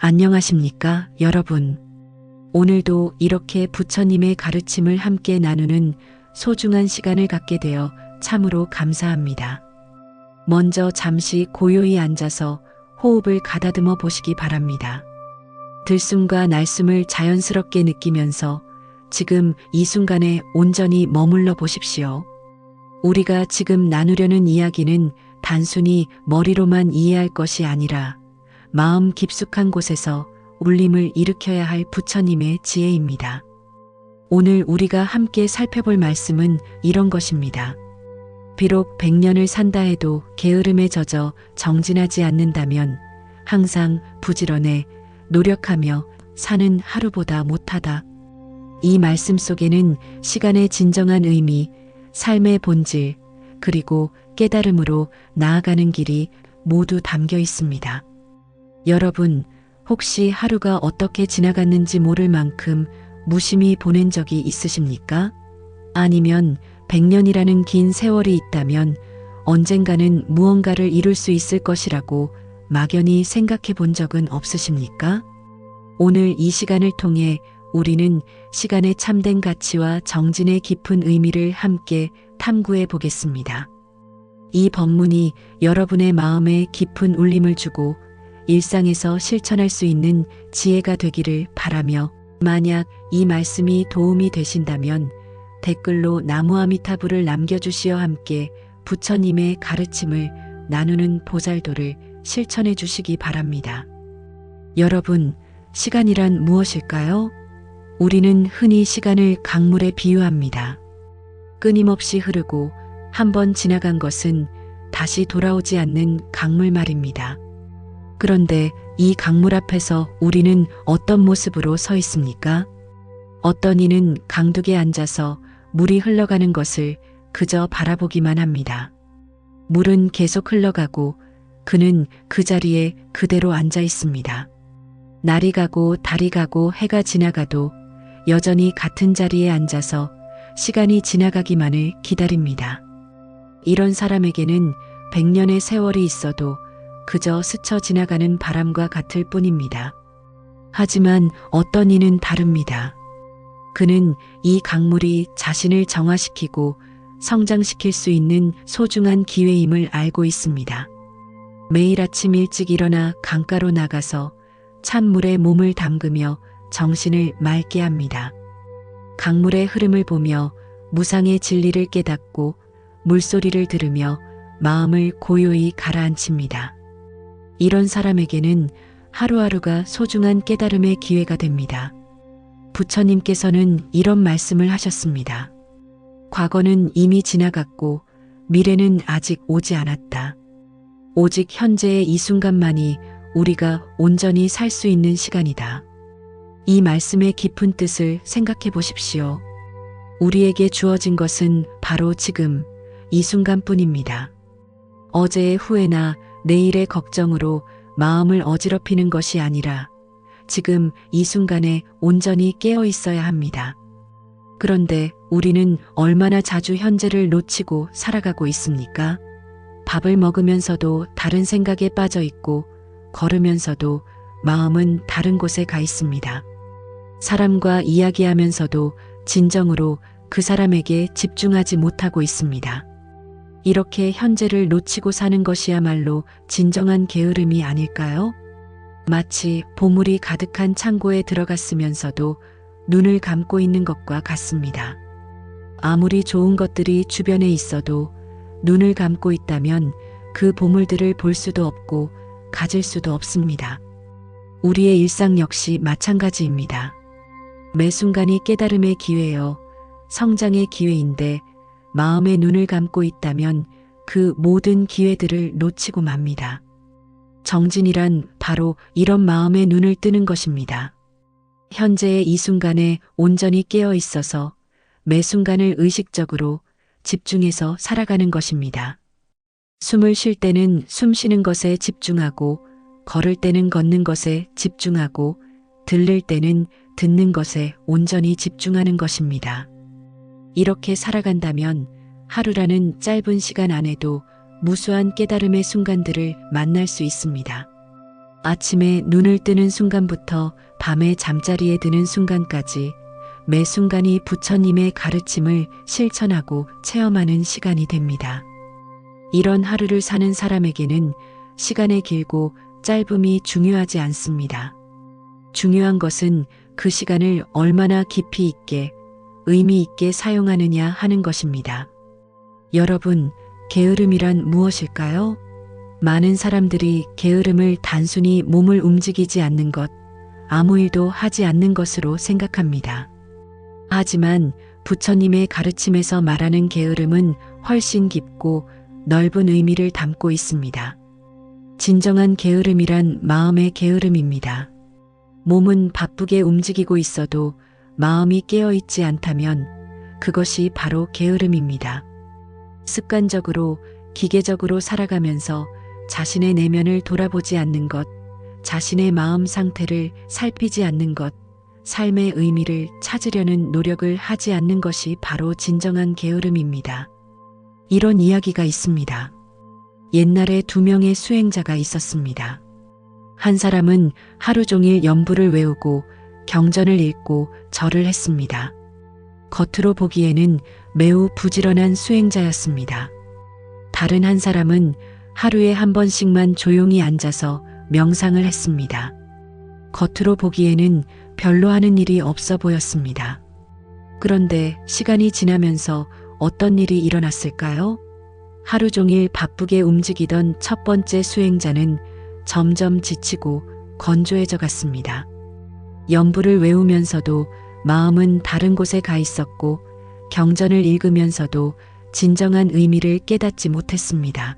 안녕하십니까, 여러분. 오늘도 이렇게 부처님의 가르침을 함께 나누는 소중한 시간을 갖게 되어 참으로 감사합니다. 먼저 잠시 고요히 앉아서 호흡을 가다듬어 보시기 바랍니다. 들숨과 날숨을 자연스럽게 느끼면서 지금 이 순간에 온전히 머물러 보십시오. 우리가 지금 나누려는 이야기는 단순히 머리로만 이해할 것이 아니라 마음 깊숙한 곳에서 울림을 일으켜야 할 부처님의 지혜입니다. 오늘 우리가 함께 살펴볼 말씀은 이런 것입니다. 비록 100년을 산다 해도 게으름에 젖어 정진하지 않는다면 항상 부지런해 노력하며 사는 하루보다 못하다. 이 말씀 속에는 시간의 진정한 의미, 삶의 본질, 그리고 깨달음으로 나아가는 길이 모두 담겨 있습니다. 여러분, 혹시 하루가 어떻게 지나갔는지 모를 만큼 무심히 보낸 적이 있으십니까? 아니면 100년이라는 긴 세월이 있다면 언젠가는 무언가를 이룰 수 있을 것이라고 막연히 생각해 본 적은 없으십니까? 오늘 이 시간을 통해 우리는 시간의 참된 가치와 정진의 깊은 의미를 함께 탐구해 보겠습니다. 이 법문이 여러분의 마음에 깊은 울림을 주고 일상에서 실천할 수 있는 지혜가 되기를 바라며, 만약 이 말씀이 도움이 되신다면 댓글로 나무아미타불을 남겨주시어 함께 부처님의 가르침을 나누는 보잘도를 실천해 주시기 바랍니다. 여러분, 시간이란 무엇일까요? 우리는 흔히 시간을 강물에 비유합니다. 끊임없이 흐르고 한번 지나간 것은 다시 돌아오지 않는 강물 말입니다. 그런데 이 강물 앞에서 우리는 어떤 모습으로 서 있습니까? 어떤 이는 강둑에 앉아서 물이 흘러가는 것을 그저 바라보기만 합니다. 물은 계속 흘러가고 그는 그 자리에 그대로 앉아 있습니다. 날이 가고 달이 가고 해가 지나가도 여전히 같은 자리에 앉아서 시간이 지나가기만을 기다립니다. 이런 사람에게는 100년의 세월이 있어도 그저 스쳐 지나가는 바람과 같을 뿐입니다. 하지만 어떤 이는 다릅니다. 그는 이 강물이 자신을 정화시키고 성장시킬 수 있는 소중한 기회임을 알고 있습니다. 매일 아침 일찍 일어나 강가로 나가서 찬물에 몸을 담그며 정신을 맑게 합니다. 강물의 흐름을 보며 무상의 진리를 깨닫고 물소리를 들으며 마음을 고요히 가라앉힙니다. 이런 사람에게는 하루하루가 소중한 깨달음의 기회가 됩니다. 부처님께서는 이런 말씀을 하셨습니다. 과거는 이미 지나갔고 미래는 아직 오지 않았다. 오직 현재의 이 순간만이 우리가 온전히 살 수 있는 시간이다. 이 말씀의 깊은 뜻을 생각해 보십시오. 우리에게 주어진 것은 바로 지금 이 순간뿐입니다. 어제의 후회나 내일의 걱정으로 마음을 어지럽히는 것이 아니라 지금 이 순간에 온전히 깨어 있어야 합니다. 그런데 우리는 얼마나 자주 현재를 놓치고 살아가고 있습니까? 밥을 먹으면서도 다른 생각에 빠져 있고 걸으면서도 마음은 다른 곳에 가 있습니다. 사람과 이야기하면서도 진정으로 그 사람에게 집중하지 못하고 있습니다. 이렇게 현재를 놓치고 사는 것이야말로 진정한 게으름이 아닐까요? 마치 보물이 가득한 창고에 들어갔으면서도 눈을 감고 있는 것과 같습니다. 아무리 좋은 것들이 주변에 있어도 눈을 감고 있다면 그 보물들을 볼 수도 없고 가질 수도 없습니다. 우리의 일상 역시 마찬가지입니다. 매 순간이 깨달음의 기회요, 성장의 기회인데 마음의 눈을 감고 있다면 그 모든 기회들을 놓치고 맙니다. 정진이란 바로 이런 마음의 눈을 뜨는 것입니다. 현재의 이 순간에 온전히 깨어 있어서 매 순간을 의식적으로 집중해서 살아가는 것입니다. 숨을 쉴 때는 숨 쉬는 것에 집중하고, 걸을 때는 걷는 것에 집중하고, 들릴 때는 듣는 것에 온전히 집중하는 것입니다. 이렇게 살아간다면 하루라는 짧은 시간 안에도 무수한 깨달음의 순간들을 만날 수 있습니다. 아침에 눈을 뜨는 순간부터 밤에 잠자리에 드는 순간까지 매 순간이 부처님의 가르침을 실천하고 체험하는 시간이 됩니다. 이런 하루를 사는 사람에게는 시간의 길고 짧음이 중요하지 않습니다. 중요한 것은 그 시간을 얼마나 깊이 있게, 의미 있게 사용하느냐 하는 것입니다. 여러분, 게으름이란 무엇일까요? 많은 사람들이 게으름을 단순히 몸을 움직이지 않는 것, 아무 일도 하지 않는 것으로 생각합니다. 하지만 부처님의 가르침에서 말하는 게으름은 훨씬 깊고 넓은 의미를 담고 있습니다. 진정한 게으름이란 마음의 게으름입니다. 몸은 바쁘게 움직이고 있어도 마음이 깨어있지 않다면 그것이 바로 게으름입니다. 습관적으로, 기계적으로 살아가면서 자신의 내면을 돌아보지 않는 것, 자신의 마음 상태를 살피지 않는 것, 삶의 의미를 찾으려는 노력을 하지 않는 것이 바로 진정한 게으름입니다. 이런 이야기가 있습니다. 옛날에 2명의 수행자가 있었습니다. 한 사람은 하루 종일 연부를 외우고 경전을 읽고 절을 했습니다. 겉으로 보기에는 매우 부지런한 수행자였습니다. 다른 한 사람은 하루에 한 번씩만 조용히 앉아서 명상을 했습니다. 겉으로 보기에는 별로 하는 일이 없어 보였습니다. 그런데 시간이 지나면서 어떤 일이 일어났을까요? 하루 종일 바쁘게 움직이던 첫 번째 수행자는 점점 지치고 건조해져 갔습니다. 연부를 외우면서도 마음은 다른 곳에 가 있었고 경전을 읽으면서도 진정한 의미를 깨닫지 못했습니다.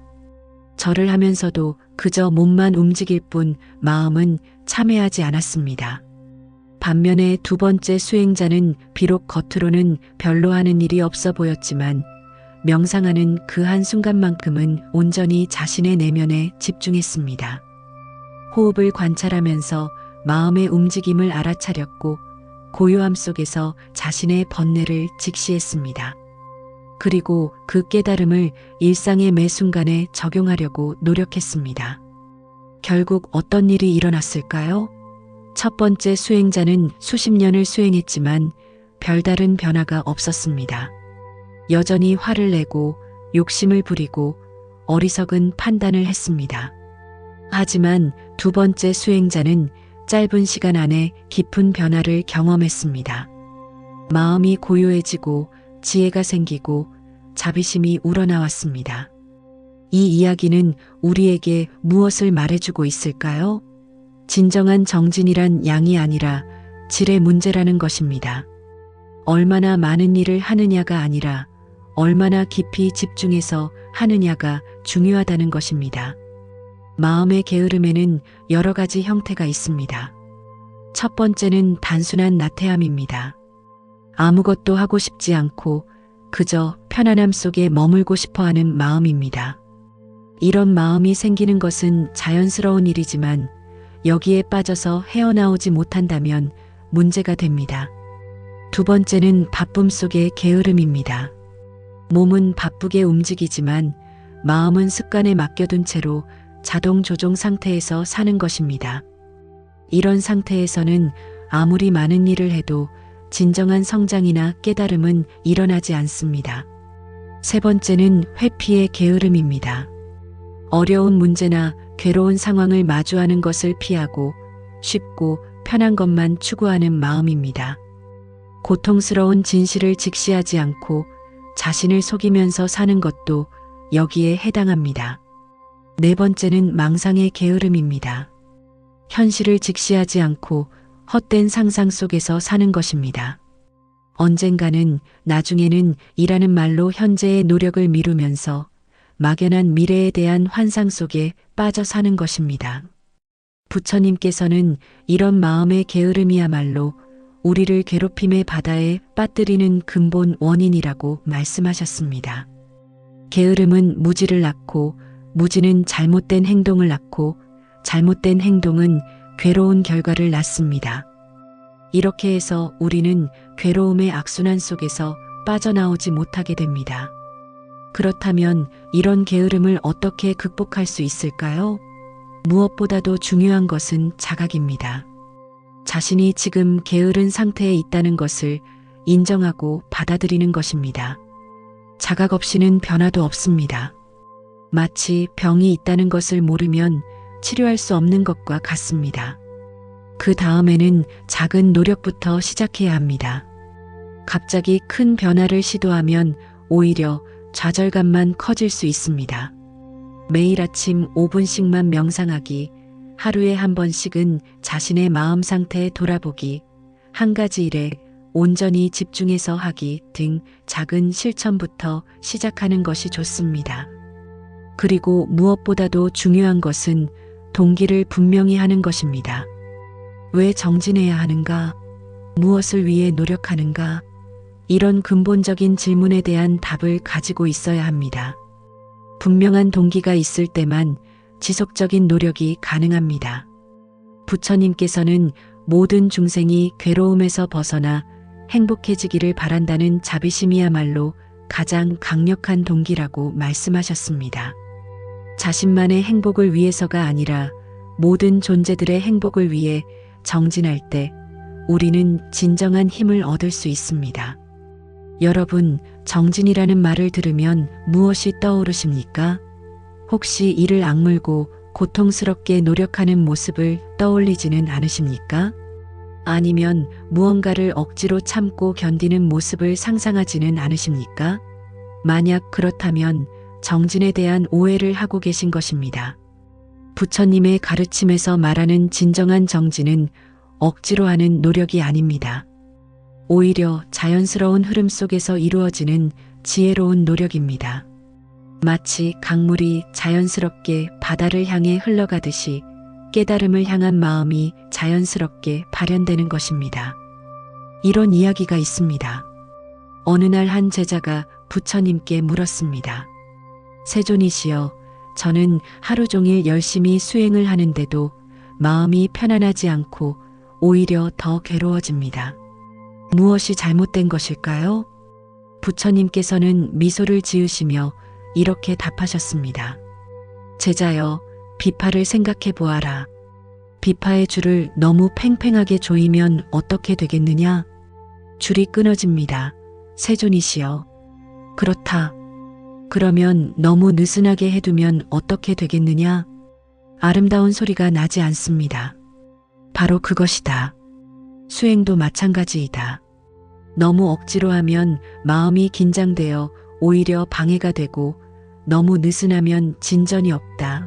절을 하면서도 그저 몸만 움직일 뿐 마음은 참회하지 않았습니다. 반면에 두 번째 수행자는 비록 겉으로는 별로 하는 일이 없어 보였지만 명상하는 그 한순간만큼은 온전히 자신의 내면에 집중했습니다. 호흡을 관찰하면서 마음의 움직임을 알아차렸고 고요함 속에서 자신의 번뇌를 직시했습니다. 그리고 그 깨달음을 일상의 매 순간에 적용하려고 노력했습니다. 결국 어떤 일이 일어났을까요? 첫 번째 수행자는 수십 년을 수행했지만 별다른 변화가 없었습니다. 여전히 화를 내고 욕심을 부리고 어리석은 판단을 했습니다. 하지만 두 번째 수행자는 짧은 시간 안에 깊은 변화를 경험했습니다. 마음이 고요해지고 지혜가 생기고 자비심이 우러나왔습니다. 이 이야기는 우리에게 무엇을 말해주고 있을까요? 진정한 정진이란 양이 아니라 질의 문제라는 것입니다. 얼마나 많은 일을 하느냐가 아니라 얼마나 깊이 집중해서 하느냐가 중요하다는 것입니다. 마음의 게으름에는 여러 가지 형태가 있습니다. 첫 번째는 단순한 나태함입니다. 아무것도 하고 싶지 않고 그저 편안함 속에 머물고 싶어하는 마음입니다. 이런 마음이 생기는 것은 자연스러운 일이지만 여기에 빠져서 헤어나오지 못한다면 문제가 됩니다. 두 번째는 바쁨 속의 게으름입니다. 몸은 바쁘게 움직이지만 마음은 습관에 맡겨둔 채로 자동 조종 상태에서 사는 것입니다. 이런 상태에서는 아무리 많은 일을 해도 진정한 성장이나 깨달음은 일어나지 않습니다. 세 번째는 회피의 게으름입니다. 어려운 문제나 괴로운 상황을 마주하는 것을 피하고 쉽고 편한 것만 추구하는 마음입니다. 고통스러운 진실을 직시하지 않고 자신을 속이면서 사는 것도 여기에 해당합니다. 네 번째는 망상의 게으름입니다. 현실을 직시하지 않고 헛된 상상 속에서 사는 것입니다. 언젠가는, 나중에는 이라는 말로 현재의 노력을 미루면서 막연한 미래에 대한 환상 속에 빠져 사는 것입니다. 부처님께서는 이런 마음의 게으름이야말로 우리를 괴롭힘의 바다에 빠뜨리는 근본 원인이라고 말씀하셨습니다. 게으름은 무지를 낳고 무지는 잘못된 행동을 낳고 잘못된 행동은 괴로운 결과를 낳습니다. 이렇게 해서 우리는 괴로움의 악순환 속에서 빠져나오지 못하게 됩니다. 그렇다면 이런 게으름을 어떻게 극복할 수 있을까요? 무엇보다도 중요한 것은 자각입니다. 자신이 지금 게으른 상태에 있다는 것을 인정하고 받아들이는 것입니다. 자각 없이는 변화도 없습니다. 마치 병이 있다는 것을 모르면 치료할 수 없는 것과 같습니다. 그 다음에는 작은 노력부터 시작해야 합니다. 갑자기 큰 변화를 시도하면 오히려 좌절감만 커질 수 있습니다. 매일 아침 5분씩만 명상하기, 하루에 한 번씩은 자신의 마음 상태에 돌아보기, 한 가지 일에 온전히 집중해서 하기 등 작은 실천부터 시작하는 것이 좋습니다. 그리고 무엇보다도 중요한 것은 동기를 분명히 하는 것입니다. 왜 정진해야 하는가? 무엇을 위해 노력하는가? 이런 근본적인 질문에 대한 답을 가지고 있어야 합니다. 분명한 동기가 있을 때만 지속적인 노력이 가능합니다. 부처님께서는 모든 중생이 괴로움에서 벗어나 행복해지기를 바란다는 자비심이야말로 가장 강력한 동기라고 말씀하셨습니다. 자신만의 행복을 위해서가 아니라 모든 존재들의 행복을 위해 정진할 때 우리는 진정한 힘을 얻을 수 있습니다. 여러분, 정진이라는 말을 들으면 무엇이 떠오르십니까? 혹시 이를 악물고 고통스럽게 노력하는 모습을 떠올리지는 않으십니까? 아니면 무언가를 억지로 참고 견디는 모습을 상상하지는 않으십니까? 만약 그렇다면 정진에 대한 오해를 하고 계신 것입니다. 부처님의 가르침에서 말하는 진정한 정진은 억지로 하는 노력이 아닙니다. 오히려 자연스러운 흐름 속에서 이루어지는 지혜로운 노력입니다. 마치 강물이 자연스럽게 바다를 향해 흘러가듯이 깨달음을 향한 마음이 자연스럽게 발현되는 것입니다. 이런 이야기가 있습니다. 어느 날 한 제자가 부처님께 물었습니다. 세존이시여, 저는 하루 종일 열심히 수행을 하는데도 마음이 편안하지 않고 오히려 더 괴로워집니다. 무엇이 잘못된 것일까요? 부처님께서는 미소를 지으시며 이렇게 답하셨습니다. 제자여, 비파를 생각해 보아라. 비파의 줄을 너무 팽팽하게 조이면 어떻게 되겠느냐? 줄이 끊어집니다. 세존이시여. 그렇다. 그러면 너무 느슨하게 해두면 어떻게 되겠느냐? 아름다운 소리가 나지 않습니다. 바로 그것이다. 수행도 마찬가지이다. 너무 억지로 하면 마음이 긴장되어 오히려 방해가 되고 너무 느슨하면 진전이 없다.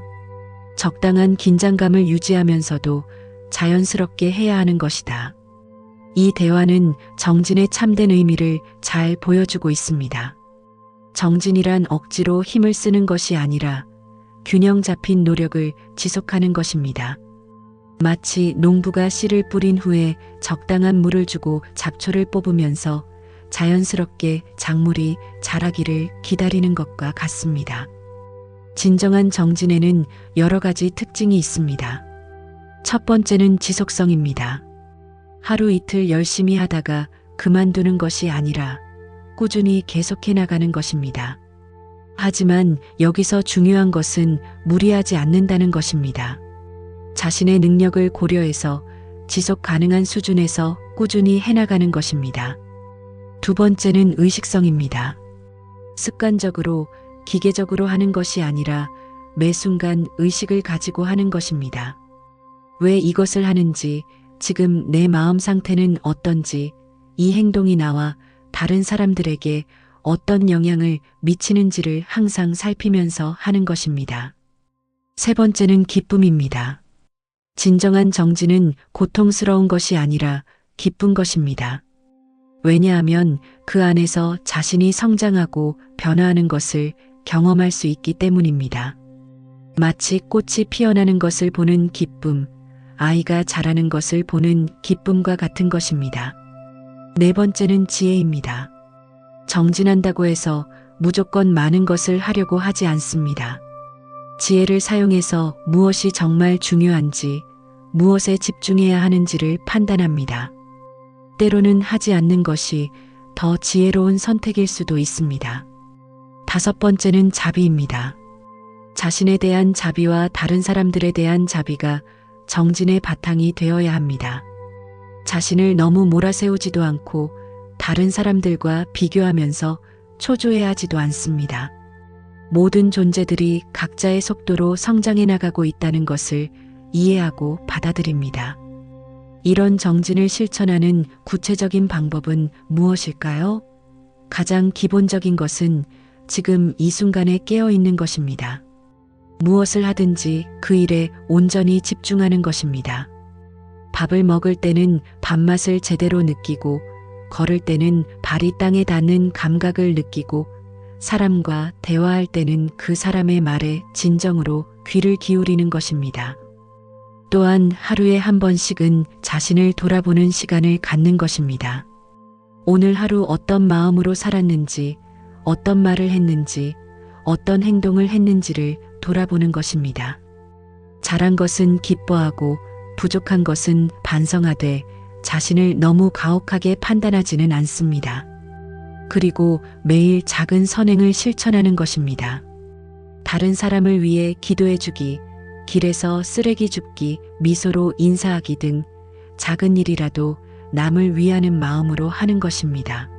적당한 긴장감을 유지하면서도 자연스럽게 해야 하는 것이다. 이 대화는 정진의 참된 의미를 잘 보여주고 있습니다. 정진이란 억지로 힘을 쓰는 것이 아니라 균형 잡힌 노력을 지속하는 것입니다. 마치 농부가 씨를 뿌린 후에 적당한 물을 주고 잡초를 뽑으면서 자연스럽게 작물이 자라기를 기다리는 것과 같습니다. 진정한 정진에는 여러 가지 특징이 있습니다. 첫 번째는 지속성입니다. 하루 이틀 열심히 하다가 그만두는 것이 아니라 꾸준히 계속해 나가는 것입니다. 하지만 여기서 중요한 것은 무리하지 않는다는 것입니다. 자신의 능력을 고려해서 지속 가능한 수준에서 꾸준히 해나가는 것입니다. 두 번째는 의식성입니다. 습관적으로, 기계적으로 하는 것이 아니라 매 순간 의식을 가지고 하는 것입니다. 왜 이것을 하는지, 지금 내 마음 상태는 어떤지, 이 행동이 나와 다른 사람들에게 어떤 영향을 미치는지를 항상 살피면서 하는 것입니다. 세 번째는 기쁨입니다. 진정한 정진은 고통스러운 것이 아니라 기쁜 것입니다. 왜냐하면 그 안에서 자신이 성장하고 변화하는 것을 경험할 수 있기 때문입니다. 마치 꽃이 피어나는 것을 보는 기쁨, 아이가 자라는 것을 보는 기쁨과 같은 것입니다. 네 번째는 지혜입니다. 정진한다고 해서 무조건 많은 것을 하려고 하지 않습니다. 지혜를 사용해서 무엇이 정말 중요한지, 무엇에 집중해야 하는지를 판단합니다. 때로는 하지 않는 것이 더 지혜로운 선택일 수도 있습니다. 다섯 번째는 자비입니다. 자신에 대한 자비와 다른 사람들에 대한 자비가 정진의 바탕이 되어야 합니다. 자신을 너무 몰아세우지도 않고 다른 사람들과 비교하면서 초조해하지도 않습니다. 모든 존재들이 각자의 속도로 성장해 나가고 있다는 것을 이해하고 받아들입니다. 이런 정진을 실천하는 구체적인 방법은 무엇일까요? 가장 기본적인 것은 지금 이 순간에 깨어 있는 것입니다. 무엇을 하든지 그 일에 온전히 집중하는 것입니다. 밥을 먹을 때는 밥맛을 제대로 느끼고, 걸을 때는 발이 땅에 닿는 감각을 느끼고, 사람과 대화할 때는 그 사람의 말에 진정으로 귀를 기울이는 것입니다. 또한 하루에 한 번씩은 자신을 돌아보는 시간을 갖는 것입니다. 오늘 하루 어떤 마음으로 살았는지, 어떤 말을 했는지, 어떤 행동을 했는지를 돌아보는 것입니다. 잘한 것은 기뻐하고 부족한 것은 반성하되 자신을 너무 가혹하게 판단하지는 않습니다. 그리고 매일 작은 선행을 실천하는 것입니다. 다른 사람을 위해 기도해주기, 길에서 쓰레기 줍기, 미소로 인사하기 등 작은 일이라도 남을 위하는 마음으로 하는 것입니다.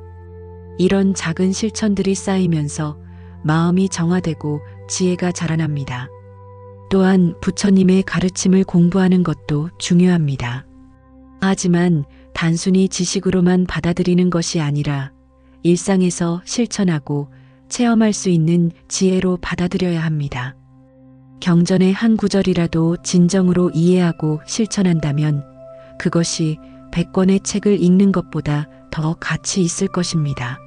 이런 작은 실천들이 쌓이면서 마음이 정화되고 지혜가 자라납니다. 또한 부처님의 가르침을 공부하는 것도 중요합니다. 하지만 단순히 지식으로만 받아들이는 것이 아니라 일상에서 실천하고 체험할 수 있는 지혜로 받아들여야 합니다. 경전의 한 구절이라도 진정으로 이해하고 실천한다면 그것이 100권의 책을 읽는 것보다 더 가치 있을 것입니다.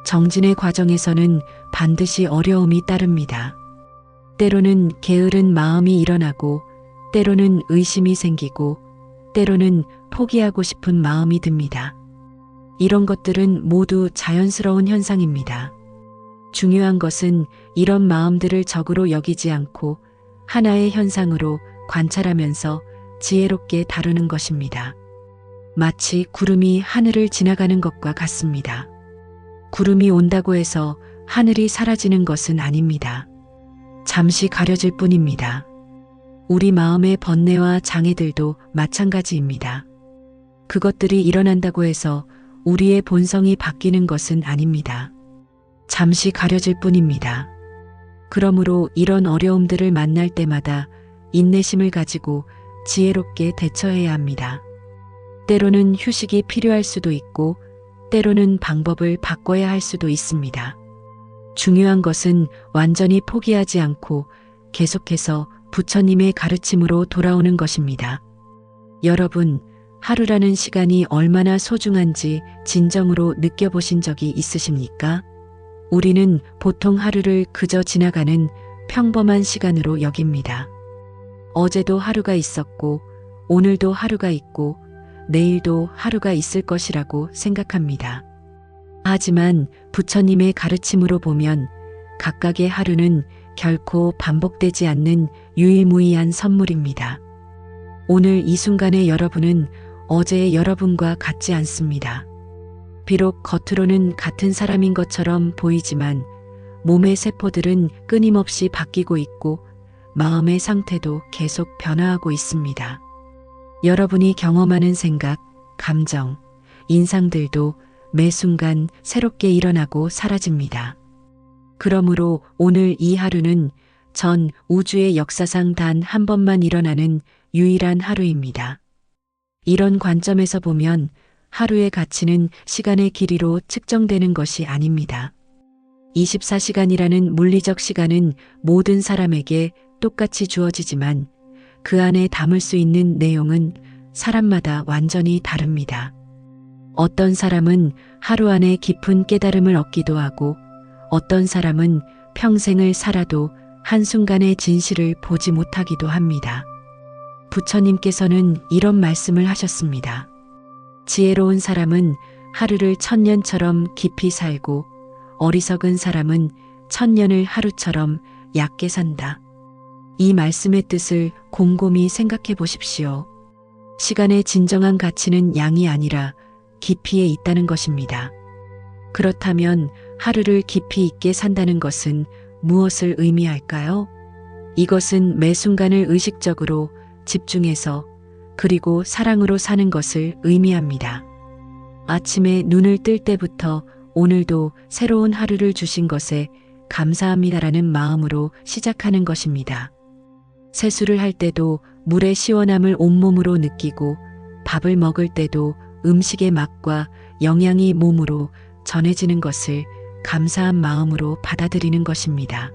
정진의 과정에서는 반드시 어려움이 따릅니다. 때로는 게으른 마음이 일어나고, 때로는 의심이 생기고, 때로는 포기하고 싶은 마음이 듭니다. 이런 것들은 모두 자연스러운 현상입니다. 중요한 것은 이런 마음들을 적으로 여기지 않고 하나의 현상으로 관찰하면서 지혜롭게 다루는 것입니다. 마치 구름이 하늘을 지나가는 것과 같습니다. 구름이 온다고 해서 하늘이 사라지는 것은 아닙니다. 잠시 가려질 뿐입니다. 우리 마음의 번뇌와 장애들도 마찬가지입니다. 그것들이 일어난다고 해서 우리의 본성이 바뀌는 것은 아닙니다. 잠시 가려질 뿐입니다. 그러므로 이런 어려움들을 만날 때마다 인내심을 가지고 지혜롭게 대처해야 합니다. 때로는 휴식이 필요할 수도 있고, 때로는 방법을 바꿔야 할 수도 있습니다. 중요한 것은 완전히 포기하지 않고 계속해서 부처님의 가르침으로 돌아오는 것입니다. 여러분, 하루라는 시간이 얼마나 소중한지 진정으로 느껴보신 적이 있으십니까? 우리는 보통 하루를 그저 지나가는 평범한 시간으로 여깁니다. 어제도 하루가 있었고, 오늘도 하루가 있고, 내일도 하루가 있을 것이라고 생각합니다. 하지만 부처님의 가르침으로 보면 각각의 하루는 결코 반복되지 않는 유일무이한 선물입니다. 오늘 이 순간의 여러분은 어제의 여러분과 같지 않습니다. 비록 겉으로는 같은 사람인 것처럼 보이지만 몸의 세포들은 끊임없이 바뀌고 있고 마음의 상태도 계속 변화하고 있습니다. 여러분이 경험하는 생각, 감정, 인상들도 매 순간 새롭게 일어나고 사라집니다. 그러므로 오늘 이 하루는 전 우주의 역사상 단 한 번만 일어나는 유일한 하루입니다. 이런 관점에서 보면 하루의 가치는 시간의 길이로 측정되는 것이 아닙니다. 24시간이라는 물리적 시간은 모든 사람에게 똑같이 주어지지만 그 안에 담을 수 있는 내용은 사람마다 완전히 다릅니다. 어떤 사람은 하루 안에 깊은 깨달음을 얻기도 하고 어떤 사람은 평생을 살아도 한순간의 진실을 보지 못하기도 합니다. 부처님께서는 이런 말씀을 하셨습니다. 지혜로운 사람은 하루를 1000년처럼 깊이 살고 어리석은 사람은 1000년을 하루처럼 얕게 산다. 이 말씀의 뜻을 곰곰이 생각해 보십시오. 시간의 진정한 가치는 양이 아니라 깊이에 있다는 것입니다. 그렇다면 하루를 깊이 있게 산다는 것은 무엇을 의미할까요? 이것은 매 순간을 의식적으로 집중해서 그리고 사랑으로 사는 것을 의미합니다. 아침에 눈을 뜰 때부터 오늘도 새로운 하루를 주신 것에 감사합니다라는 마음으로 시작하는 것입니다. 세수를 할 때도 물의 시원함을 온몸으로 느끼고 밥을 먹을 때도 음식의 맛과 영양이 몸으로 전해지는 것을 감사한 마음으로 받아들이는 것입니다.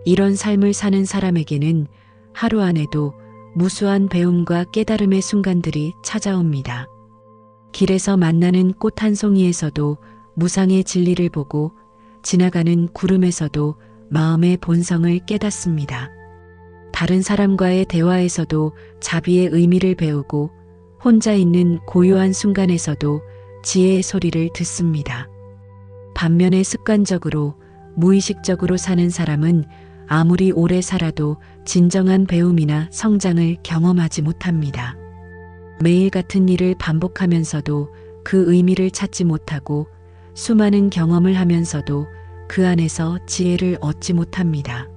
이런 삶을 사는 사람에게는 하루 안에도 무수한 배움과 깨달음의 순간들이 찾아옵니다. 길에서 만나는 꽃 한 송이에서도 무상의 진리를 보고 지나가는 구름에서도 마음의 본성을 깨닫습니다. 다른 사람과의 대화에서도 자비의 의미를 배우고 혼자 있는 고요한 순간에서도 지혜의 소리를 듣습니다. 반면에 습관적으로 무의식적으로 사는 사람은 아무리 오래 살아도 진정한 배움이나 성장을 경험하지 못합니다. 매일 같은 일을 반복하면서도 그 의미를 찾지 못하고 수많은 경험을 하면서도 그 안에서 지혜를 얻지 못합니다.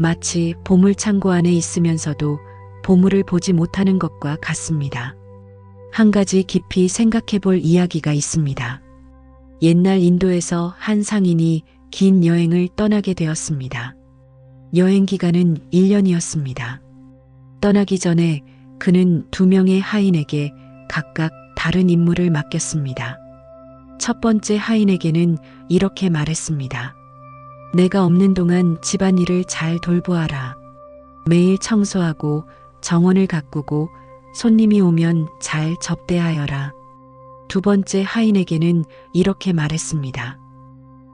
마치 보물 창고 안에 있으면서도 보물을 보지 못하는 것과 같습니다. 한 가지 깊이 생각해 볼 이야기가 있습니다. 옛날 인도에서 한 상인이 긴 여행을 떠나게 되었습니다. 여행 기간은 1년이었습니다. 떠나기 전에 그는 2명의 하인에게 각각 다른 임무를 맡겼습니다. 첫 번째 하인에게는 이렇게 말했습니다. 내가 없는 동안 집안일을 잘 돌보아라. 매일 청소하고 정원을 가꾸고 손님이 오면 잘 접대하여라. 두 번째 하인에게는 이렇게 말했습니다.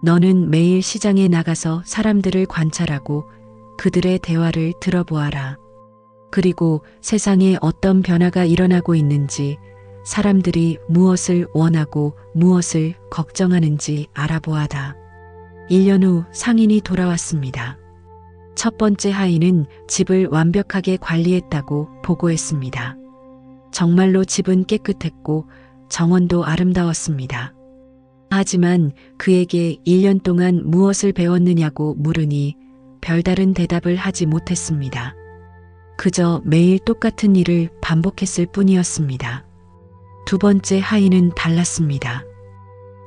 너는 매일 시장에 나가서 사람들을 관찰하고 그들의 대화를 들어보아라. 그리고 세상에 어떤 변화가 일어나고 있는지, 사람들이 무엇을 원하고 무엇을 걱정하는지 알아보아라. 1년 후 상인이 돌아왔습니다. 첫 번째 하인은 집을 완벽하게 관리했다고 보고했습니다. 정말로 집은 깨끗했고 정원도 아름다웠습니다. 하지만 그에게 1년 동안 무엇을 배웠느냐고 물으니 별다른 대답을 하지 못했습니다. 그저 매일 똑같은 일을 반복했을 뿐이었습니다. 두 번째 하인은 달랐습니다.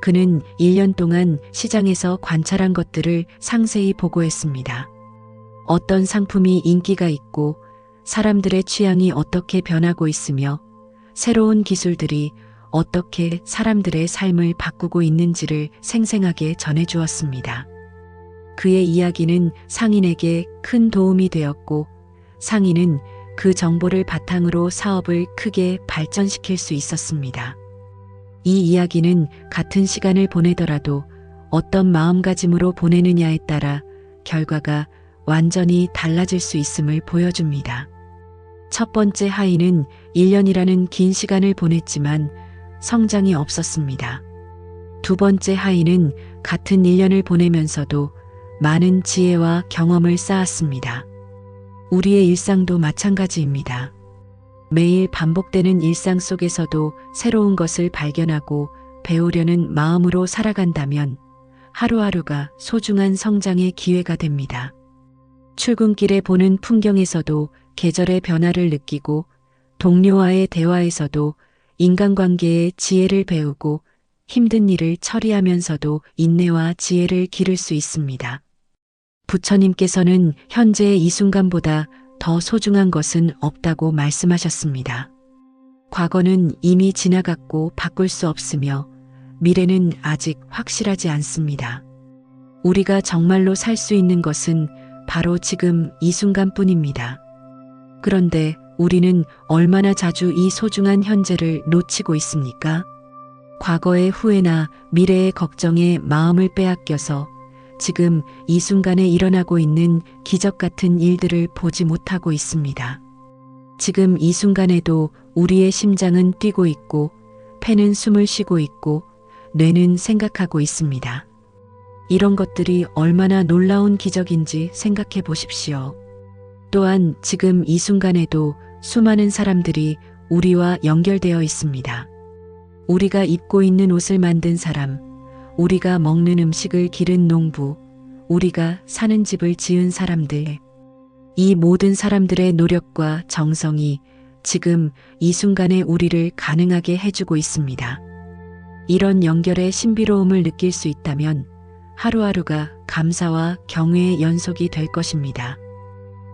그는 1년 동안 시장에서 관찰한 것들을 상세히 보고했습니다. 어떤 상품이 인기가 있고 사람들의 취향이 어떻게 변하고 있으며 새로운 기술들이 어떻게 사람들의 삶을 바꾸고 있는지를 생생하게 전해주었습니다. 그의 이야기는 상인에게 큰 도움이 되었고 상인은 그 정보를 바탕으로 사업을 크게 발전시킬 수 있었습니다. 이 이야기는 같은 시간을 보내더라도 어떤 마음가짐으로 보내느냐에 따라 결과가 완전히 달라질 수 있음을 보여줍니다. 첫 번째 하인은 1년이라는 긴 시간을 보냈지만 성장이 없었습니다. 두 번째 하인은 같은 1년을 보내면서도 많은 지혜와 경험을 쌓았습니다. 우리의 일상도 마찬가지입니다. 매일 반복되는 일상 속에서도 새로운 것을 발견하고 배우려는 마음으로 살아간다면 하루하루가 소중한 성장의 기회가 됩니다. 출근길에 보는 풍경에서도 계절의 변화를 느끼고 동료와의 대화에서도 인간관계의 지혜를 배우고 힘든 일을 처리하면서도 인내와 지혜를 기를 수 있습니다. 부처님께서는 현재의 이 순간보다 더 소중한 것은 없다고 말씀하셨습니다. 과거는 이미 지나갔고 바꿀 수 없으며 미래는 아직 확실하지 않습니다. 우리가 정말로 살 수 있는 것은 바로 지금 이 순간뿐입니다. 그런데 우리는 얼마나 자주 이 소중한 현재를 놓치고 있습니까? 과거의 후회나 미래의 걱정에 마음을 빼앗겨서 지금 이 순간에 일어나고 있는 기적 같은 일들을 보지 못하고 있습니다. 지금 이 순간에도 우리의 심장은 뛰고 있고 폐는 숨을 쉬고 있고 뇌는 생각하고 있습니다. 이런 것들이 얼마나 놀라운 기적인지 생각해 보십시오. 또한 지금 이 순간에도 수많은 사람들이 우리와 연결되어 있습니다. 우리가 입고 있는 옷을 만든 사람, 우리가 먹는 음식을 기른 농부, 우리가 사는 집을 지은 사람들, 이 모든 사람들의 노력과 정성이 지금 이 순간에 우리를 가능하게 해주고 있습니다. 이런 연결의 신비로움을 느낄 수 있다면 하루하루가 감사와 경외의 연속이 될 것입니다.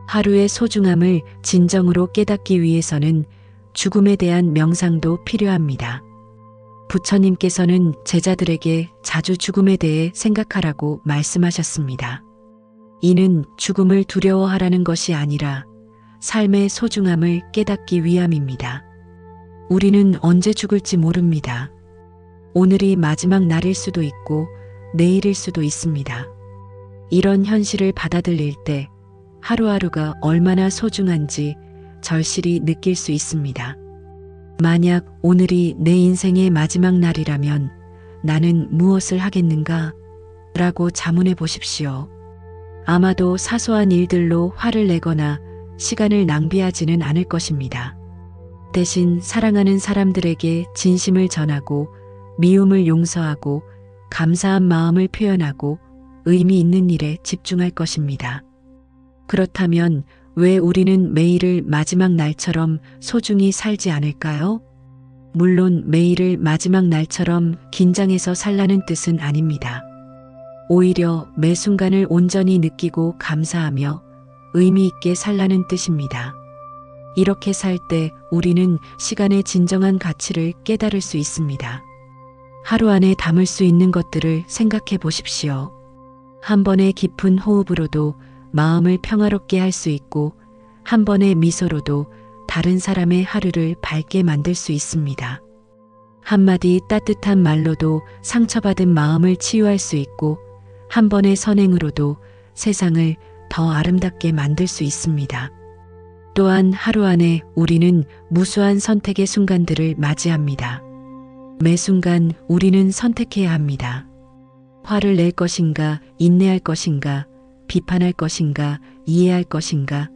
하루의 소중함을 진정으로 깨닫기 위해서는 죽음에 대한 명상도 필요합니다. 부처님께서는 제자들에게 자주 죽음에 대해 생각하라고 말씀하셨습니다. 이는 죽음을 두려워하라는 것이 아니라 삶의 소중함을 깨닫기 위함입니다. 우리는 언제 죽을지 모릅니다. 오늘이 마지막 날일 수도 있고 내일일 수도 있습니다. 이런 현실을 받아들일 때 하루하루가 얼마나 소중한지 절실히 느낄 수 있습니다. 만약 오늘이 내 인생의 마지막 날이라면 나는 무엇을 하겠는가? 라고 자문해 보십시오. 아마도 사소한 일들로 화를 내거나 시간을 낭비하지는 않을 것입니다. 대신 사랑하는 사람들에게 진심을 전하고 미움을 용서하고 감사한 마음을 표현하고 의미 있는 일에 집중할 것입니다. 그렇다면 왜 우리는 매일을 마지막 날처럼 소중히 살지 않을까요? 물론 매일을 마지막 날처럼 긴장해서 살라는 뜻은 아닙니다. 오히려 매 순간을 온전히 느끼고 감사하며 의미 있게 살라는 뜻입니다. 이렇게 살 때 우리는 시간의 진정한 가치를 깨달을 수 있습니다. 하루 안에 담을 수 있는 것들을 생각해 보십시오. 한 번의 깊은 호흡으로도 마음을 평화롭게 할 수 있고 한 번의 미소로도 다른 사람의 하루를 밝게 만들 수 있습니다. 한마디 따뜻한 말로도 상처받은 마음을 치유할 수 있고 한 번의 선행으로도 세상을 더 아름답게 만들 수 있습니다. 또한 하루 안에 우리는 무수한 선택의 순간들을 맞이합니다. 매 순간 우리는 선택해야 합니다. 화를 낼 것인가, 인내할 것인가, 비판할 것인가, 이해할 것인가,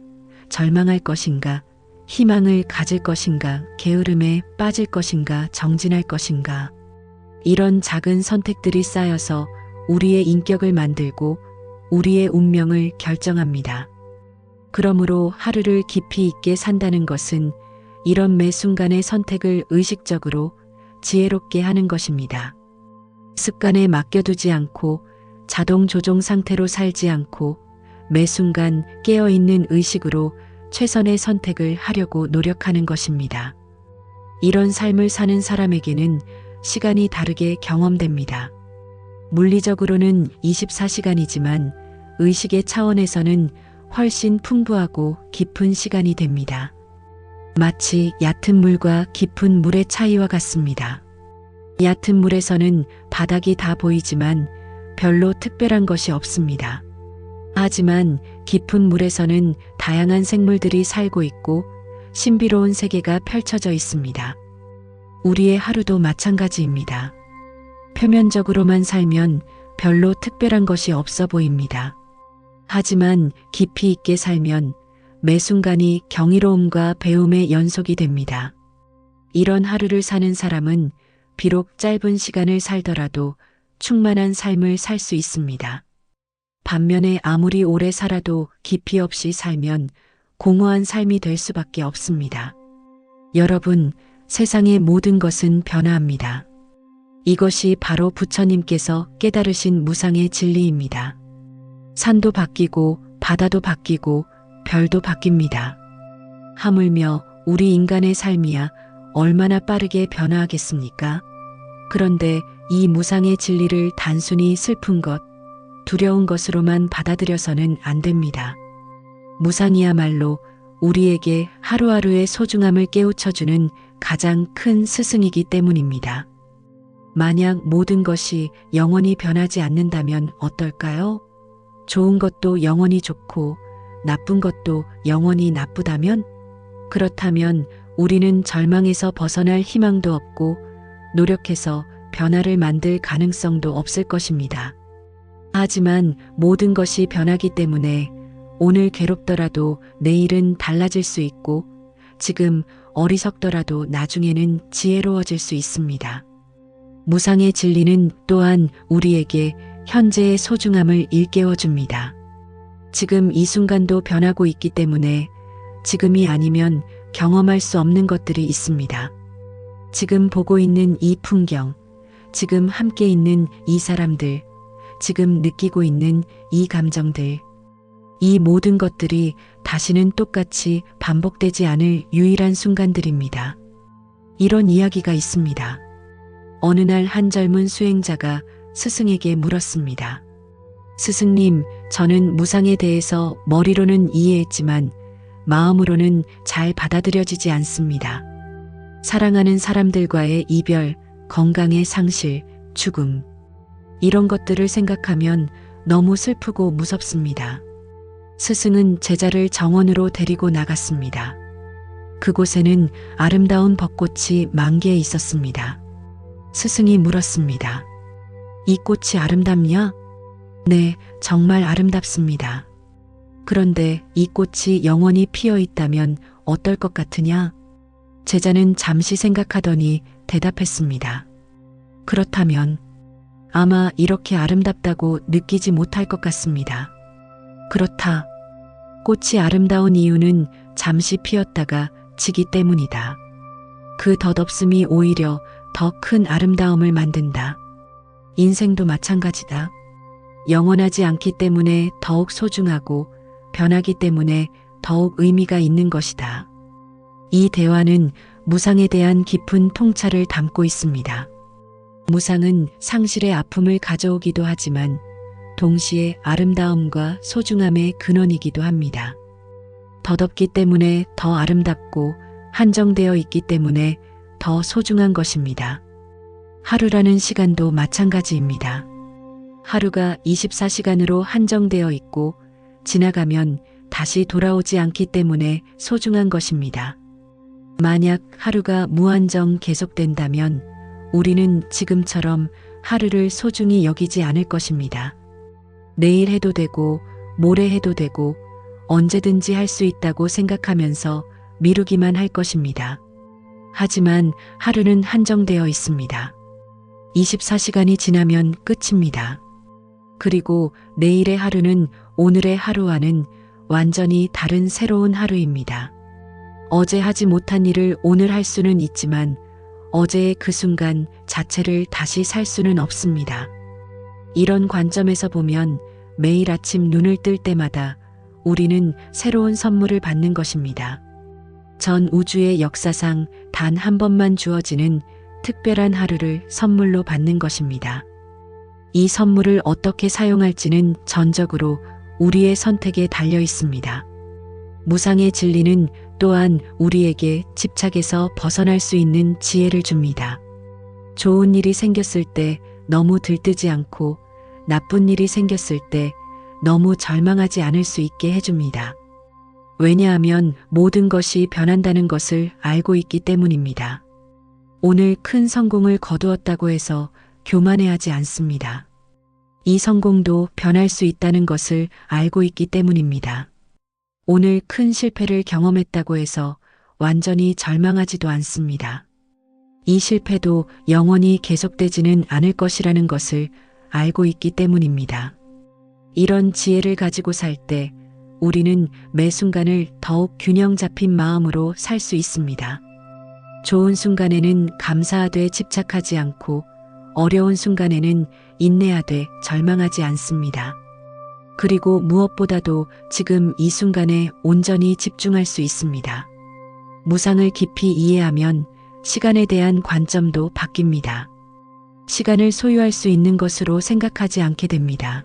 절망할 것인가, 희망을 가질 것인가, 게으름에 빠질 것인가, 정진할 것인가. 이런 작은 선택들이 쌓여서 우리의 인격을 만들고 우리의 운명을 결정합니다. 그러므로 하루를 깊이 있게 산다는 것은 이런 매 순간의 선택을 의식적으로 지혜롭게 하는 것입니다. 습관에 맡겨두지 않고 자동 조종 상태로 살지 않고 매 순간 깨어있는 의식으로 최선의 선택을 하려고 노력하는 것입니다. 이런 삶을 사는 사람에게는 시간이 다르게 경험됩니다. 물리적으로는 24시간이지만 의식의 차원에서는 훨씬 풍부하고 깊은 시간이 됩니다. 마치 얕은 물과 깊은 물의 차이와 같습니다. 얕은 물에서는 바닥이 다 보이지만 별로 특별한 것이 없습니다. 하지만 깊은 물에서는 다양한 생물들이 살고 있고 신비로운 세계가 펼쳐져 있습니다. 우리의 하루도 마찬가지입니다. 표면적으로만 살면 별로 특별한 것이 없어 보입니다. 하지만 깊이 있게 살면 매 순간이 경이로움과 배움의 연속이 됩니다. 이런 하루를 사는 사람은 비록 짧은 시간을 살더라도 충만한 삶을 살 수 있습니다. 반면에 아무리 오래 살아도 깊이 없이 살면 공허한 삶이 될 수밖에 없습니다. 여러분, 세상의 모든 것은 변화합니다. 이것이 바로 부처님께서 깨달으신 무상의 진리입니다. 산도 바뀌고 바다도 바뀌고 별도 바뀝니다. 하물며 우리 인간의 삶이야 얼마나 빠르게 변화하겠습니까? 그런데 이 무상의 진리를 단순히 슬픈 것, 두려운 것으로만 받아들여서는 안 됩니다. 무상이야말로 우리에게 하루하루의 소중함을 깨우쳐주는 가장 큰 스승이기 때문입니다. 만약 모든 것이 영원히 변하지 않는다면 어떨까요? 좋은 것도 영원히 좋고 나쁜 것도 영원히 나쁘다면? 그렇다면 우리는 절망에서 벗어날 희망도 없고 노력해서 변화를 만들 가능성도 없을 것입니다. 하지만 모든 것이 변하기 때문에 오늘 괴롭더라도 내일은 달라질 수 있고 지금 어리석더라도 나중에는 지혜로워질 수 있습니다. 무상의 진리는 또한 우리에게 현재의 소중함을 일깨워 줍니다. 지금 이 순간도 변하고 있기 때문에 지금이 아니면 경험할 수 없는 것들이 있습니다. 지금 보고 있는 이 풍경, 지금 함께 있는 이 사람들, 지금 느끼고 있는 이 감정들, 이 모든 것들이 다시는 똑같이 반복되지 않을 유일한 순간들입니다. 이런 이야기가 있습니다. 어느 날 한 젊은 수행자가 스승에게 물었습니다. 스승님, 저는 무상에 대해서 머리로는 이해했지만 마음으로는 잘 받아들여지지 않습니다. 사랑하는 사람들과의 이별, 건강의 상실, 죽음. 이런 것들을 생각하면 너무 슬프고 무섭습니다. 스승은 제자를 정원으로 데리고 나갔습니다. 그곳에는 아름다운 벚꽃이 만개해 있었습니다. 스승이 물었습니다. 이 꽃이 아름답냐? 네, 정말 아름답습니다. 그런데 이 꽃이 영원히 피어 있다면 어떨 것 같으냐? 제자는 잠시 생각하더니 대답했습니다. 그렇다면 아마 이렇게 아름답다고 느끼지 못할 것 같습니다. 그렇다. 꽃이 아름다운 이유는 잠시 피었다가 지기 때문이다. 그 덧없음이 오히려 더 큰 아름다움을 만든다. 인생도 마찬가지다. 영원하지 않기 때문에 더욱 소중하고 변하기 때문에 더욱 의미가 있는 것이다. 이 대화는 무상에 대한 깊은 통찰을 담고 있습니다. 무상은 상실의 아픔을 가져오기도 하지만 동시에 아름다움과 소중함의 근원이기도 합니다. 덧없기 때문에 더 아름답고 한정되어 있기 때문에 더 소중한 것입니다. 하루라는 시간도 마찬가지입니다. 하루가 24시간으로 한정되어 있고 지나가면 다시 돌아오지 않기 때문에 소중한 것입니다. 만약 하루가 무한정 계속된다면 우리는 지금처럼 하루를 소중히 여기지 않을 것입니다. 내일 해도 되고 모레 해도 되고 언제든지 할 수 있다고 생각하면서 미루기만 할 것입니다. 하지만 하루는 한정되어 있습니다. 24시간이 지나면 끝입니다. 그리고 내일의 하루는 오늘의 하루와는 완전히 다른 새로운 하루입니다. 어제 하지 못한 일을 오늘 할 수는 있지만 어제의 그 순간 자체를 다시 살 수는 없습니다. 이런 관점에서 보면 매일 아침 눈을 뜰 때마다 우리는 새로운 선물을 받는 것입니다. 전 우주의 역사상 단 한 번만 주어지는 특별한 하루를 선물로 받는 것입니다. 이 선물을 어떻게 사용할지는 전적으로 우리의 선택에 달려 있습니다. 무상의 진리는 또한 우리에게 집착에서 벗어날 수 있는 지혜를 줍니다. 좋은 일이 생겼을 때 너무 들뜨지 않고 나쁜 일이 생겼을 때 너무 절망하지 않을 수 있게 해줍니다. 왜냐하면 모든 것이 변한다는 것을 알고 있기 때문입니다. 오늘 큰 성공을 거두었다고 해서 교만해하지 않습니다. 이 성공도 변할 수 있다는 것을 알고 있기 때문입니다. 오늘 큰 실패를 경험했다고 해서 완전히 절망하지도 않습니다. 이 실패도 영원히 계속되지는 않을 것이라는 것을 알고 있기 때문입니다. 이런 지혜를 가지고 살 때 우리는 매 순간을 더욱 균형 잡힌 마음으로 살 수 있습니다. 좋은 순간에는 감사하되 집착하지 않고 어려운 순간에는 인내하되 절망하지 않습니다. 그리고 무엇보다도 지금 이 순간에 온전히 집중할 수 있습니다. 무상을 깊이 이해하면 시간에 대한 관점도 바뀝니다. 시간을 소유할 수 있는 것으로 생각하지 않게 됩니다.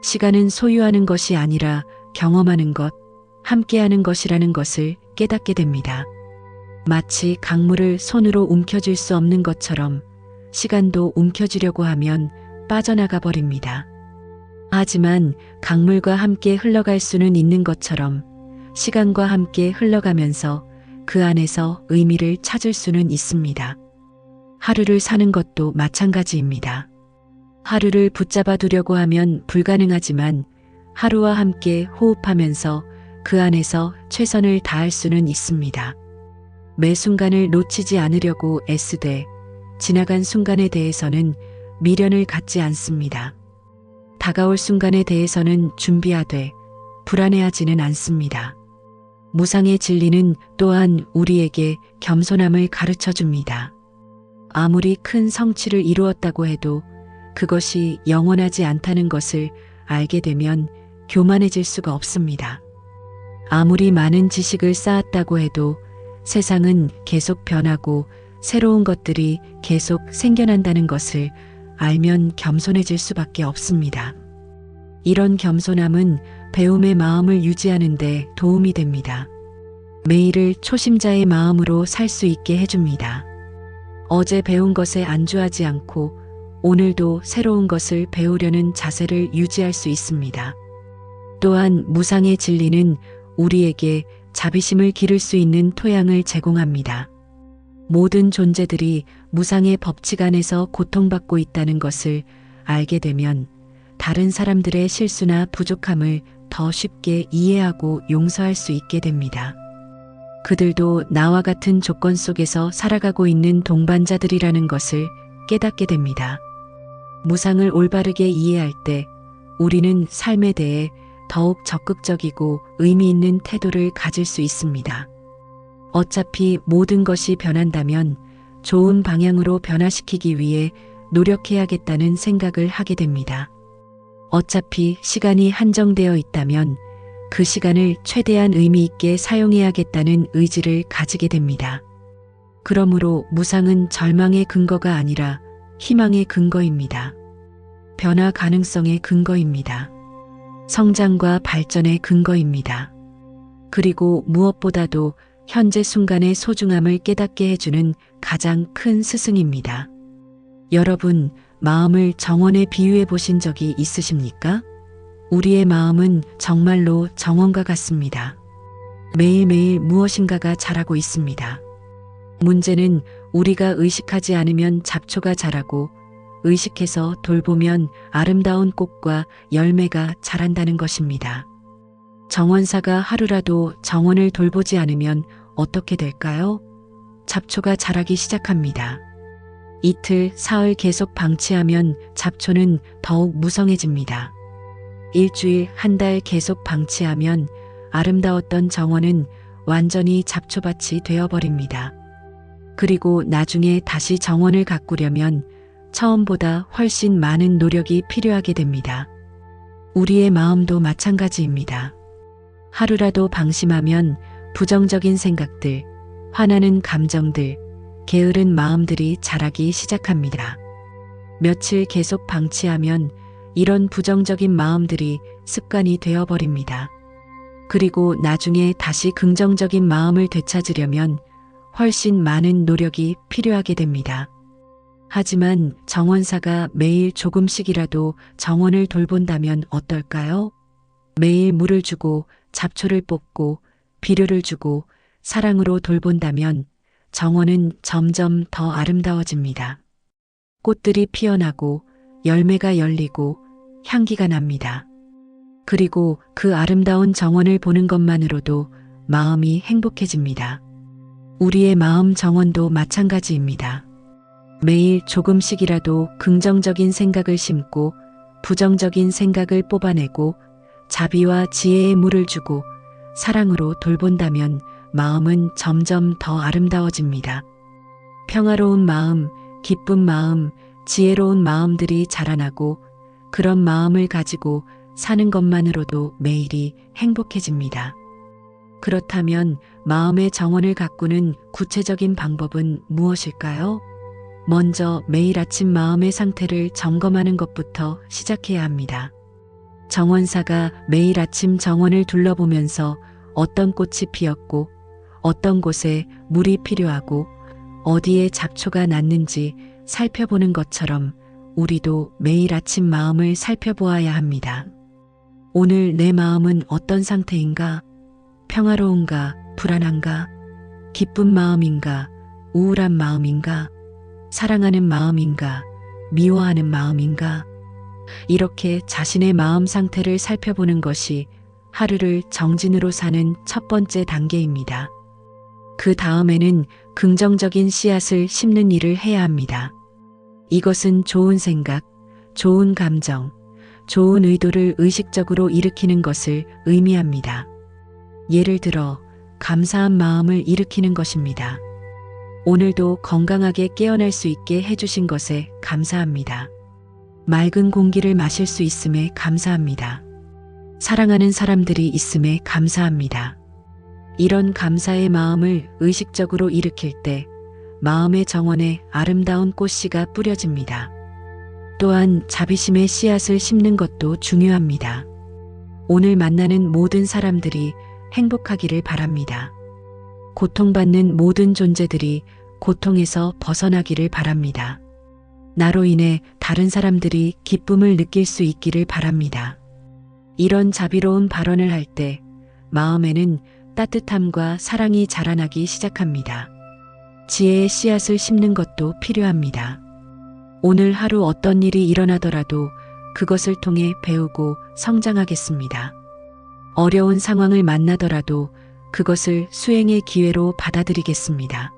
시간은 소유하는 것이 아니라 경험하는 것, 함께하는 것이라는 것을 깨닫게 됩니다. 마치 강물을 손으로 움켜쥘 수 없는 것처럼 시간도 움켜쥐려고 하면 빠져나가 버립니다. 하지만 강물과 함께 흘러갈 수는 있는 것처럼 시간과 함께 흘러가면서 그 안에서 의미를 찾을 수는 있습니다. 하루를 사는 것도 마찬가지입니다. 하루를 붙잡아 두려고 하면 불가능하지만 하루와 함께 호흡하면서 그 안에서 최선을 다할 수는 있습니다. 매 순간을 놓치지 않으려고 애쓰되 지나간 순간에 대해서는 미련을 갖지 않습니다. 다가올 순간에 대해서는 준비하되 불안해하지는 않습니다. 무상의 진리는 또한 우리에게 겸손함을 가르쳐 줍니다. 아무리 큰 성취를 이루었다고 해도 그것이 영원하지 않다는 것을 알게 되면 교만해질 수가 없습니다. 아무리 많은 지식을 쌓았다고 해도 세상은 계속 변하고 새로운 것들이 계속 생겨난다는 것을 알면 겸손해질 수밖에 없습니다. 이런 겸손함은 배움의 마음을 유지하는 데 도움이 됩니다. 매일을 초심자의 마음으로 살 수 있게 해줍니다. 어제 배운 것에 안주하지 않고 오늘도 새로운 것을 배우려는 자세를 유지할 수 있습니다. 또한 무상의 진리는 우리에게 자비심을 기를 수 있는 토양을 제공합니다. 모든 존재들이 무상의 법칙 안에서 고통받고 있다는 것을 알게 되면 다른 사람들의 실수나 부족함을 더 쉽게 이해하고 용서할 수 있게 됩니다. 그들도 나와 같은 조건 속에서 살아가고 있는 동반자들이라는 것을 깨닫게 됩니다. 무상을 올바르게 이해할 때 우리는 삶에 대해 더욱 적극적이고 의미 있는 태도를 가질 수 있습니다. 어차피 모든 것이 변한다면 좋은 방향으로 변화시키기 위해 노력해야겠다는 생각을 하게 됩니다. 어차피 시간이 한정되어 있다면 그 시간을 최대한 의미 있게 사용해야겠다는 의지를 가지게 됩니다. 그러므로 무상은 절망의 근거가 아니라 희망의 근거입니다. 변화 가능성의 근거입니다. 성장과 발전의 근거입니다. 그리고 무엇보다도 현재 순간의 소중함을 깨닫게 해주는 가장 큰 스승입니다. 여러분, 마음을 정원에 비유해 보신 적이 있으십니까? 우리의 마음은 정말로 정원과 같습니다. 매일매일 무엇인가가 자라고 있습니다. 문제는 우리가 의식하지 않으면 잡초가 자라고 의식해서 돌보면 아름다운 꽃과 열매가 자란다는 것입니다. 정원사가 하루라도 정원을 돌보지 않으면 어떻게 될까요? 잡초가 자라기 시작합니다. 이틀, 사흘 계속 방치하면 잡초는 더욱 무성해집니다. 일주일, 한 달 계속 방치하면 아름다웠던 정원은 완전히 잡초밭이 되어버립니다. 그리고 나중에 다시 정원을 가꾸려면 처음보다 훨씬 많은 노력이 필요하게 됩니다. 우리의 마음도 마찬가지입니다. 하루라도 방심하면 부정적인 생각들, 화나는 감정들, 게으른 마음들이 자라기 시작합니다. 며칠 계속 방치하면 이런 부정적인 마음들이 습관이 되어버립니다. 그리고 나중에 다시 긍정적인 마음을 되찾으려면 훨씬 많은 노력이 필요하게 됩니다. 하지만 정원사가 매일 조금씩이라도 정원을 돌본다면 어떨까요? 매일 물을 주고 잡초를 뽑고 비료를 주고 사랑으로 돌본다면 정원은 점점 더 아름다워집니다. 꽃들이 피어나고 열매가 열리고 향기가 납니다. 그리고 그 아름다운 정원을 보는 것만으로도 마음이 행복해집니다. 우리의 마음 정원도 마찬가지입니다. 매일 조금씩이라도 긍정적인 생각을 심고 부정적인 생각을 뽑아내고 자비와 지혜의 물을 주고 사랑으로 돌본다면 마음은 점점 더 아름다워집니다. 평화로운 마음, 기쁜 마음, 지혜로운 마음들이 자라나고 그런 마음을 가지고 사는 것만으로도 매일이 행복해집니다. 그렇다면 마음의 정원을 가꾸는 구체적인 방법은 무엇일까요? 먼저 매일 아침 마음의 상태를 점검하는 것부터 시작해야 합니다. 정원사가 매일 아침 정원을 둘러보면서 어떤 꽃이 피었고 어떤 곳에 물이 필요하고 어디에 잡초가 났는지 살펴보는 것처럼 우리도 매일 아침 마음을 살펴보아야 합니다. 오늘 내 마음은 어떤 상태인가? 평화로운가? 불안한가? 기쁜 마음인가? 우울한 마음인가? 사랑하는 마음인가? 미워하는 마음인가? 이렇게 자신의 마음 상태를 살펴보는 것이 하루를 정진으로 사는 첫 번째 단계입니다. 그 다음에는 긍정적인 씨앗을 심는 일을 해야 합니다. 이것은 좋은 생각, 좋은 감정, 좋은 의도를 의식적으로 일으키는 것을 의미합니다. 예를 들어 감사한 마음을 일으키는 것입니다. 오늘도 건강하게 깨어날 수 있게 해주신 것에 감사합니다. 맑은 공기를 마실 수 있음에 감사합니다. 사랑하는 사람들이 있음에 감사합니다. 이런 감사의 마음을 의식적으로 일으킬 때 마음의 정원에 아름다운 꽃씨가 뿌려집니다. 또한 자비심의 씨앗을 심는 것도 중요합니다. 오늘 만나는 모든 사람들이 행복하기를 바랍니다. 고통받는 모든 존재들이 고통에서 벗어나기를 바랍니다. 나로 인해 다른 사람들이 기쁨을 느낄 수 있기를 바랍니다. 이런 자비로운 발언을 할 때 마음에는 따뜻함과 사랑이 자라나기 시작합니다. 지혜의 씨앗을 심는 것도 필요합니다. 오늘 하루 어떤 일이 일어나더라도 그것을 통해 배우고 성장하겠습니다. 어려운 상황을 만나더라도 그것을 수행의 기회로 받아들이겠습니다.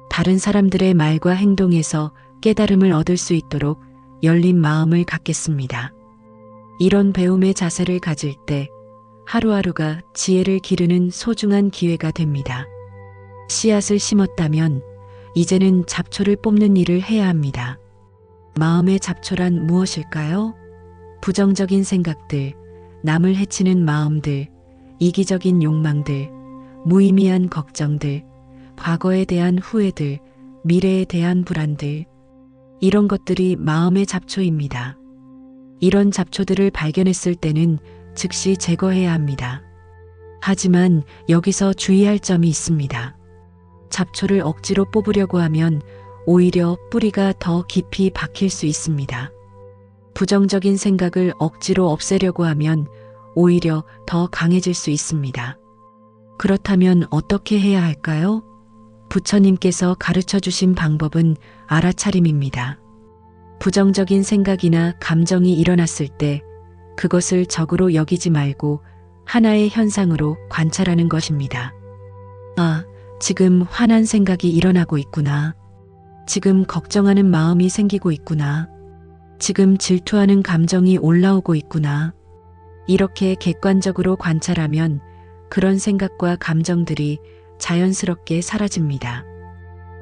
다른 사람들의 말과 행동에서 깨달음을 얻을 수 있도록 열린 마음을 갖겠습니다. 이런 배움의 자세를 가질 때 하루하루가 지혜를 기르는 소중한 기회가 됩니다. 씨앗을 심었다면 이제는 잡초를 뽑는 일을 해야 합니다. 마음의 잡초란 무엇일까요? 부정적인 생각들, 남을 해치는 마음들, 이기적인 욕망들, 무의미한 걱정들, 과거에 대한 후회들, 미래에 대한 불안들, 이런 것들이 마음의 잡초입니다. 이런 잡초들을 발견했을 때는 즉시 제거해야 합니다. 하지만 여기서 주의할 점이 있습니다. 잡초를 억지로 뽑으려고 하면 오히려 뿌리가 더 깊이 박힐 수 있습니다. 부정적인 생각을 억지로 없애려고 하면 오히려 더 강해질 수 있습니다. 그렇다면 어떻게 해야 할까요? 부처님께서 가르쳐 주신 방법은 알아차림입니다. 부정적인 생각이나 감정이 일어났을 때 그것을 적으로 여기지 말고 하나의 현상으로 관찰하는 것입니다. 아, 지금 화난 생각이 일어나고 있구나. 지금 걱정하는 마음이 생기고 있구나. 지금 질투하는 감정이 올라오고 있구나. 이렇게 객관적으로 관찰하면 그런 생각과 감정들이 자연스럽게 사라집니다.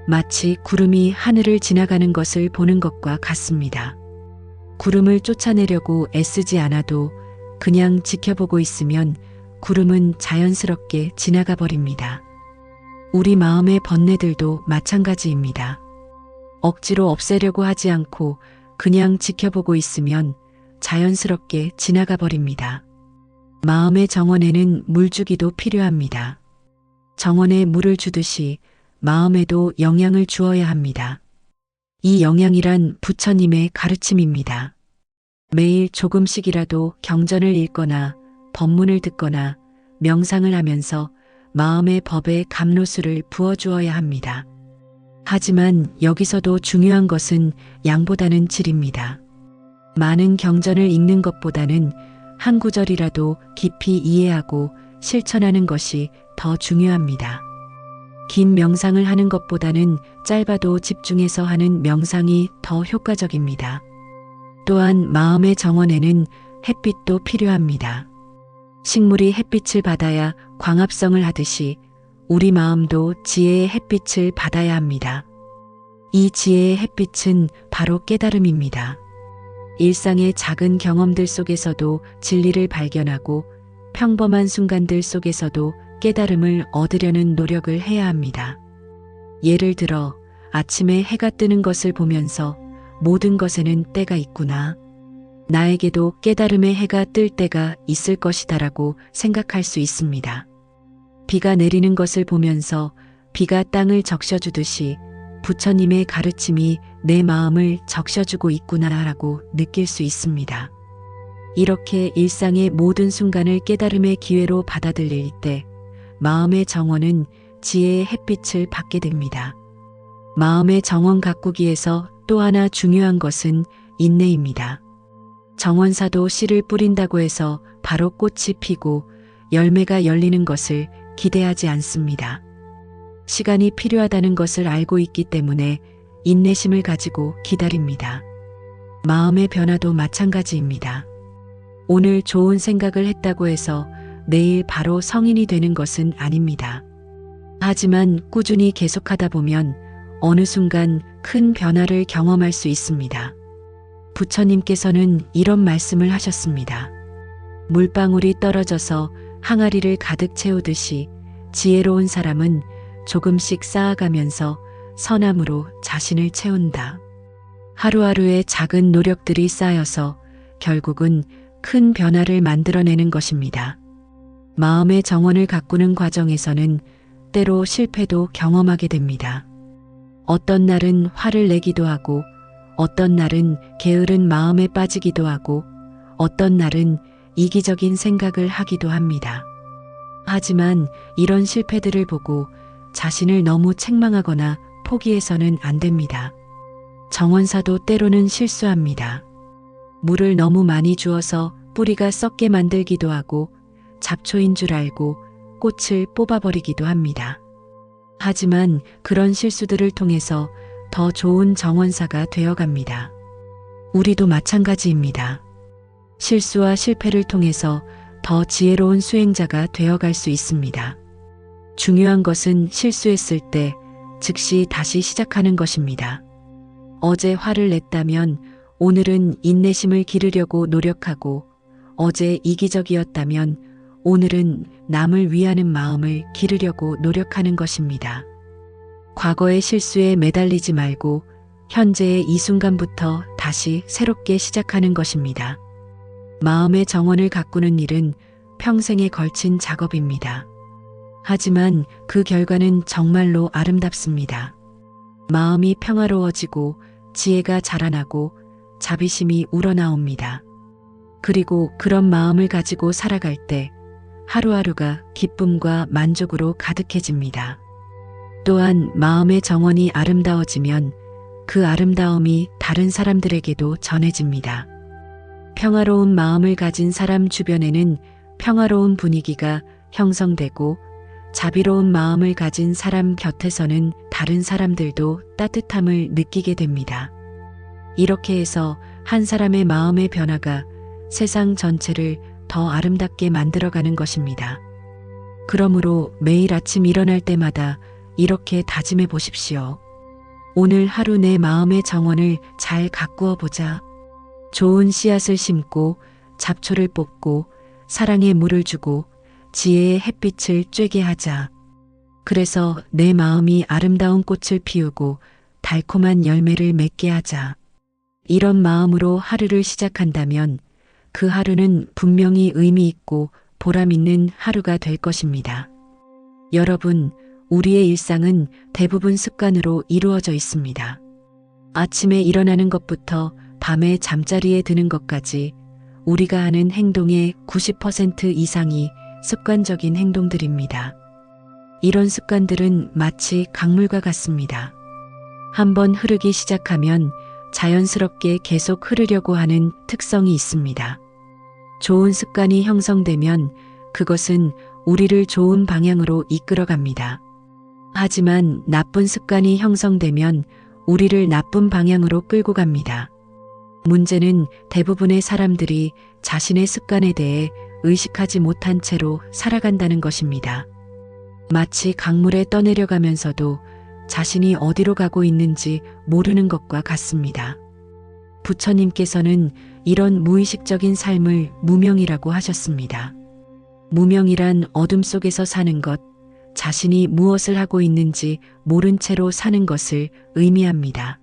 마치 구름이 하늘을 지나가는 것을 보는 것과 같습니다. 구름을 쫓아내려고 애쓰지 않아도 그냥 지켜보고 있으면 구름은 자연스럽게 지나가 버립니다. 우리 마음의 번뇌들도 마찬가지입니다. 억지로 없애려고 하지 않고 그냥 지켜보고 있으면 자연스럽게 지나가 버립니다. 마음의 정원에는 물주기도 필요합니다. 정원에 물을 주듯이 마음에도 영향을 주어야 합니다. 이 영향이란 부처님의 가르침입니다. 매일 조금씩이라도 경전을 읽거나 법문을 듣거나 명상을 하면서 마음의 법에 감로수를 부어주어야 합니다. 하지만 여기서도 중요한 것은 양보다는 질입니다. 많은 경전을 읽는 것보다는 한 구절이라도 깊이 이해하고 실천하는 것이 더 중요합니다. 긴 명상을 하는 것보다는 짧아도 집중해서 하는 명상이 더 효과적입니다. 또한 마음의 정원에는 햇빛도 필요합니다. 식물이 햇빛을 받아야 광합성을 하듯이 우리 마음도 지혜의 햇빛을 받아야 합니다. 이 지혜의 햇빛은 바로 깨달음입니다. 일상의 작은 경험들 속에서도 진리를 발견하고 평범한 순간들 속에서도 깨달음을 얻으려는 노력을 해야 합니다. 예를 들어 아침에 해가 뜨는 것을 보면서 모든 것에는 때가 있구나. 나에게도 깨달음의 해가 뜰 때가 있을 것이다라고 생각할 수 있습니다. 비가 내리는 것을 보면서 비가 땅을 적셔주듯이 부처님의 가르침이 내 마음을 적셔주고 있구나라고 느낄 수 있습니다. 이렇게 일상의 모든 순간을 깨달음의 기회로 받아들일 때 마음의 정원은 지혜의 햇빛을 받게 됩니다. 마음의 정원 가꾸기에서 또 하나 중요한 것은 인내입니다. 정원사도 씨를 뿌린다고 해서 바로 꽃이 피고 열매가 열리는 것을 기대하지 않습니다. 시간이 필요하다는 것을 알고 있기 때문에 인내심을 가지고 기다립니다. 마음의 변화도 마찬가지입니다. 오늘 좋은 생각을 했다고 해서 내일 바로 성인이 되는 것은 아닙니다. 하지만 꾸준히 계속하다 보면 어느 순간 큰 변화를 경험할 수 있습니다. 부처님께서는 이런 말씀을 하셨습니다. 물방울이 떨어져서 항아리를 가득 채우듯이 지혜로운 사람은 조금씩 쌓아가면서 선함으로 자신을 채운다. 하루하루의 작은 노력들이 쌓여서 결국은 큰 변화를 만들어내는 것입니다. 마음의 정원을 가꾸는 과정에서는 때로 실패도 경험하게 됩니다. 어떤 날은 화를 내기도 하고, 어떤 날은 게으른 마음에 빠지기도 하고, 어떤 날은 이기적인 생각을 하기도 합니다. 하지만 이런 실패들을 보고 자신을 너무 책망하거나 포기해서는 안 됩니다. 정원사도 때로는 실수합니다. 물을 너무 많이 주어서 뿌리가 썩게 만들기도 하고, 잡초인 줄 알고 꽃을 뽑아버리기도 합니다. 하지만 그런 실수들을 통해서 더 좋은 정원사가 되어갑니다. 우리도 마찬가지입니다. 실수와 실패를 통해서 더 지혜로운 수행자가 되어갈 수 있습니다. 중요한 것은 실수했을 때 즉시 다시 시작하는 것입니다. 어제 화를 냈다면 오늘은 인내심을 기르려고 노력하고, 어제 이기적이었다면 오늘은 남을 위하는 마음을 기르려고 노력하는 것입니다. 과거의 실수에 매달리지 말고 현재의 이 순간부터 다시 새롭게 시작하는 것입니다. 마음의 정원을 가꾸는 일은 평생에 걸친 작업입니다. 하지만 그 결과는 정말로 아름답습니다. 마음이 평화로워지고 지혜가 자라나고 자비심이 우러나옵니다. 그리고 그런 마음을 가지고 살아갈 때 하루하루가 기쁨과 만족으로 가득해집니다. 또한 마음의 정원이 아름다워지면 그 아름다움이 다른 사람들에게도 전해집니다. 평화로운 마음을 가진 사람 주변에는 평화로운 분위기가 형성되고, 자비로운 마음을 가진 사람 곁에서는 다른 사람들도 따뜻함을 느끼게 됩니다. 이렇게 해서 한 사람의 마음의 변화가 세상 전체를 더 아름답게 만들어가는 것입니다. 그러므로 매일 아침 일어날 때마다 이렇게 다짐해 보십시오. 오늘 하루 내 마음의 정원을 잘 가꾸어 보자. 좋은 씨앗을 심고 잡초를 뽑고 사랑의 물을 주고 지혜의 햇빛을 쬐게 하자. 그래서 내 마음이 아름다운 꽃을 피우고 달콤한 열매를 맺게 하자. 이런 마음으로 하루를 시작한다면 그 하루는 분명히 의미 있고 보람 있는 하루가 될 것입니다. 여러분, 우리의 일상은 대부분 습관으로 이루어져 있습니다. 아침에 일어나는 것부터 밤에 잠자리에 드는 것까지 우리가 하는 행동의 90% 이상이 습관적인 행동들입니다. 이런 습관들은 마치 강물과 같습니다. 한번 흐르기 시작하면 자연스럽게 계속 흐르려고 하는 특성이 있습니다. 좋은 습관이 형성되면 그것은 우리를 좋은 방향으로 이끌어갑니다. 하지만 나쁜 습관이 형성되면 우리를 나쁜 방향으로 끌고 갑니다. 문제는 대부분의 사람들이 자신의 습관에 대해 의식하지 못한 채로 살아간다는 것입니다. 마치 강물에 떠내려가면서도 자신이 어디로 가고 있는지 모르는 것과 같습니다. 부처님께서는 이런 무의식적인 삶을 무명이라고 하셨습니다. 무명이란 어둠 속에서 사는 것, 자신이 무엇을 하고 있는지 모른 채로 사는 것을 의미합니다.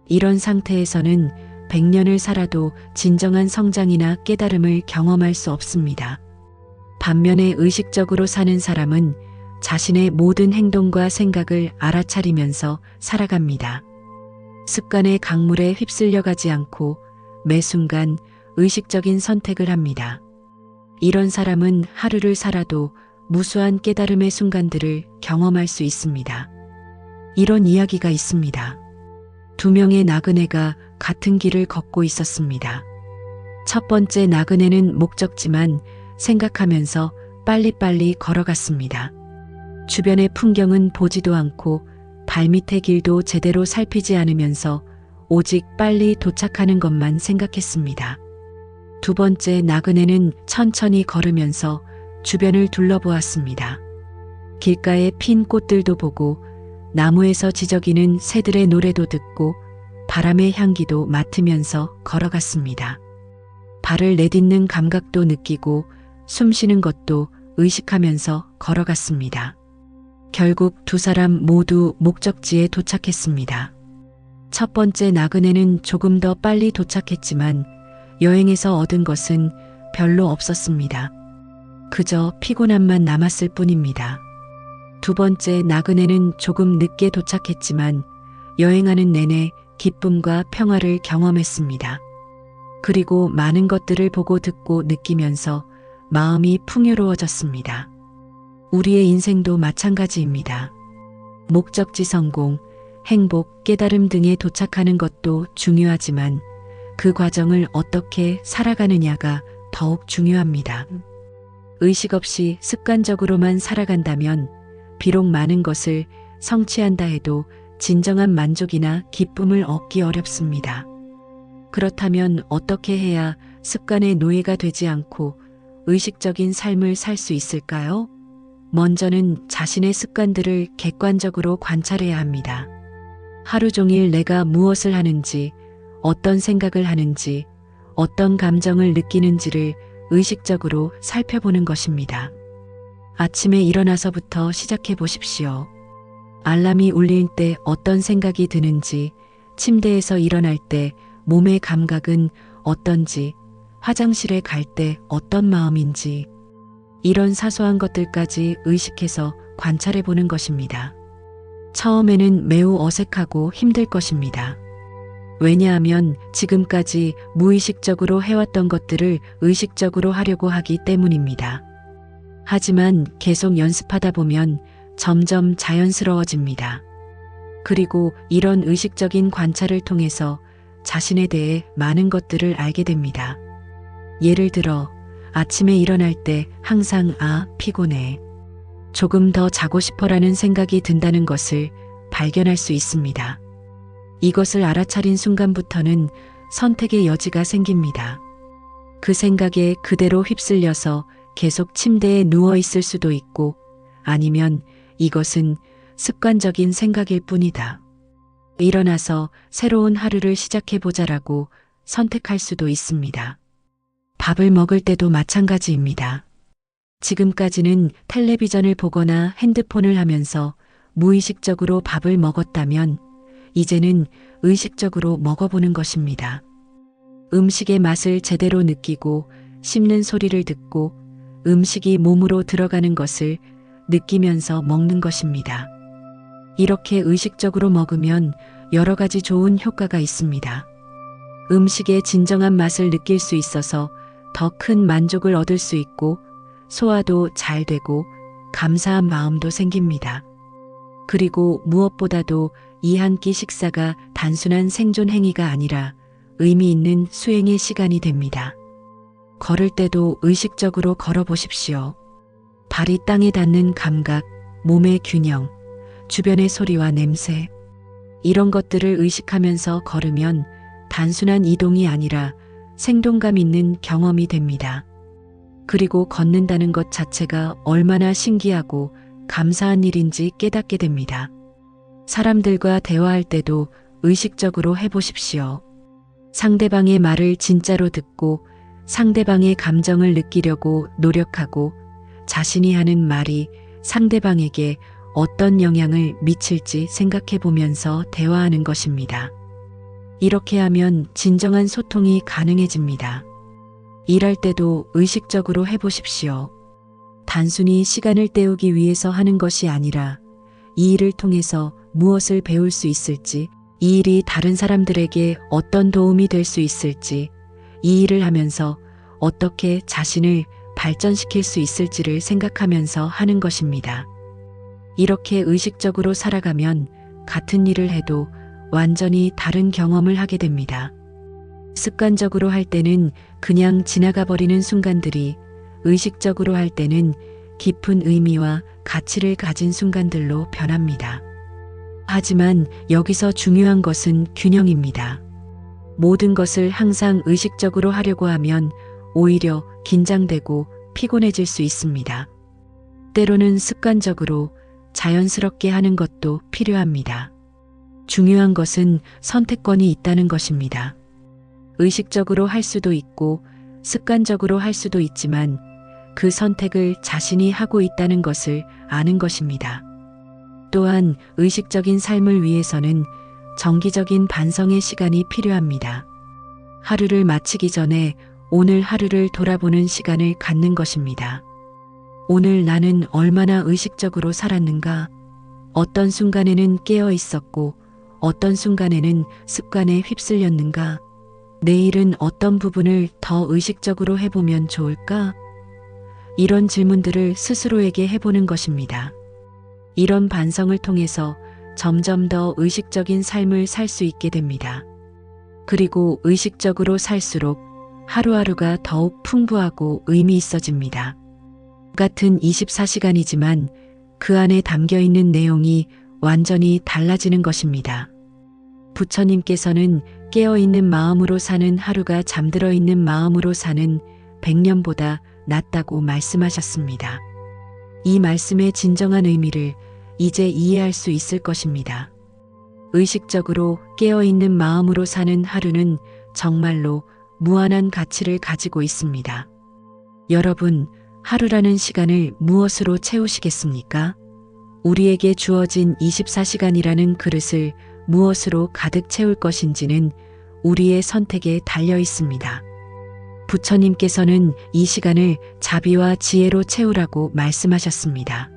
이런 상태에서는 100년을 살아도 진정한 성장이나 깨달음을 경험할 수 없습니다. 반면에 의식적으로 사는 사람은 자신의 모든 행동과 생각을 알아차리면서 살아갑니다. 습관의 강물에 휩쓸려 가지 않고 매 순간 의식적인 선택을 합니다. 이런 사람은 하루를 살아도 무수한 깨달음의 순간들을 경험할 수 있습니다. 이런 이야기가 있습니다. 두 명의 나그네가 같은 길을 걷고 있었습니다. 첫 번째 나그네는 목적지만 생각하면서 빨리빨리 걸어갔습니다. 주변의 풍경은 보지도 않고 발밑의 길도 제대로 살피지 않으면서 오직 빨리 도착하는 것만 생각했습니다. 두 번째 나그네는 천천히 걸으면서 주변을 둘러보았습니다. 길가에 핀 꽃들도 보고 나무에서 지저귀는 새들의 노래도 듣고 바람의 향기도 맡으면서 걸어갔습니다. 발을 내딛는 감각도 느끼고 숨 쉬는 것도 의식하면서 걸어갔습니다. 결국 두 사람 모두 목적지에 도착했습니다. 첫 번째 나그네는 조금 더 빨리 도착했지만 여행에서 얻은 것은 별로 없었습니다. 그저 피곤함만 남았을 뿐입니다. 두 번째 나그네는 조금 늦게 도착했지만 여행하는 내내 기쁨과 평화를 경험했습니다. 그리고 많은 것들을 보고 듣고 느끼면서 마음이 풍요로워졌습니다. 우리의 인생도 마찬가지입니다. 목적지 성공, 행복, 깨달음 등에 도착하는 것도 중요하지만 그 과정을 어떻게 살아가느냐가 더욱 중요합니다. 의식 없이 습관적으로만 살아간다면 비록 많은 것을 성취한다 해도 진정한 만족이나 기쁨을 얻기 어렵습니다. 그렇다면 어떻게 해야 습관의 노예가 되지 않고 의식적인 삶을 살 수 있을까요? 먼저는 자신의 습관들을 객관적으로 관찰해야 합니다. 하루 종일 내가 무엇을 하는지, 어떤 생각을 하는지, 어떤 감정을 느끼는지를 의식적으로 살펴보는 것입니다. 아침에 일어나서부터 시작해 보십시오. 알람이 울릴 때 어떤 생각이 드는지, 침대에서 일어날 때 몸의 감각은 어떤지, 화장실에 갈 때 어떤 마음인지, 이런 사소한 것들까지 의식해서 관찰해 보는 것입니다. 처음에는 매우 어색하고 힘들 것입니다. 왜냐하면 지금까지 무의식적으로 해왔던 것들을 의식적으로 하려고 하기 때문입니다. 하지만 계속 연습하다 보면 점점 자연스러워집니다. 그리고 이런 의식적인 관찰을 통해서 자신에 대해 많은 것들을 알게 됩니다. 예를 들어 아침에 일어날 때 항상 피곤해. 조금 더 자고 싶어라는 생각이 든다는 것을 발견할 수 있습니다. 이것을 알아차린 순간부터는 선택의 여지가 생깁니다. 그 생각에 그대로 휩쓸려서 계속 침대에 누워 있을 수도 있고 아니면 이것은 습관적인 생각일 뿐이다. 일어나서 새로운 하루를 시작해보자라고 선택할 수도 있습니다. 밥을 먹을 때도 마찬가지입니다. 지금까지는 텔레비전을 보거나 핸드폰을 하면서 무의식적으로 밥을 먹었다면 이제는 의식적으로 먹어보는 것입니다. 음식의 맛을 제대로 느끼고 씹는 소리를 듣고 음식이 몸으로 들어가는 것을 느끼면서 먹는 것입니다. 이렇게 의식적으로 먹으면 여러 가지 좋은 효과가 있습니다. 음식의 진정한 맛을 느낄 수 있어서 더 큰 만족을 얻을 수 있고 소화도 잘 되고 감사한 마음도 생깁니다. 그리고 무엇보다도 이 한 끼 식사가 단순한 생존 행위가 아니라 의미 있는 수행의 시간이 됩니다. 걸을 때도 의식적으로 걸어보십시오. 발이 땅에 닿는 감각, 몸의 균형, 주변의 소리와 냄새, 이런 것들을 의식하면서 걸으면 단순한 이동이 아니라 생동감 있는 경험이 됩니다. 그리고 걷는다는 것 자체가 얼마나 신기하고 감사한 일인지 깨닫게 됩니다. 사람들과 대화할 때도 의식적으로 해보십시오. 상대방의 말을 진짜로 듣고 상대방의 감정을 느끼려고 노력하고 자신이 하는 말이 상대방에게 어떤 영향을 미칠지 생각해 보면서 대화하는 것입니다. 이렇게 하면 진정한 소통이 가능해집니다. 일할 때도 의식적으로 해보십시오. 단순히 시간을 때우기 위해서 하는 것이 아니라 이 일을 통해서 무엇을 배울 수 있을지, 이 일이 다른 사람들에게 어떤 도움이 될 수 있을지, 이 일을 하면서 어떻게 자신을 발전시킬 수 있을지를 생각하면서 하는 것입니다. 이렇게 의식적으로 살아가면 같은 일을 해도 완전히 다른 경험을 하게 됩니다. 습관적으로 할 때는 그냥 지나가 버리는 순간들이 의식적으로 할 때는 깊은 의미와 가치를 가진 순간들로 변합니다. 하지만 여기서 중요한 것은 균형입니다. 모든 것을 항상 의식적으로 하려고 하면 오히려 긴장되고 피곤해질 수 있습니다. 때로는 습관적으로 자연스럽게 하는 것도 필요합니다. 중요한 것은 선택권이 있다는 것입니다. 의식적으로 할 수도 있고 습관적으로 할 수도 있지만 그 선택을 자신이 하고 있다는 것을 아는 것입니다. 또한 의식적인 삶을 위해서는 정기적인 반성의 시간이 필요합니다. 하루를 마치기 전에 오늘 하루를 돌아보는 시간을 갖는 것입니다. 오늘 나는 얼마나 의식적으로 살았는가? 어떤 순간에는 깨어 있었고 어떤 순간에는 습관에 휩쓸렸는가? 내일은 어떤 부분을 더 의식적으로 해보면 좋을까? 이런 질문들을 스스로에게 해보는 것입니다. 이런 반성을 통해서 점점 더 의식적인 삶을 살 수 있게 됩니다. 그리고 의식적으로 살수록 하루하루가 더욱 풍부하고 의미 있어집니다. 같은 24시간이지만 그 안에 담겨 있는 내용이 완전히 달라지는 것입니다. 부처님께서는 깨어있는 마음으로 사는 하루가 잠들어 있는 마음으로 사는 100년보다 낫다고 말씀하셨습니다. 이 말씀의 진정한 의미를 이제 이해할 수 있을 것입니다. 의식적으로 깨어있는 마음으로 사는 하루는 정말로 무한한 가치를 가지고 있습니다. 여러분, 하루라는 시간을 무엇으로 채우시겠습니까? 우리에게 주어진 24시간이라는 그릇을 무엇으로 가득 채울 것인지는 우리의 선택에 달려 있습니다. 부처님께서는 이 시간을 자비와 지혜로 채우라고 말씀하셨습니다.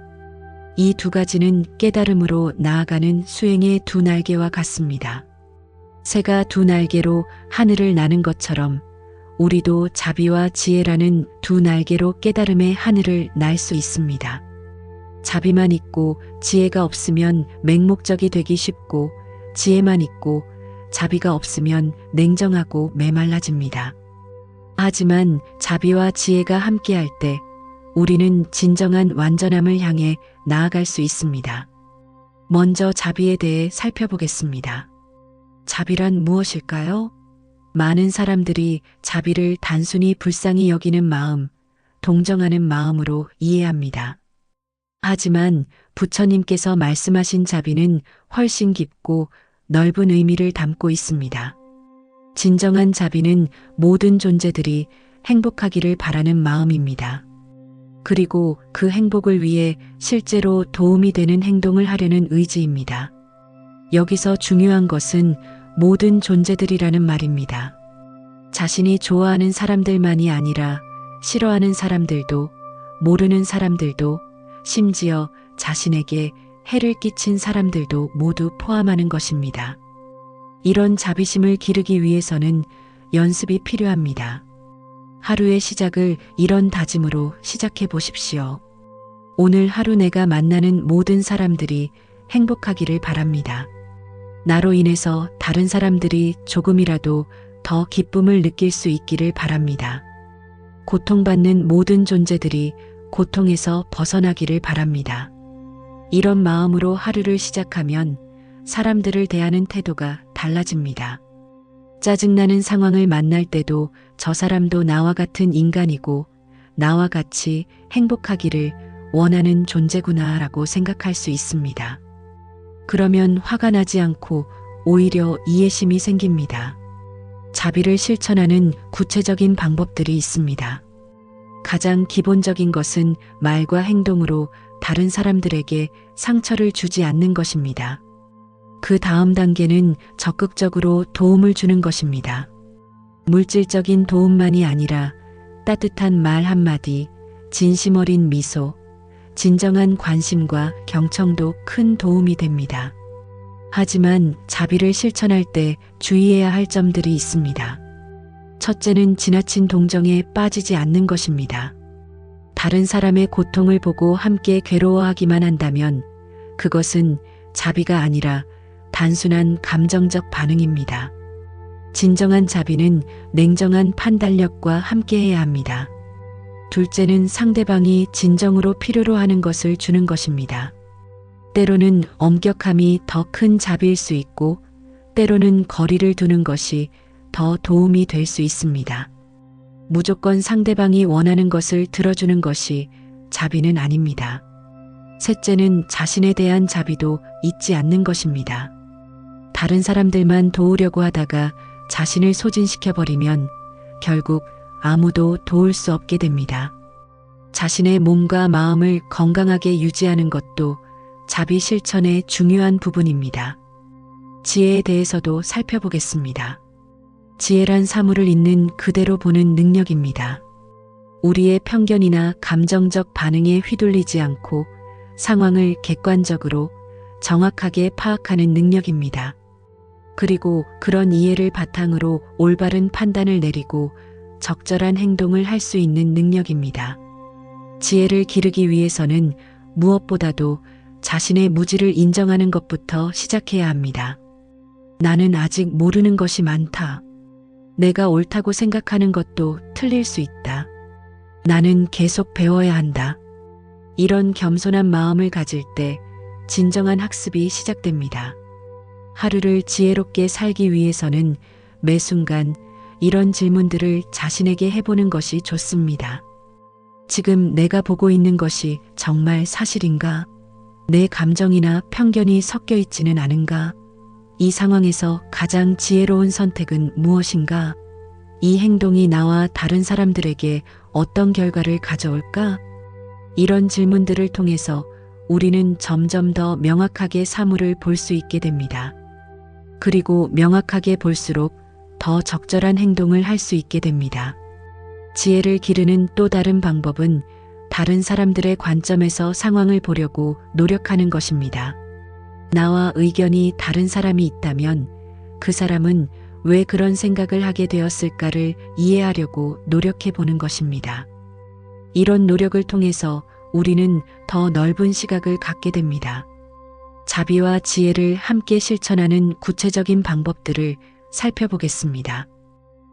이 두 가지는 깨달음으로 나아가는 수행의 두 날개와 같습니다. 새가 두 날개로 하늘을 나는 것처럼 우리도 자비와 지혜라는 두 날개로 깨달음의 하늘을 날 수 있습니다. 자비만 있고 지혜가 없으면 맹목적이 되기 쉽고 지혜만 있고 자비가 없으면 냉정하고 메말라집니다. 하지만 자비와 지혜가 함께할 때 우리는 진정한 완전함을 향해 나아갈 수 있습니다. 먼저 자비에 대해 살펴보겠습니다. 자비란 무엇일까요? 많은 사람들이 자비를 단순히 불쌍히 여기는 마음, 동정하는 마음으로 이해합니다. 하지만 부처님께서 말씀하신 자비는 훨씬 깊고 넓은 의미를 담고 있습니다. 진정한 자비는 모든 존재들이 행복하기를 바라는 마음입니다. 그리고 그 행복을 위해 실제로 도움이 되는 행동을 하려는 의지입니다. 여기서 중요한 것은 모든 존재들이라는 말입니다. 자신이 좋아하는 사람들만이 아니라 싫어하는 사람들도, 모르는 사람들도, 심지어 자신에게 해를 끼친 사람들도 모두 포함하는 것입니다. 이런 자비심을 기르기 위해서는 연습이 필요합니다. 하루의 시작을 이런 다짐으로 시작해 보십시오. 오늘 하루 내가 만나는 모든 사람들이 행복하기를 바랍니다. 나로 인해서 다른 사람들이 조금이라도 더 기쁨을 느낄 수 있기를 바랍니다. 고통받는 모든 존재들이 고통에서 벗어나기를 바랍니다. 이런 마음으로 하루를 시작하면 사람들을 대하는 태도가 달라집니다. 짜증나는 상황을 만날 때도 저 사람도 나와 같은 인간이고 나와 같이 행복하기를 원하는 존재구나라고 생각할 수 있습니다. 그러면 화가 나지 않고 오히려 이해심이 생깁니다. 자비를 실천하는 구체적인 방법들이 있습니다. 가장 기본적인 것은 말과 행동으로 다른 사람들에게 상처를 주지 않는 것입니다. 그 다음 단계는 적극적으로 도움을 주는 것입니다. 물질적인 도움만이 아니라 따뜻한 말 한마디, 진심 어린 미소, 진정한 관심과 경청도 큰 도움이 됩니다. 하지만 자비를 실천할 때 주의해야 할 점들이 있습니다. 첫째는 지나친 동정에 빠지지 않는 것입니다. 다른 사람의 고통을 보고 함께 괴로워하기만 한다면 그것은 자비가 아니라 단순한 감정적 반응입니다. 진정한 자비는 냉정한 판단력과 함께해야 합니다. 둘째는 상대방이 진정으로 필요로 하는 것을 주는 것입니다. 때로는 엄격함이 더 큰 자비일 수 있고 때로는 거리를 두는 것이 더 도움이 될 수 있습니다. 무조건 상대방이 원하는 것을 들어주는 것이 자비는 아닙니다. 셋째는 자신에 대한 자비도 잊지 않는 것입니다. 다른 사람들만 도우려고 하다가 자신을 소진시켜버리면 결국 아무도 도울 수 없게 됩니다. 자신의 몸과 마음을 건강하게 유지하는 것도 자비 실천의 중요한 부분입니다. 지혜에 대해서도 살펴보겠습니다. 지혜란 사물을 있는 그대로 보는 능력입니다. 우리의 편견이나 감정적 반응에 휘둘리지 않고 상황을 객관적으로 정확하게 파악하는 능력입니다. 그리고 그런 이해를 바탕으로 올바른 판단을 내리고 적절한 행동을 할 수 있는 능력입니다. 지혜를 기르기 위해서는 무엇보다도 자신의 무지를 인정하는 것부터 시작해야 합니다. 나는 아직 모르는 것이 많다. 내가 옳다고 생각하는 것도 틀릴 수 있다. 나는 계속 배워야 한다. 이런 겸손한 마음을 가질 때 진정한 학습이 시작됩니다. 하루를 지혜롭게 살기 위해서는 매 순간 이런 질문들을 자신에게 해보는 것이 좋습니다. 지금 내가 보고 있는 것이 정말 사실인가? 내 감정이나 편견이 섞여 있지는 않은가? 이 상황에서 가장 지혜로운 선택은 무엇인가? 이 행동이 나와 다른 사람들에게 어떤 결과를 가져올까? 이런 질문들을 통해서 우리는 점점 더 명확하게 사물을 볼 수 있게 됩니다. 그리고 명확하게 볼수록 더 적절한 행동을 할 수 있게 됩니다. 지혜를 기르는 또 다른 방법은 다른 사람들의 관점에서 상황을 보려고 노력하는 것입니다. 나와 의견이 다른 사람이 있다면 그 사람은 왜 그런 생각을 하게 되었을까를 이해하려고 노력해 보는 것입니다. 이런 노력을 통해서 우리는 더 넓은 시각을 갖게 됩니다. 자비와 지혜를 함께 실천하는 구체적인 방법들을 살펴보겠습니다.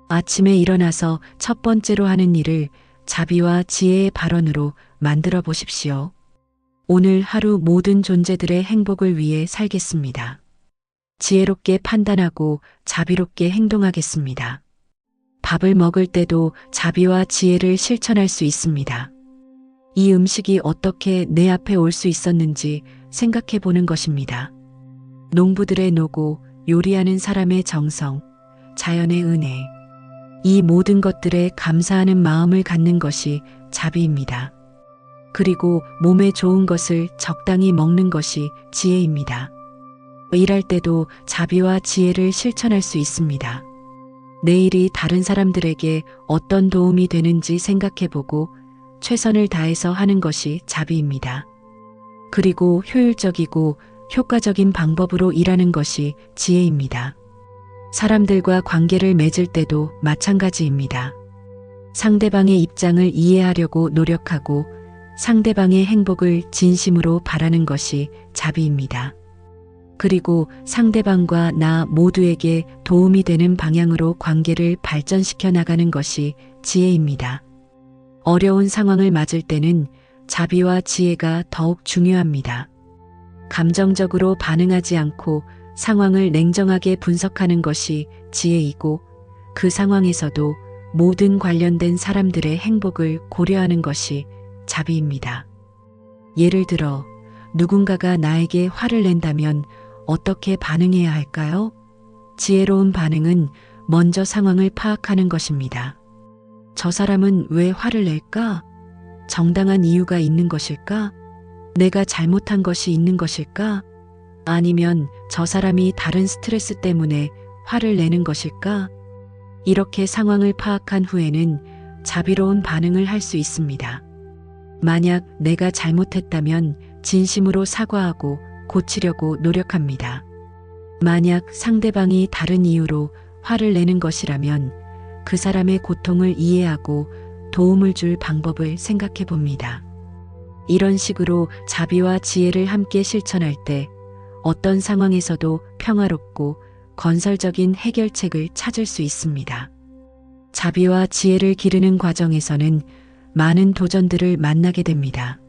아침에 일어나서 첫 번째로 하는 일을 자비와 지혜의 발언으로 만들어 보십시오. 오늘 하루 모든 존재들의 행복을 위해 살겠습니다. 지혜롭게 판단하고 자비롭게 행동하겠습니다. 밥을 먹을 때도 자비와 지혜를 실천할 수 있습니다. 이 음식이 어떻게 내 앞에 올 수 있었는지 생각해 보는 것입니다. 농부들의 노고, 요리하는 사람의 정성, 자연의 은혜, 이 모든 것들에 감사하는 마음을 갖는 것이 자비입니다. 그리고 몸에 좋은 것을 적당히 먹는 것이 지혜입니다. 일할 때도 자비와 지혜를 실천할 수 있습니다. 내일이 다른 사람들에게 어떤 도움이 되는지 생각해보고 최선을 다해서 하는 것이 자비입니다. 그리고 효율적이고 효과적인 방법으로 일하는 것이 지혜입니다. 사람들과 관계를 맺을 때도 마찬가지입니다. 상대방의 입장을 이해하려고 노력하고 상대방의 행복을 진심으로 바라는 것이 자비입니다. 그리고 상대방과 나 모두에게 도움이 되는 방향으로 관계를 발전시켜 나가는 것이 지혜입니다. 어려운 상황을 맞을 때는 자비와 지혜가 더욱 중요합니다. 감정적으로 반응하지 않고 상황을 냉정하게 분석하는 것이 지혜이고 그 상황에서도 모든 관련된 사람들의 행복을 고려하는 것이 자비입니다. 예를 들어 누군가가 나에게 화를 낸다면 어떻게 반응해야 할까요? 지혜로운 반응은 먼저 상황을 파악하는 것입니다. 저 사람은 왜 화를 낼까? 정당한 이유가 있는 것일까? 내가 잘못한 것이 있는 것일까? 아니면 저 사람이 다른 스트레스 때문에 화를 내는 것일까? 이렇게 상황을 파악한 후에는 자비로운 반응을 할 수 있습니다. 만약 내가 잘못했다면 진심으로 사과하고 고치려고 노력합니다. 만약 상대방이 다른 이유로 화를 내는 것이라면 그 사람의 고통을 이해하고 도움을 줄 방법을 생각해 봅니다. 이런 식으로 자비와 지혜를 함께 실천할 때 어떤 상황에서도 평화롭고 건설적인 해결책을 찾을 수 있습니다. 자비와 지혜를 기르는 과정에서는 많은 도전들을 만나게 됩니다.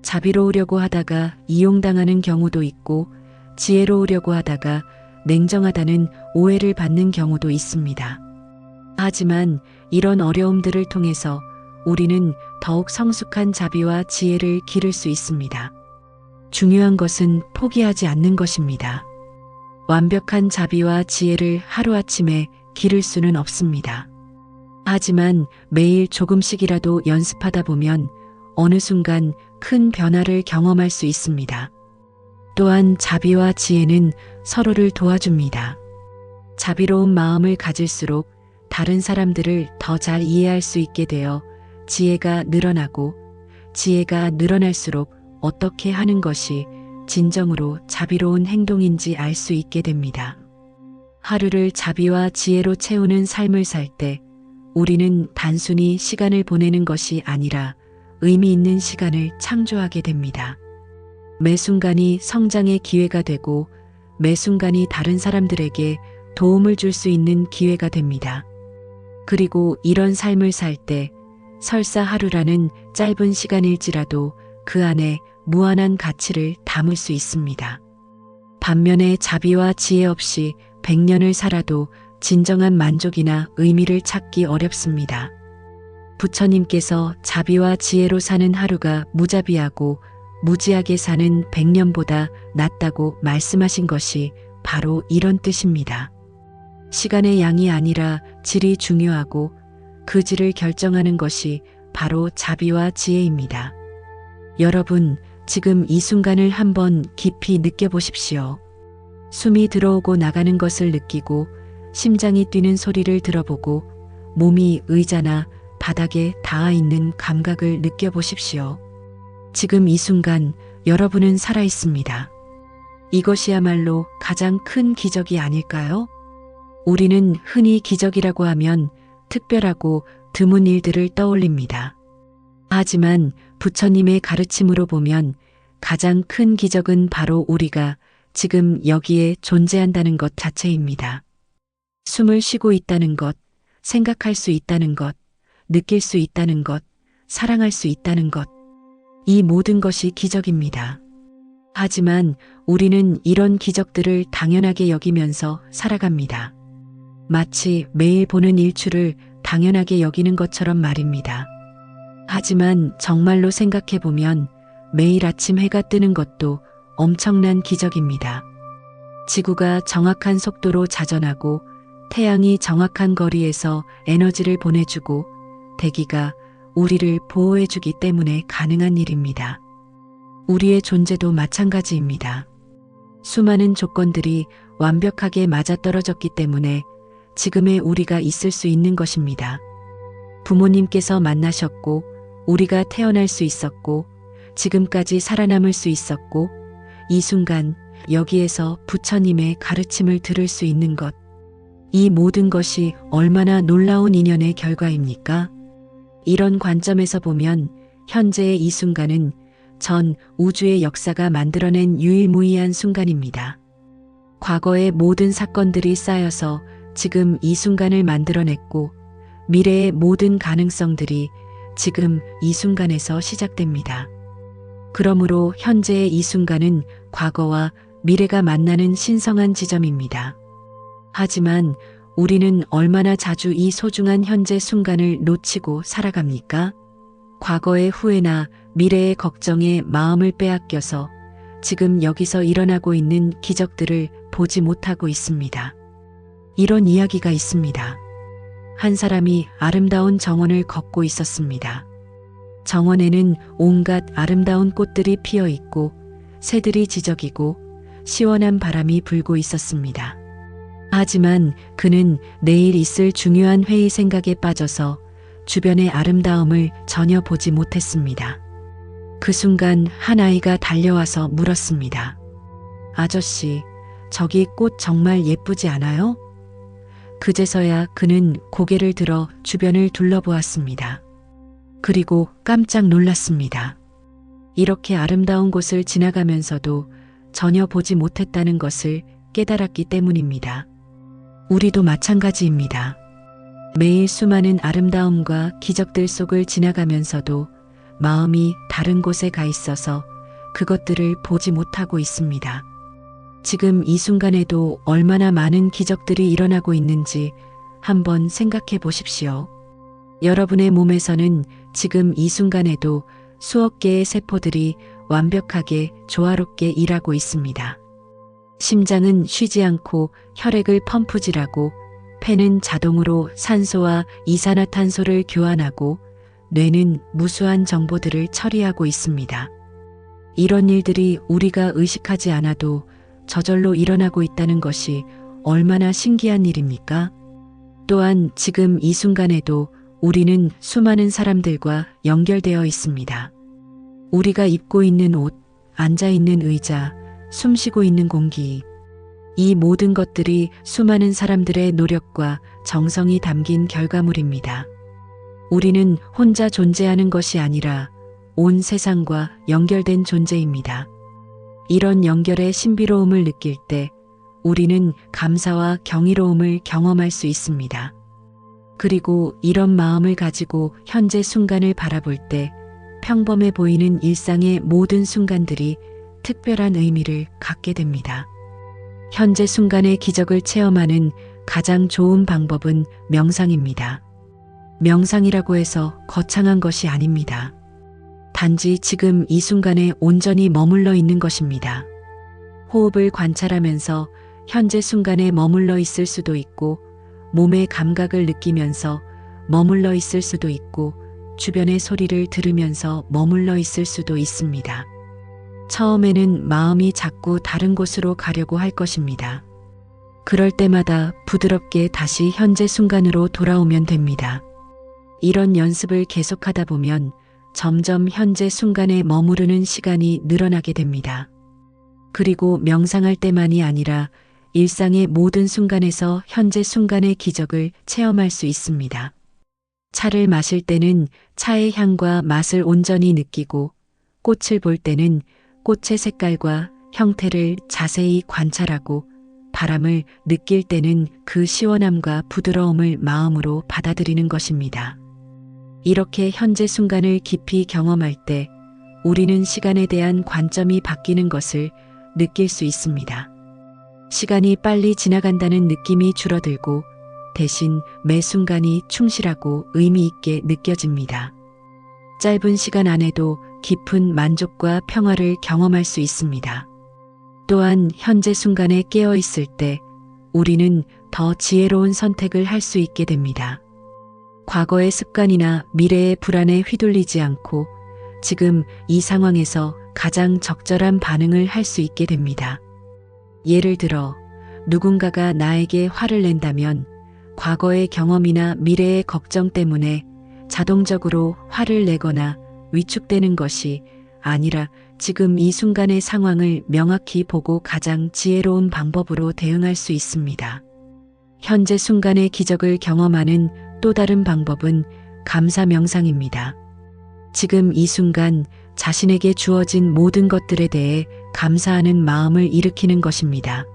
자비로우려고 하다가 이용당하는 경우도 있고 지혜로우려고 하다가 냉정하다는 오해를 받는 경우도 있습니다. 하지만 이런 어려움들을 통해서 우리는 더욱 성숙한 자비와 지혜를 기를 수 있습니다. 중요한 것은 포기하지 않는 것입니다. 완벽한 자비와 지혜를 하루아침에 기를 수는 없습니다. 하지만 매일 조금씩이라도 연습하다 보면 어느 순간 큰 변화를 경험할 수 있습니다. 또한 자비와 지혜는 서로를 도와줍니다. 자비로운 마음을 가질수록 다른 사람들을 더 잘 이해할 수 있게 되어 지혜가 늘어나고, 지혜가 늘어날수록 어떻게 하는 것이 진정으로 자비로운 행동인지 알 수 있게 됩니다. 하루를 자비와 지혜로 채우는 삶을 살 때 우리는 단순히 시간을 보내는 것이 아니라 의미 있는 시간을 창조하게 됩니다. 매 순간이 성장의 기회가 되고, 매 순간이 다른 사람들에게 도움을 줄 수 있는 기회가 됩니다. 그리고 이런 삶을 살 때 설사 하루라는 짧은 시간일지라도 그 안에 무한한 가치를 담을 수 있습니다. 반면에 자비와 지혜 없이 100년을 살아도 진정한 만족이나 의미를 찾기 어렵습니다. 부처님께서 자비와 지혜로 사는 하루가 무자비하고 무지하게 사는 100년보다 낫다고 말씀하신 것이 바로 이런 뜻입니다. 시간의 양이 아니라 질이 중요하고 그 질을 결정하는 것이 바로 자비와 지혜입니다. 여러분, 지금 이 순간을 한번 깊이 느껴보십시오. 숨이 들어오고 나가는 것을 느끼고, 심장이 뛰는 소리를 들어보고, 몸이 의자나 바닥에 닿아 있는 감각을 느껴보십시오. 지금 이 순간 여러분은 살아 있습니다. 이것이야말로 가장 큰 기적이 아닐까요? 우리는 흔히 기적이라고 하면 특별하고 드문 일들을 떠올립니다. 하지만 부처님의 가르침으로 보면 가장 큰 기적은 바로 우리가 지금 여기에 존재한다는 것 자체입니다. 숨을 쉬고 있다는 것, 생각할 수 있다는 것, 느낄 수 있다는 것, 사랑할 수 있다는 것. 이 모든 것이 기적입니다. 하지만 우리는 이런 기적들을 당연하게 여기면서 살아갑니다. 마치 매일 보는 일출을 당연하게 여기는 것처럼 말입니다. 하지만 정말로 생각해보면 매일 아침 해가 뜨는 것도 엄청난 기적입니다. 지구가 정확한 속도로 자전하고, 태양이 정확한 거리에서 에너지를 보내주고, 대기가 우리를 보호해주기 때문에 가능한 일입니다. 우리의 존재도 마찬가지입니다. 수많은 조건들이 완벽하게 맞아떨어졌기 때문에 지금의 우리가 있을 수 있는 것입니다. 부모님께서 만나셨고, 우리가 태어날 수 있었고, 지금까지 살아남을 수 있었고, 이 순간 여기에서 부처님의 가르침을 들을 수 있는 것. 이 모든 것이 얼마나 놀라운 인연의 결과입니까? 이런 관점에서 보면 현재의 이 순간은 전 우주의 역사가 만들어낸 유일무이한 순간입니다. 과거의 모든 사건들이 쌓여서 지금 이 순간을 만들어냈고, 미래의 모든 가능성들이 지금 이 순간에서 시작됩니다. 그러므로 현재의 이 순간은 과거와 미래가 만나는 신성한 지점입니다. 하지만 우리는 얼마나 자주 이 소중한 현재 순간을 놓치고 살아갑니까? 과거의 후회나 미래의 걱정에 마음을 빼앗겨서 지금 여기서 일어나고 있는 기적들을 보지 못하고 있습니다. 이런 이야기가 있습니다. 한 사람이 아름다운 정원을 걷고 있었습니다. 정원에는 온갖 아름다운 꽃들이 피어 있고, 새들이 지저귀고, 시원한 바람이 불고 있었습니다. 하지만 그는 내일 있을 중요한 회의 생각에 빠져서 주변의 아름다움을 전혀 보지 못했습니다. 그 순간 한 아이가 달려와서 물었습니다. 아저씨, 저기 꽃 정말 예쁘지 않아요? 그제서야 그는 고개를 들어 주변을 둘러보았습니다. 그리고 깜짝 놀랐습니다. 이렇게 아름다운 곳을 지나가면서도 전혀 보지 못했다는 것을 깨달았기 때문입니다. 우리도 마찬가지입니다. 매일 수많은 아름다움과 기적들 속을 지나가면서도 마음이 다른 곳에 가 있어서 그것들을 보지 못하고 있습니다. 지금 이 순간에도 얼마나 많은 기적들이 일어나고 있는지 한번 생각해 보십시오. 여러분의 몸에서는 지금 이 순간에도 수억 개의 세포들이 완벽하게 조화롭게 일하고 있습니다. 심장은 쉬지 않고 혈액을 펌프질하고, 폐는 자동으로 산소와 이산화탄소를 교환하고, 뇌는 무수한 정보들을 처리하고 있습니다. 이런 일들이 우리가 의식하지 않아도 저절로 일어나고 있다는 것이 얼마나 신기한 일입니까? 또한 지금 이 순간에도 우리는 수많은 사람들과 연결되어 있습니다. 우리가 입고 있는 옷, 앉아 있는 의자, 숨쉬고 있는 공기, 이 모든 것들이 수많은 사람들의 노력과 정성이 담긴 결과물입니다. 우리는 혼자 존재하는 것이 아니라 온 세상과 연결된 존재입니다. 이런 연결의 신비로움을 느낄 때 우리는 감사와 경이로움을 경험할 수 있습니다. 그리고 이런 마음을 가지고 현재 순간을 바라볼 때 평범해 보이는 일상의 모든 순간들이 특별한 의미를 갖게 됩니다. 현재 순간의 기적을 체험하는 가장 좋은 방법은 명상입니다. 명상이라고 해서 거창한 것이 아닙니다. 단지 지금 이 순간에 온전히 머물러 있는 것입니다. 호흡을 관찰하면서 현재 순간에 머물러 있을 수도 있고, 몸의 감각을 느끼면서 머물러 있을 수도 있고, 주변의 소리를 들으면서 머물러 있을 수도 있습니다. 처음에는 마음이 자꾸 다른 곳으로 가려고 할 것입니다. 그럴 때마다 부드럽게 다시 현재 순간으로 돌아오면 됩니다. 이런 연습을 계속하다 보면 점점 현재 순간에 머무르는 시간이 늘어나게 됩니다. 그리고 명상할 때만이 아니라 일상의 모든 순간에서 현재 순간의 기적을 체험할 수 있습니다. 차를 마실 때는 차의 향과 맛을 온전히 느끼고, 꽃을 볼 때는 꽃의 색깔과 형태를 자세히 관찰하고, 바람을 느낄 때는 그 시원함과 부드러움을 마음으로 받아들이는 것입니다. 이렇게 현재 순간을 깊이 경험할 때 우리는 시간에 대한 관점이 바뀌는 것을 느낄 수 있습니다. 시간이 빨리 지나간다는 느낌이 줄어들고, 대신 매 순간이 충실하고 의미 있게 느껴집니다. 짧은 시간 안에도 깊은 만족과 평화를 경험할 수 있습니다. 또한 현재 순간에 깨어 있을 때 우리는 더 지혜로운 선택을 할 수 있게 됩니다. 과거의 습관이나 미래의 불안에 휘둘리지 않고 지금 이 상황에서 가장 적절한 반응을 할 수 있게 됩니다. 예를 들어 누군가가 나에게 화를 낸다면 과거의 경험이나 미래의 걱정 때문에 자동적으로 화를 내거나 위축되는 것이 아니라 지금 이 순간의 상황을 명확히 보고 가장 지혜로운 방법으로 대응할 수 있습니다. 현재 순간의 기적을 경험하는 또 다른 방법은 감사 명상입니다. 지금 이 순간 자신에게 주어진 모든 것들에 대해 감사하는 마음을 일으키는 것입니다.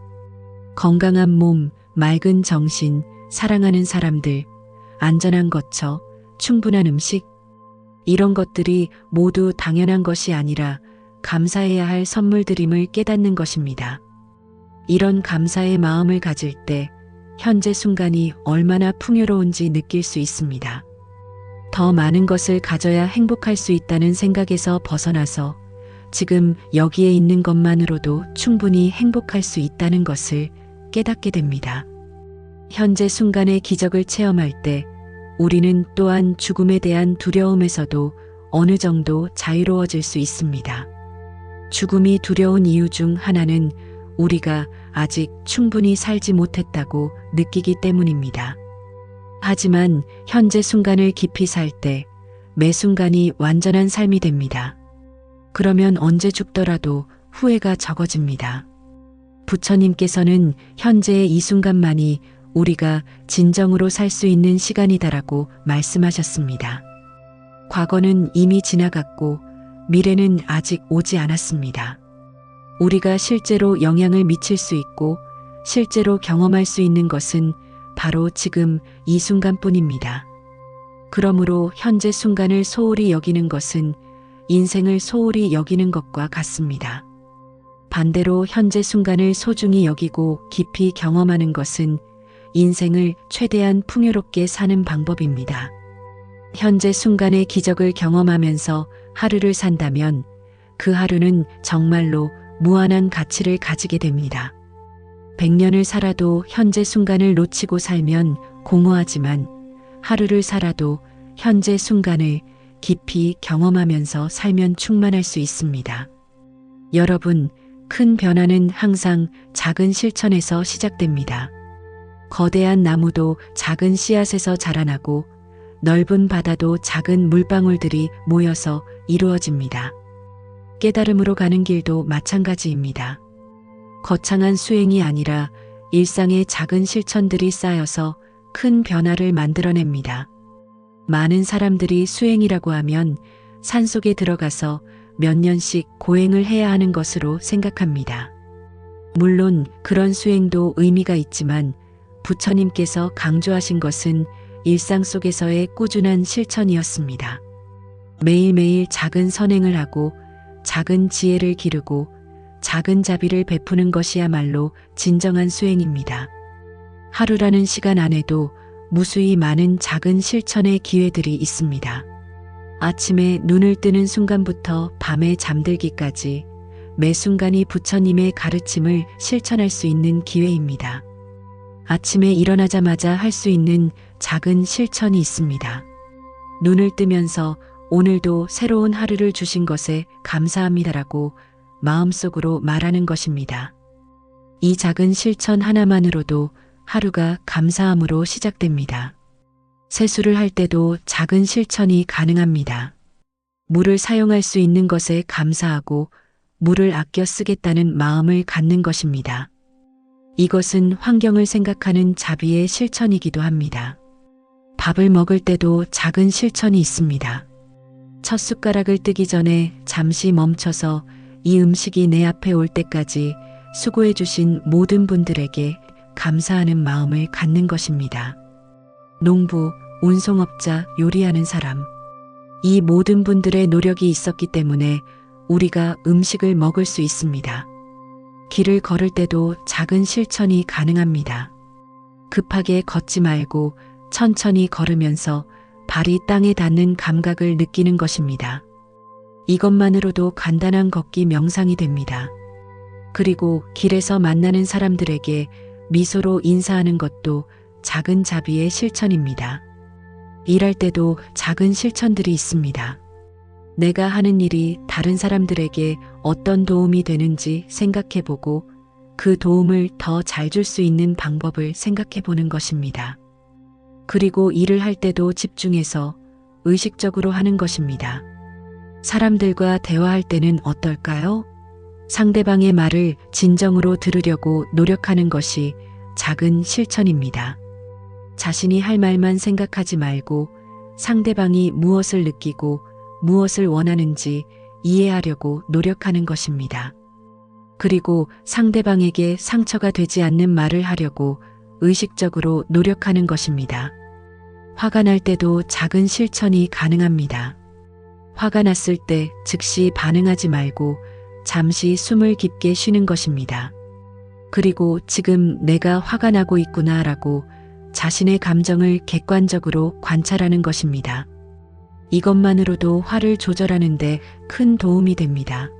건강한 몸, 맑은 정신, 사랑하는 사람들, 안전한 거처, 충분한 음식, 이런 것들이 모두 당연한 것이 아니라 감사해야 할 선물들임을 깨닫는 것입니다. 이런 감사의 마음을 가질 때 현재 순간이 얼마나 풍요로운지 느낄 수 있습니다. 더 많은 것을 가져야 행복할 수 있다는 생각에서 벗어나서 지금 여기에 있는 것만으로도 충분히 행복할 수 있다는 것을 깨닫게 됩니다. 현재 순간의 기적을 체험할 때 우리는 또한 죽음에 대한 두려움에서도 어느 정도 자유로워질 수 있습니다. 죽음이 두려운 이유 중 하나는 우리가 아직 충분히 살지 못했다고 느끼기 때문입니다. 하지만 현재 순간을 깊이 살 때 매 순간이 완전한 삶이 됩니다. 그러면 언제 죽더라도 후회가 적어집니다. 부처님께서는 현재의 이 순간만이 우리가 진정으로 살 수 있는 시간이다라고 말씀하셨습니다. 과거는 이미 지나갔고 미래는 아직 오지 않았습니다. 우리가 실제로 영향을 미칠 수 있고 실제로 경험할 수 있는 것은 바로 지금 이 순간뿐입니다. 그러므로 현재 순간을 소홀히 여기는 것은 인생을 소홀히 여기는 것과 같습니다. 반대로 현재 순간을 소중히 여기고 깊이 경험하는 것은 인생을 최대한 풍요롭게 사는 방법입니다. 현재 순간의 기적을 경험하면서 하루를 산다면 그 하루는 정말로 무한한 가치를 가지게 됩니다. 100년을 살아도 현재 순간을 놓치고 살면 공허하지만 하루를 살아도 현재 순간을 깊이 경험하면서 살면 충만할 수 있습니다. 여러분, 큰 변화는 항상 작은 실천에서 시작됩니다. 거대한 나무도 작은 씨앗에서 자라나고 넓은 바다도 작은 물방울들이 모여서 이루어집니다. 깨달음으로 가는 길도 마찬가지입니다. 거창한 수행이 아니라 일상의 작은 실천들이 쌓여서 큰 변화를 만들어냅니다. 많은 사람들이 수행이라고 하면 산속에 들어가서 몇 년씩 고행을 해야 하는 것으로 생각합니다. 물론 그런 수행도 의미가 있지만 부처님께서 강조하신 것은 일상 속에서의 꾸준한 실천이었습니다. 매일매일 작은 선행을 하고 작은 지혜를 기르고 작은 자비를 베푸는 것이야말로 진정한 수행입니다. 하루라는 시간 안에도 무수히 많은 작은 실천의 기회들이 있습니다. 아침에 눈을 뜨는 순간부터 밤에 잠들기까지 매 순간이 부처님의 가르침을 실천할 수 있는 기회입니다. 아침에 일어나자마자 할 수 있는 작은 실천이 있습니다. 눈을 뜨면서 오늘도 새로운 하루를 주신 것에 감사합니다라고 마음속으로 말하는 것입니다. 이 작은 실천 하나만으로도 하루가 감사함으로 시작됩니다. 세수를 할 때도 작은 실천이 가능합니다. 물을 사용할 수 있는 것에 감사하고 물을 아껴 쓰겠다는 마음을 갖는 것입니다. 이것은 환경을 생각하는 자비의 실천이기도 합니다. 밥을 먹을 때도 작은 실천이 있습니다. 첫 숟가락을 뜨기 전에 잠시 멈춰서 이 음식이 내 앞에 올 때까지 수고해 주신 모든 분들에게 감사하는 마음을 갖는 것입니다. 농부, 운송업자, 요리하는 사람. 이 모든 분들의 노력이 있었기 때문에 우리가 음식을 먹을 수 있습니다. 길을 걸을 때도 작은 실천이 가능합니다. 급하게 걷지 말고 천천히 걸으면서 발이 땅에 닿는 감각을 느끼는 것입니다. 이것만으로도 간단한 걷기 명상이 됩니다. 그리고 길에서 만나는 사람들에게 미소로 인사하는 것도 작은 자비의 실천입니다. 일할 때도 작은 실천들이 있습니다. 내가 하는 일이 다른 사람들에게 어떤 도움이 되는지 생각해보고 그 도움을 더 잘 줄 수 있는 방법을 생각해보는 것입니다. 그리고 일을 할 때도 집중해서 의식적으로 하는 것입니다. 사람들과 대화할 때는 어떨까요? 상대방의 말을 진정으로 들으려고 노력하는 것이 작은 실천입니다. 자신이 할 말만 생각하지 말고 상대방이 무엇을 느끼고 무엇을 원하는지 이해하려고 노력하는 것입니다. 그리고 상대방에게 상처가 되지 않는 말을 하려고 의식적으로 노력하는 것입니다. 화가 날 때도 작은 실천이 가능합니다. 화가 났을 때 즉시 반응하지 말고 잠시 숨을 깊게 쉬는 것입니다. 그리고 지금 내가 화가 나고 있구나라고 자신의 감정을 객관적으로 관찰하는 것입니다. 이것만으로도 화를 조절하는 데 큰 도움이 됩니다.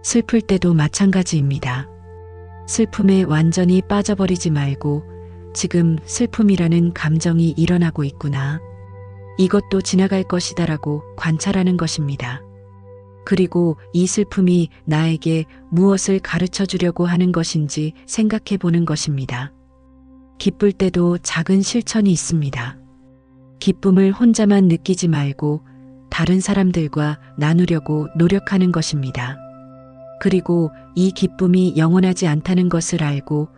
슬플 때도 마찬가지입니다. 슬픔에 완전히 빠져버리지 말고 지금 슬픔이라는 감정이 일어나고 있구나. 이것도 지나갈 것이다라고 관찰하는 것입니다. 그리고 이 슬픔이 나에게 무엇을 가르쳐 주려고 하는 것인지 생각해 보는 것입니다. 기쁠 때도 작은 실천이 있습니다. 기쁨을 혼자만 느끼지 말고 다른 사람들과 나누려고 노력하는 것입니다. 그리고 이 기쁨이 영원하지 않다는 것을 알고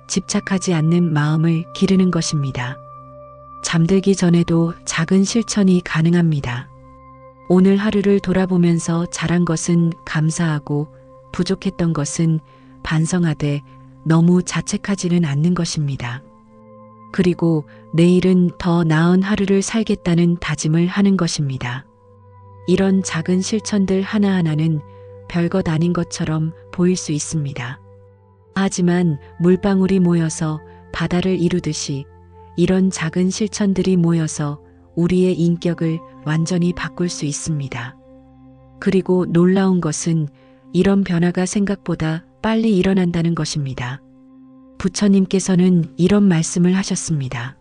집착하지 않는 마음을 기르는 것입니다. 잠들기 전에도 작은 실천이 가능합니다. 오늘 하루를 돌아보면서 잘한 것은 감사하고 부족했던 것은 반성하되 너무 자책하지는 않는 것입니다. 그리고 내일은 더 나은 하루를 살겠다는 다짐을 하는 것입니다. 이런 작은 실천들 하나하나는 별것 아닌 것처럼 보일 수 있습니다. 하지만 물방울이 모여서 바다를 이루듯이 이런 작은 실천들이 모여서 우리의 인격을 완전히 바꿀 수 있습니다. 그리고 놀라운 것은 이런 변화가 생각보다 빨리 일어난다는 것입니다. 부처님께서는 이런 말씀을 하셨습니다.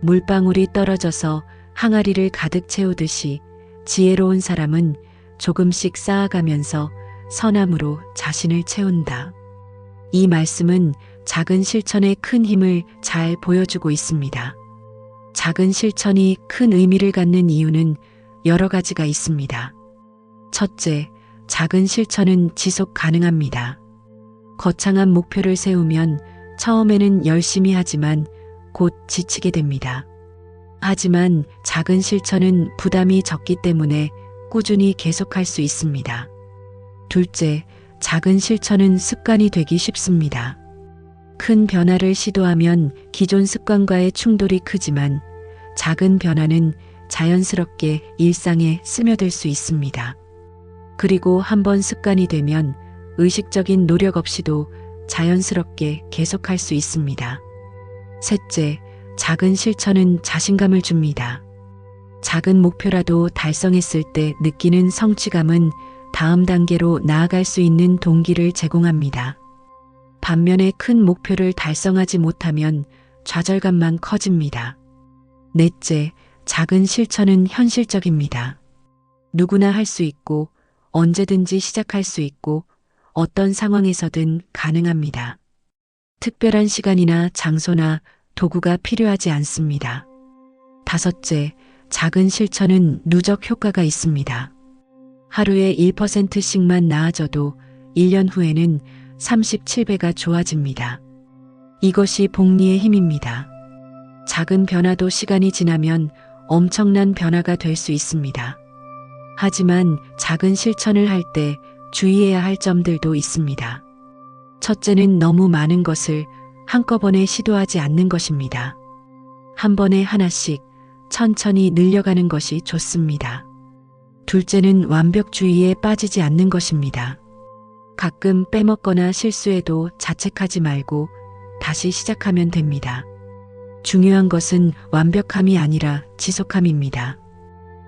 물방울이 떨어져서 항아리를 가득 채우듯이 지혜로운 사람은 조금씩 쌓아가면서 선함으로 자신을 채운다. 이 말씀은 작은 실천의 큰 힘을 잘 보여주고 있습니다. 작은 실천이 큰 의미를 갖는 이유는 여러 가지가 있습니다. 첫째, 작은 실천은 지속 가능합니다. 거창한 목표를 세우면 처음에는 열심히 하지만 곧 지치게 됩니다. 하지만 작은 실천은 부담이 적기 때문에 꾸준히 계속할 수 있습니다. 둘째, 작은 실천은 습관이 되기 쉽습니다. 큰 변화를 시도하면 기존 습관과의 충돌이 크지만 작은 변화는 자연스럽게 일상에 스며들 수 있습니다. 그리고 한번 습관이 되면 의식적인 노력 없이도 자연스럽게 계속할 수 있습니다. 셋째, 작은 실천은 자신감을 줍니다. 작은 목표라도 달성했을 때 느끼는 성취감은 다음 단계로 나아갈 수 있는 동기를 제공합니다. 반면에 큰 목표를 달성하지 못하면 좌절감만 커집니다. 넷째, 작은 실천은 현실적입니다. 누구나 할 수 있고 언제든지 시작할 수 있고 어떤 상황에서든 가능합니다. 특별한 시간이나 장소나 도구가 필요하지 않습니다. 다섯째, 작은 실천은 누적 효과가 있습니다. 하루에 1%씩만 나아져도 1년 후에는 37배가 좋아집니다. 이것이 복리의 힘입니다. 작은 변화도 시간이 지나면 엄청난 변화가 될 수 있습니다. 하지만 작은 실천을 할 때 주의해야 할 점들도 있습니다. 첫째는 너무 많은 것을 한꺼번에 시도하지 않는 것입니다. 한 번에 하나씩 천천히 늘려가는 것이 좋습니다. 둘째는 완벽주의에 빠지지 않는 것입니다. 가끔 빼먹거나 실수해도 자책하지 말고 다시 시작하면 됩니다. 중요한 것은 완벽함이 아니라 지속함입니다.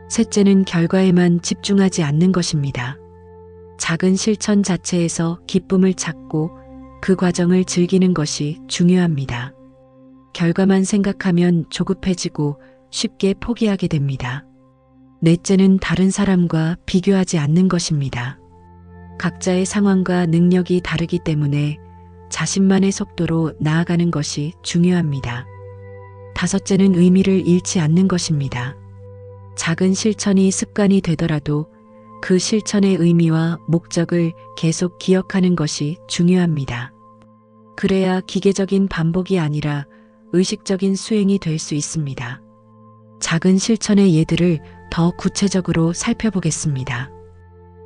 셋째는 결과에만 집중하지 않는 것입니다. 작은 실천 자체에서 기쁨을 찾고 그 과정을 즐기는 것이 중요합니다. 결과만 생각하면 조급해지고 쉽게 포기하게 됩니다. 넷째는 다른 사람과 비교하지 않는 것입니다. 각자의 상황과 능력이 다르기 때문에 자신만의 속도로 나아가는 것이 중요합니다. 다섯째는 의미를 잃지 않는 것입니다. 작은 실천이 습관이 되더라도 그 실천의 의미와 목적을 계속 기억하는 것이 중요합니다. 그래야 기계적인 반복이 아니라 의식적인 수행이 될 수 있습니다. 작은 실천의 예들을 더 구체적으로 살펴보겠습니다.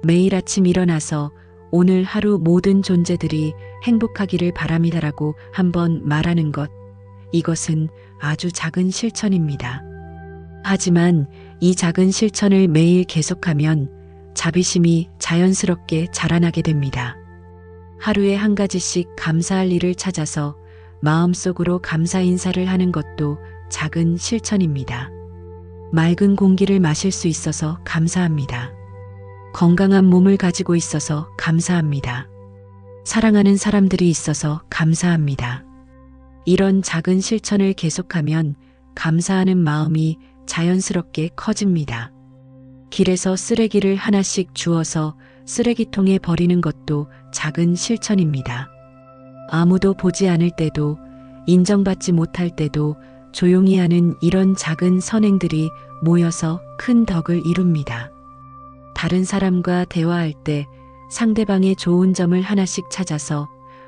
매일 아침 일어나서 오늘 하루 모든 존재들이 행복하기를 바랍니다라고 한번 말하는 것, 이것은 아주 작은 실천입니다. 하지만 이 작은 실천을 매일 계속하면 자비심이 자연스럽게 자라나게 됩니다. 하루에 한 가지씩 감사할 일을 찾아서 마음속으로 감사 인사를 하는 것도 작은 실천입니다. 맑은 공기를 마실 수 있어서 감사합니다. 건강한 몸을 가지고 있어서 감사합니다. 사랑하는 사람들이 있어서 감사합니다. 이런 작은 실천을 계속하면 감사하는 마음이 자연스럽게 커집니다. 길에서 쓰레기를 하나씩 주워서 쓰레기통에 버리는 것도 작은 실천입니다. 아무도 보지 않을 때도 인정받지 못할 때도 조용히 하는 이런 작은 선행들이 모여서 큰 덕을 이룹니다. 다른 사람과 대화할 때 상대방의 좋은 점을 하나씩 찾아서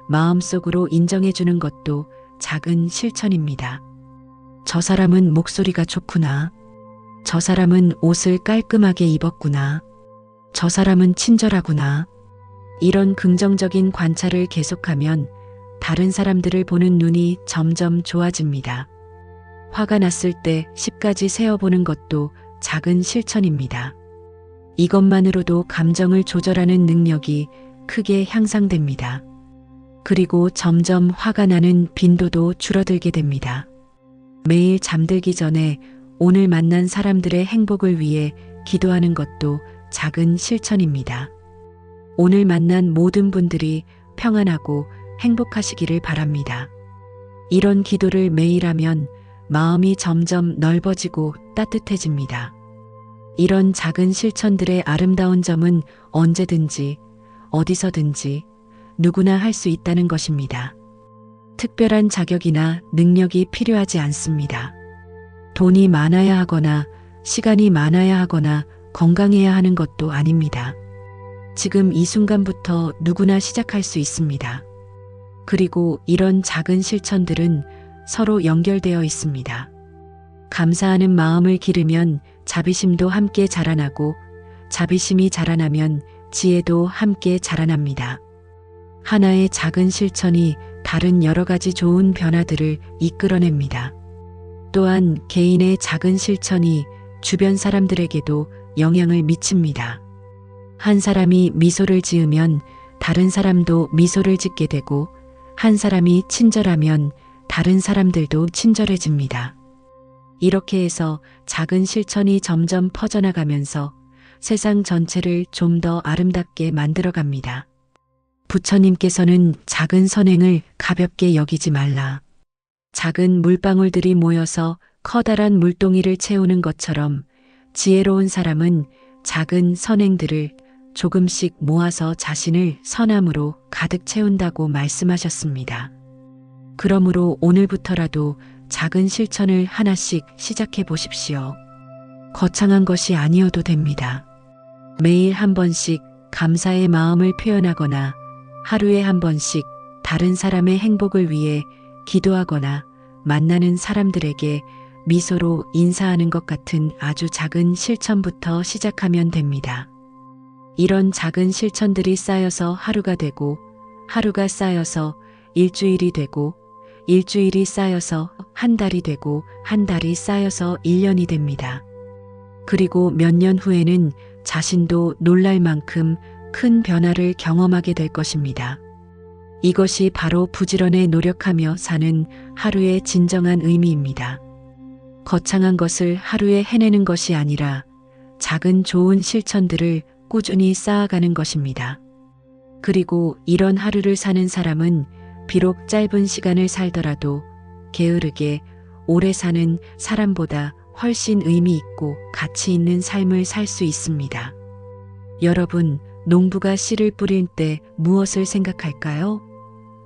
마음속으로 인정해주는 것도 작은 실천입니다. 저 사람은 목소리가 좋구나. 저 사람은 옷을 깔끔하게 입었구나. 저 사람은 친절하구나. 이런 긍정적인 관찰을 계속하면 다른 사람들을 보는 눈이 점점 좋아집니다. 화가 났을 때 10가지 세어보는 것도 작은 실천입니다. 이것만으로도 감정을 조절하는 능력이 크게 향상됩니다. 그리고 점점 화가 나는 빈도도 줄어들게 됩니다. 매일 잠들기 전에 오늘 만난 사람들의 행복을 위해 기도하는 것도 작은 실천입니다. 오늘 만난 모든 분들이 평안하고 행복하시기를 바랍니다. 이런 기도를 매일 하면 마음이 점점 넓어지고 따뜻해집니다. 이런 작은 실천들의 아름다운 점은 언제든지 어디서든지 누구나 할 수 있다는 것입니다. 특별한 자격이나 능력이 필요하지 않습니다. 돈이 많아야 하거나 시간이 많아야 하거나 건강해야 하는 것도 아닙니다. 지금 이 순간부터 누구나 시작할 수 있습니다. 그리고 이런 작은 실천들은 서로 연결되어 있습니다. 감사하는 마음을 기르면 자비심도 함께 자라나고 자비심이 자라나면 지혜도 함께 자라납니다. 하나의 작은 실천이 다른 여러 가지 좋은 변화들을 이끌어냅니다. 또한 개인의 작은 실천이 주변 사람들에게도 영향을 미칩니다. 한 사람이 미소를 지으면 다른 사람도 미소를 짓게 되고 한 사람이 친절하면 다른 사람들도 친절해집니다. 이렇게 해서 작은 실천이 점점 퍼져나가면서 세상 전체를 좀 더 아름답게 만들어갑니다. 부처님께서는 작은 선행을 가볍게 여기지 말라. 작은 물방울들이 모여서 커다란 물동이를 채우는 것처럼 지혜로운 사람은 작은 선행들을 조금씩 모아서 자신을 선함으로 가득 채운다고 말씀하셨습니다. 그러므로 오늘부터라도 작은 실천을 하나씩 시작해 보십시오. 거창한 것이 아니어도 됩니다. 매일 한 번씩 감사의 마음을 표현하거나 하루에 한 번씩 다른 사람의 행복을 위해 기도하거나 만나는 사람들에게 미소로 인사하는 것 같은 아주 작은 실천부터 시작하면 됩니다. 이런 작은 실천들이 쌓여서 하루가 되고 하루가 쌓여서 일주일이 되고 일주일이 쌓여서 한 달이 되고 한 달이 쌓여서 1년이 됩니다. 그리고 몇 년 후에는 자신도 놀랄 만큼 큰 변화를 경험하게 될 것입니다. 이것이 바로 부지런히 노력하며 사는 하루의 진정한 의미입니다. 거창한 것을 하루에 해내는 것이 아니라 작은 좋은 실천들을 꾸준히 쌓아가는 것입니다. 그리고 이런 하루를 사는 사람은 비록 짧은 시간을 살더라도 게으르게 오래 사는 사람보다 훨씬 의미 있고 가치 있는 삶을 살 수 있습니다. 여러분, 농부가 씨를 뿌릴 때 무엇을 생각할까요?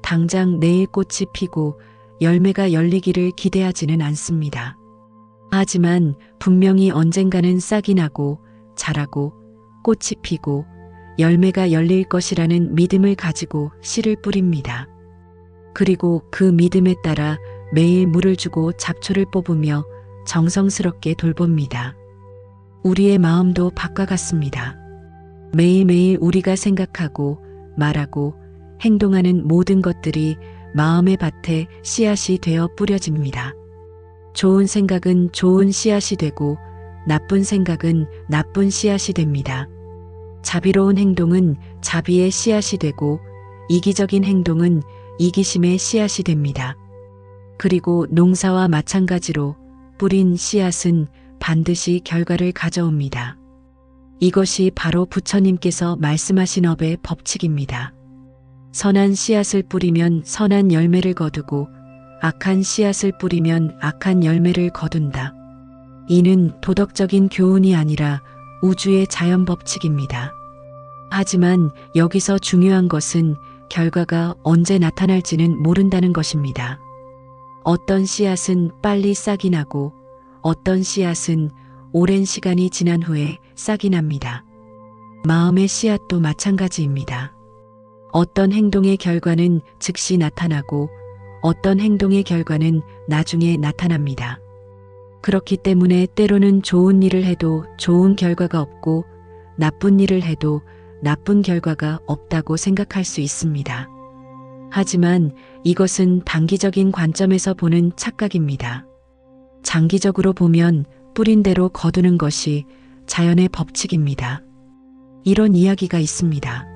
당장 내일 꽃이 피고 열매가 열리기를 기대하지는 않습니다. 하지만 분명히 언젠가는 싹이 나고 자라고 꽃이 피고 열매가 열릴 것이라는 믿음을 가지고 씨를 뿌립니다. 그리고 그 믿음에 따라 매일 물을 주고 잡초를 뽑으며 정성스럽게 돌봅니다. 우리의 마음도 바과 같습니다. 매일매일 우리가 생각하고 말하고 행동하는 모든 것들이 마음의 밭에 씨앗이 되어 뿌려집니다. 좋은 생각은 좋은 씨앗이 되고 나쁜 생각은 나쁜 씨앗이 됩니다. 자비로운 행동은 자비의 씨앗이 되고 이기적인 행동은 이기심의 씨앗이 됩니다. 그리고 농사와 마찬가지로 뿌린 씨앗은 반드시 결과를 가져옵니다. 이것이 바로 부처님께서 말씀하신 업의 법칙입니다. 선한 씨앗을 뿌리면 선한 열매를 거두고 악한 씨앗을 뿌리면 악한 열매를 거둔다. 이는 도덕적인 교훈이 아니라 우주의 자연 법칙입니다. 하지만 여기서 중요한 것은 결과가 언제 나타날지는 모른다는 것입니다. 어떤 씨앗은 빨리 싹이 나고 어떤 씨앗은 오랜 시간이 지난 후에 싹이 납니다. 마음의 씨앗도 마찬가지입니다. 어떤 행동의 결과는 즉시 나타나고 어떤 행동의 결과는 나중에 나타납니다. 그렇기 때문에 때로는 좋은 일을 해도 좋은 결과가 없고 나쁜 일을 해도 나쁜 결과가 없다고 생각할 수 있습니다. 하지만 이것은 단기적인 관점에서 보는 착각입니다. 장기적으로 보면 뿌린 대로 거두는 것이 자연의 법칙입니다. 이런 이야기가 있습니다.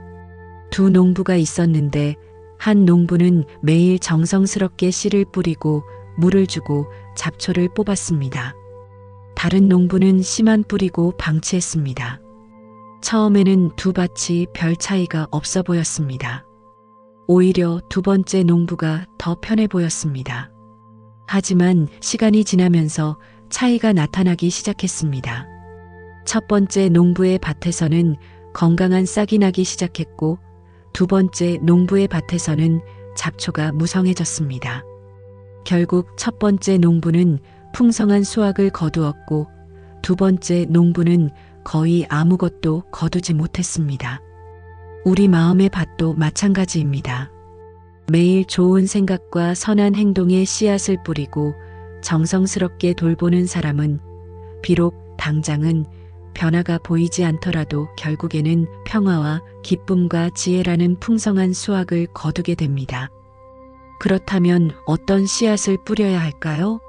두 농부가 있었는데 한 농부는 매일 정성스럽게 씨를 뿌리고 물을 주고 잡초를 뽑았습니다. 다른 농부는 씨만 뿌리고 방치했습니다. 처음에는 두 밭이 별 차이가 없어 보였습니다. 오히려 두 번째 농부가 더 편해 보였습니다. 하지만 시간이 지나면서 차이가 나타나기 시작했습니다. 첫 번째 농부의 밭에서는 건강한 싹이 나기 시작했고 두 번째 농부의 밭에서는 잡초가 무성해졌습니다. 결국 첫 번째 농부는 풍성한 수확을 거두었고 두 번째 농부는 거의 아무것도 거두지 못했습니다. 우리 마음의 밭도 마찬가지입니다. 매일 좋은 생각과 선한 행동의 씨앗을 뿌리고 정성스럽게 돌보는 사람은 비록 당장은 변화가 보이지 않더라도 결국에는 평화와 기쁨과 지혜라는 풍성한 수확을 거두게 됩니다. 그렇다면 어떤 씨앗을 뿌려야 할까요?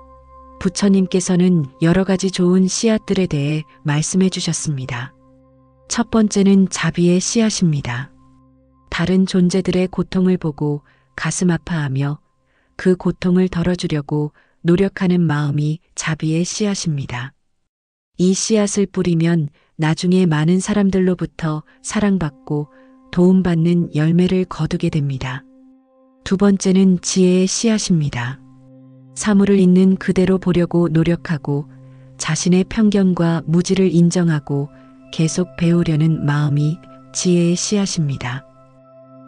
부처님께서는 여러 가지 좋은 씨앗들에 대해 말씀해 주셨습니다. 첫 번째는 자비의 씨앗입니다. 다른 존재들의 고통을 보고 가슴 아파하며 그 고통을 덜어주려고 노력하는 마음이 자비의 씨앗입니다. 이 씨앗을 뿌리면 나중에 많은 사람들로부터 사랑받고 도움받는 열매를 거두게 됩니다. 두 번째는 지혜의 씨앗입니다. 사물을 있는 그대로 보려고 노력하고 자신의 편견과 무지를 인정하고 계속 배우려는 마음이 지혜의 씨앗입니다.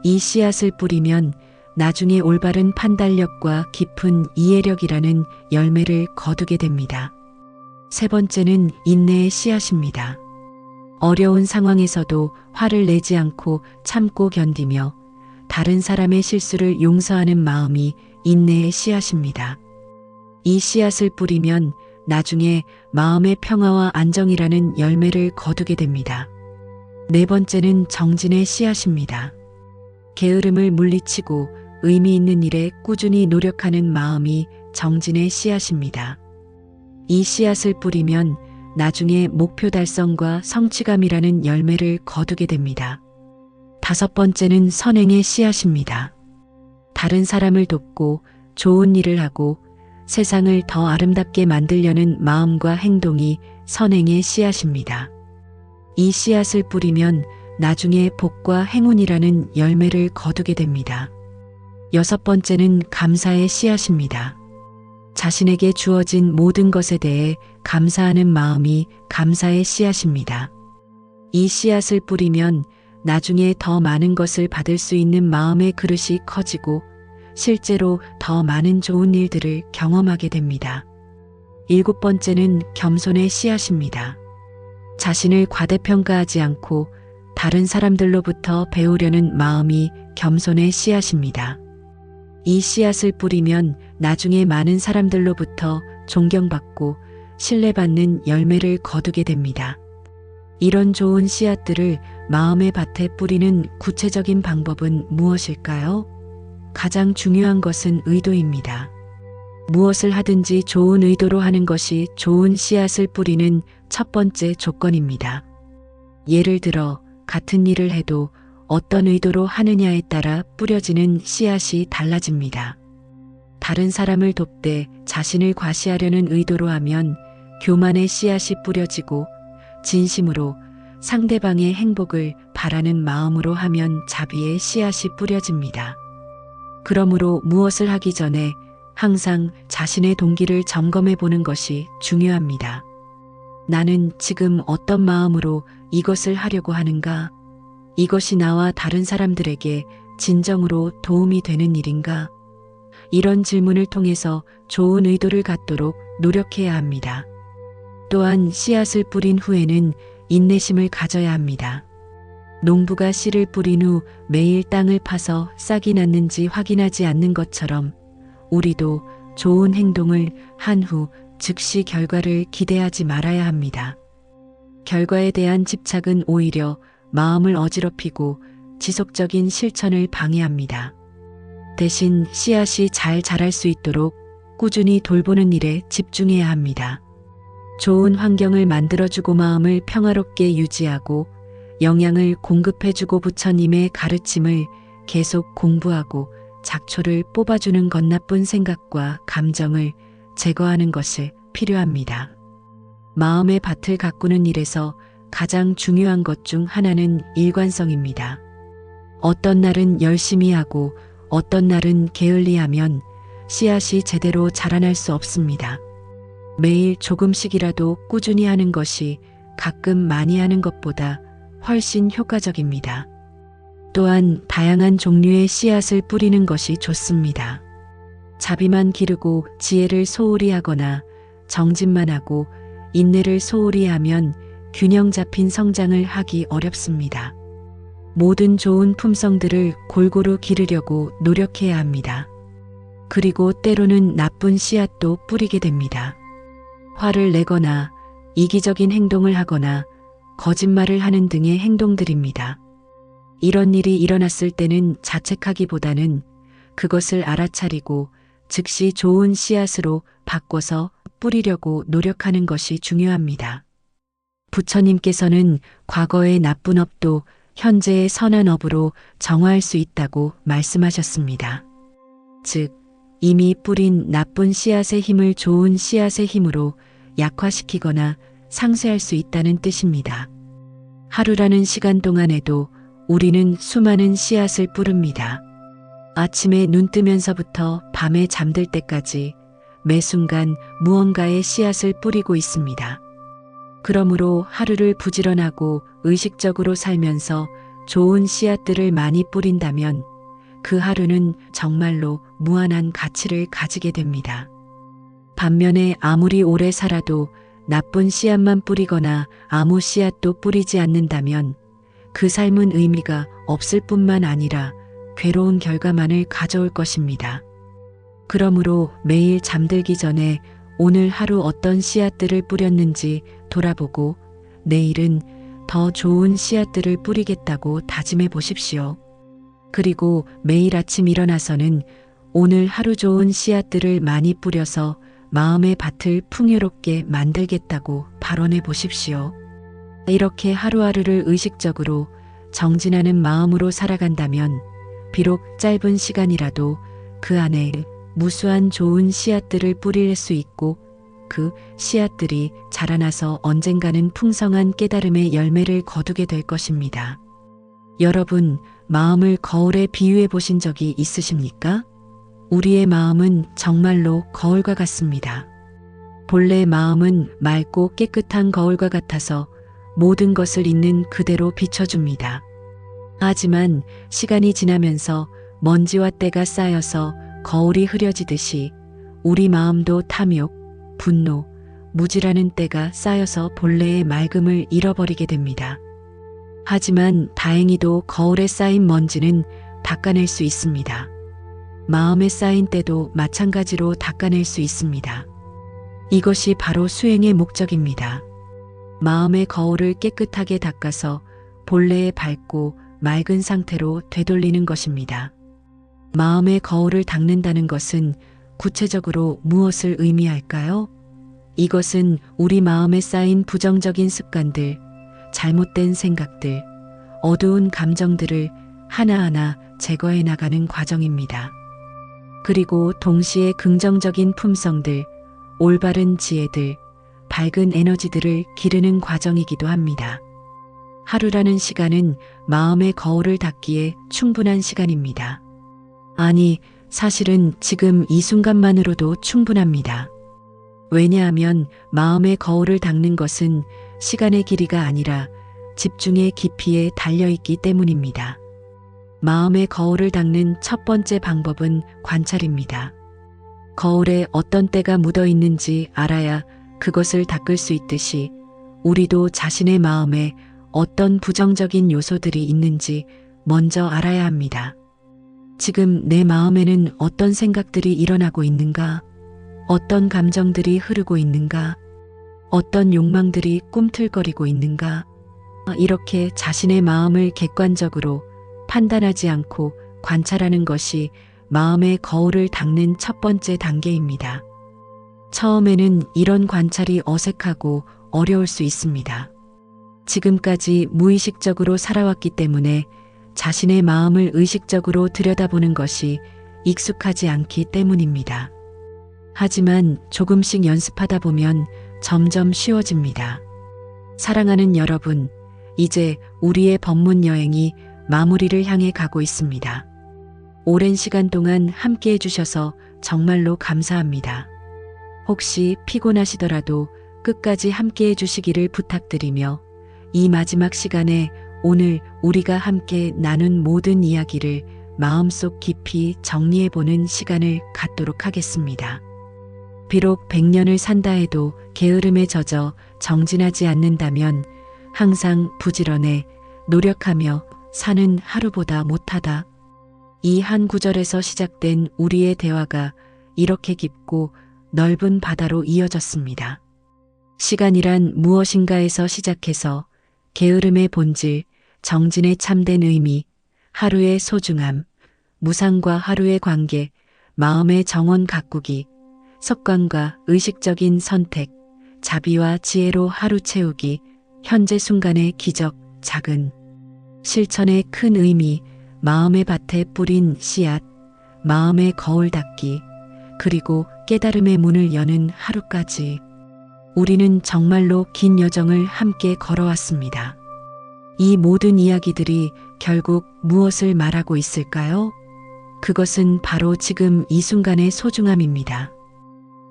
이 씨앗을 뿌리면 나중에 올바른 판단력과 깊은 이해력이라는 열매를 거두게 됩니다. 세 번째는 인내의 씨앗입니다. 어려운 상황에서도 화를 내지 않고 참고 견디며 다른 사람의 실수를 용서하는 마음이 인내의 씨앗입니다. 이 씨앗을 뿌리면 나중에 마음의 평화와 안정이라는 열매를 거두게 됩니다. 네 번째는 정진의 씨앗입니다. 게으름을 물리치고 의미 있는 일에 꾸준히 노력하는 마음이 정진의 씨앗입니다. 이 씨앗을 뿌리면 나중에 목표 달성과 성취감이라는 열매를 거두게 됩니다. 다섯 번째는 선행의 씨앗입니다. 다른 사람을 돕고 좋은 일을 하고 세상을 더 아름답게 만들려는 마음과 행동이 선행의 씨앗입니다. 이 씨앗을 뿌리면 나중에 복과 행운이라는 열매를 거두게 됩니다. 여섯 번째는 감사의 씨앗입니다. 자신에게 주어진 모든 것에 대해 감사하는 마음이 감사의 씨앗입니다. 이 씨앗을 뿌리면 나중에 더 많은 것을 받을 수 있는 마음의 그릇이 커지고 실제로 더 많은 좋은 일들을 경험하게 됩니다. 일곱 번째는 겸손의 씨앗입니다. 자신을 과대평가하지 않고 다른 사람들로부터 배우려는 마음이 겸손의 씨앗입니다. 이 씨앗을 뿌리면 나중에 많은 사람들로부터 존경받고 신뢰받는 열매를 거두게 됩니다. 이런 좋은 씨앗들을 마음의 밭에 뿌리는 구체적인 방법은 무엇일까요? 가장 중요한 것은 의도입니다. 무엇을 하든지 좋은 의도로 하는 것이 좋은 씨앗을 뿌리는 첫 번째 조건입니다. 예를 들어 같은 일을 해도 어떤 의도로 하느냐에 따라 뿌려지는 씨앗이 달라집니다. 다른 사람을 돕되 자신을 과시하려는 의도로 하면 교만의 씨앗이 뿌려지고 진심으로 상대방의 행복을 바라는 마음으로 하면 자비의 씨앗이 뿌려집니다. 그러므로 무엇을 하기 전에 항상 자신의 동기를 점검해 보는 것이 중요합니다. 나는 지금 어떤 마음으로 이것을 하려고 하는가? 이것이 나와 다른 사람들에게 진정으로 도움이 되는 일인가? 이런 질문을 통해서 좋은 의도를 갖도록 노력해야 합니다. 또한 씨앗을 뿌린 후에는 인내심을 가져야 합니다. 농부가 씨를 뿌린 후 매일 땅을 파서 싹이 났는지 확인하지 않는 것처럼 우리도 좋은 행동을 한 후 즉시 결과를 기대하지 말아야 합니다. 결과에 대한 집착은 오히려 마음을 어지럽히고 지속적인 실천을 방해합니다. 대신 씨앗이 잘 자랄 수 있도록 꾸준히 돌보는 일에 집중해야 합니다. 좋은 환경을 만들어주고 마음을 평화롭게 유지하고 영양을 공급해주고 부처님의 가르침을 계속 공부하고 작초를 뽑아주는 것 나쁜 생각과 감정을 제거하는 것이 필요합니다. 마음의 밭을 가꾸는 일에서 가장 중요한 것 중 하나는 일관성입니다. 어떤 날은 열심히 하고 어떤 날은 게을리하면 씨앗이 제대로 자라날 수 없습니다. 매일 조금씩이라도 꾸준히 하는 것이 가끔 많이 하는 것보다 훨씬 효과적입니다. 또한 다양한 종류의 씨앗을 뿌리는 것이 좋습니다. 자비만 기르고 지혜를 소홀히 하거나 정진만 하고 인내를 소홀히 하면 균형 잡힌 성장을 하기 어렵습니다. 모든 좋은 품성들을 골고루 기르려고 노력해야 합니다. 그리고 때로는 나쁜 씨앗도 뿌리게 됩니다. 화를 내거나 이기적인 행동을 하거나 거짓말을 하는 등의 행동들입니다. 이런 일이 일어났을 때는 자책하기보다는 그것을 알아차리고 즉시 좋은 씨앗으로 바꿔서 뿌리려고 노력하는 것이 중요합니다. 부처님께서는 과거의 나쁜 업도 현재의 선한 업으로 정화할 수 있다고 말씀하셨습니다. 즉, 이미 뿌린 나쁜 씨앗의 힘을 좋은 씨앗의 힘으로 약화시키거나 상쇄할 수 있다는 뜻입니다. 하루라는 시간 동안에도 우리는 수많은 씨앗을 뿌립니다. 아침에 눈 뜨면서부터 밤에 잠들 때까지 매 순간 무언가의 씨앗을 뿌리고 있습니다. 그러므로 하루를 부지런하고 의식적으로 살면서 좋은 씨앗들을 많이 뿌린다면 그 하루는 정말로 무한한 가치를 가지게 됩니다. 반면에 아무리 오래 살아도 나쁜 씨앗만 뿌리거나 아무 씨앗도 뿌리지 않는다면 그 삶은 의미가 없을 뿐만 아니라 괴로운 결과만을 가져올 것입니다. 그러므로 매일 잠들기 전에 오늘 하루 어떤 씨앗들을 뿌렸는지 돌아보고 내일은 더 좋은 씨앗들을 뿌리겠다고 다짐해 보십시오. 그리고 매일 아침 일어나서는 오늘 하루 좋은 씨앗들을 많이 뿌려서 마음의 밭을 풍요롭게 만들겠다고 발언해 보십시오. 이렇게 하루하루를 의식적으로 정진하는 마음으로 살아간다면 비록 짧은 시간이라도 그 안에 무수한 좋은 씨앗들을 뿌릴 수 있고 그 씨앗들이 자라나서 언젠가는 풍성한 깨달음의 열매를 거두게 될 것입니다. 여러분, 마음을 거울에 비유해 보신 적이 있으십니까? 우리의 마음은 정말로 거울과 같습니다. 본래 마음은 맑고 깨끗한 거울과 같아서 모든 것을 있는 그대로 비춰줍니다. 하지만 시간이 지나면서 먼지와 때가 쌓여서 거울이 흐려지듯이 우리 마음도 탐욕, 분노, 무지라는 때가 쌓여서 본래의 맑음을 잃어버리게 됩니다. 하지만 다행히도 거울에 쌓인 먼지는 닦아낼 수 있습니다. 마음에 쌓인 때도 마찬가지로 닦아낼 수 있습니다. 이것이 바로 수행의 목적입니다. 마음의 거울을 깨끗하게 닦아서 본래의 밝고 맑은 상태로 되돌리는 것입니다. 마음의 거울을 닦는다는 것은 구체적으로 무엇을 의미할까요? 이것은 우리 마음에 쌓인 부정적인 습관들, 잘못된 생각들, 어두운 감정들을 하나하나 제거해 나가는 과정입니다. 그리고 동시에 긍정적인 품성들, 올바른 지혜들, 밝은 에너지들을 기르는 과정이기도 합니다. 하루라는 시간은 마음의 거울을 닦기에 충분한 시간입니다. 아니, 사실은 지금 이 순간만으로도 충분합니다. 왜냐하면 마음의 거울을 닦는 것은 시간의 길이가 아니라 집중의 깊이에 달려있기 때문입니다. 마음의 거울을 닦는 첫 번째 방법은 관찰입니다. 거울에 어떤 때가 묻어 있는지 알아야 그것을 닦을 수 있듯이 우리도 자신의 마음에 어떤 부정적인 요소들이 있는지 먼저 알아야 합니다. 지금 내 마음에는 어떤 생각들이 일어나고 있는가? 어떤 감정들이 흐르고 있는가? 어떤 욕망들이 꿈틀거리고 있는가? 이렇게 자신의 마음을 객관적으로 판단하지 않고 관찰하는 것이 마음의 거울을 닦는 첫 번째 단계입니다. 처음에는 이런 관찰이 어색하고 어려울 수 있습니다. 지금까지 무의식적으로 살아왔기 때문에 자신의 마음을 의식적으로 들여다보는 것이 익숙하지 않기 때문입니다. 하지만 조금씩 연습하다 보면 점점 쉬워집니다. 사랑하는 여러분, 이제 우리의 법문 여행이 마무리를 향해 가고 있습니다. 오랜 시간 동안 함께 해주셔서 정말로 감사합니다. 혹시 피곤하시더라도 끝까지 함께 해주시기를 부탁드리며 이 마지막 시간에 오늘 우리가 함께 나눈 모든 이야기를 마음속 깊이 정리해보는 시간을 갖도록 하겠습니다. 비록 100년을 산다 해도 게으름에 젖어 정진하지 않는다면 항상 부지런해 노력하며 사는 하루보다 못하다. 이 한 구절에서 시작된 우리의 대화가 이렇게 깊고 넓은 바다로 이어졌습니다. 시간이란 무엇인가에서 시작해서 게으름의 본질, 정진의 참된 의미, 하루의 소중함, 무상과 하루의 관계, 마음의 정원 가꾸기, 습관과 의식적인 선택, 자비와 지혜로 하루 채우기, 현재 순간의 기적, 작은 실천의 큰 의미, 마음의 밭에 뿌린 씨앗, 마음의 거울 닦기, 그리고 깨달음의 문을 여는 하루까지 우리는 정말로 긴 여정을 함께 걸어왔습니다. 이 모든 이야기들이 결국 무엇을 말하고 있을까요? 그것은 바로 지금 이 순간의 소중함입니다.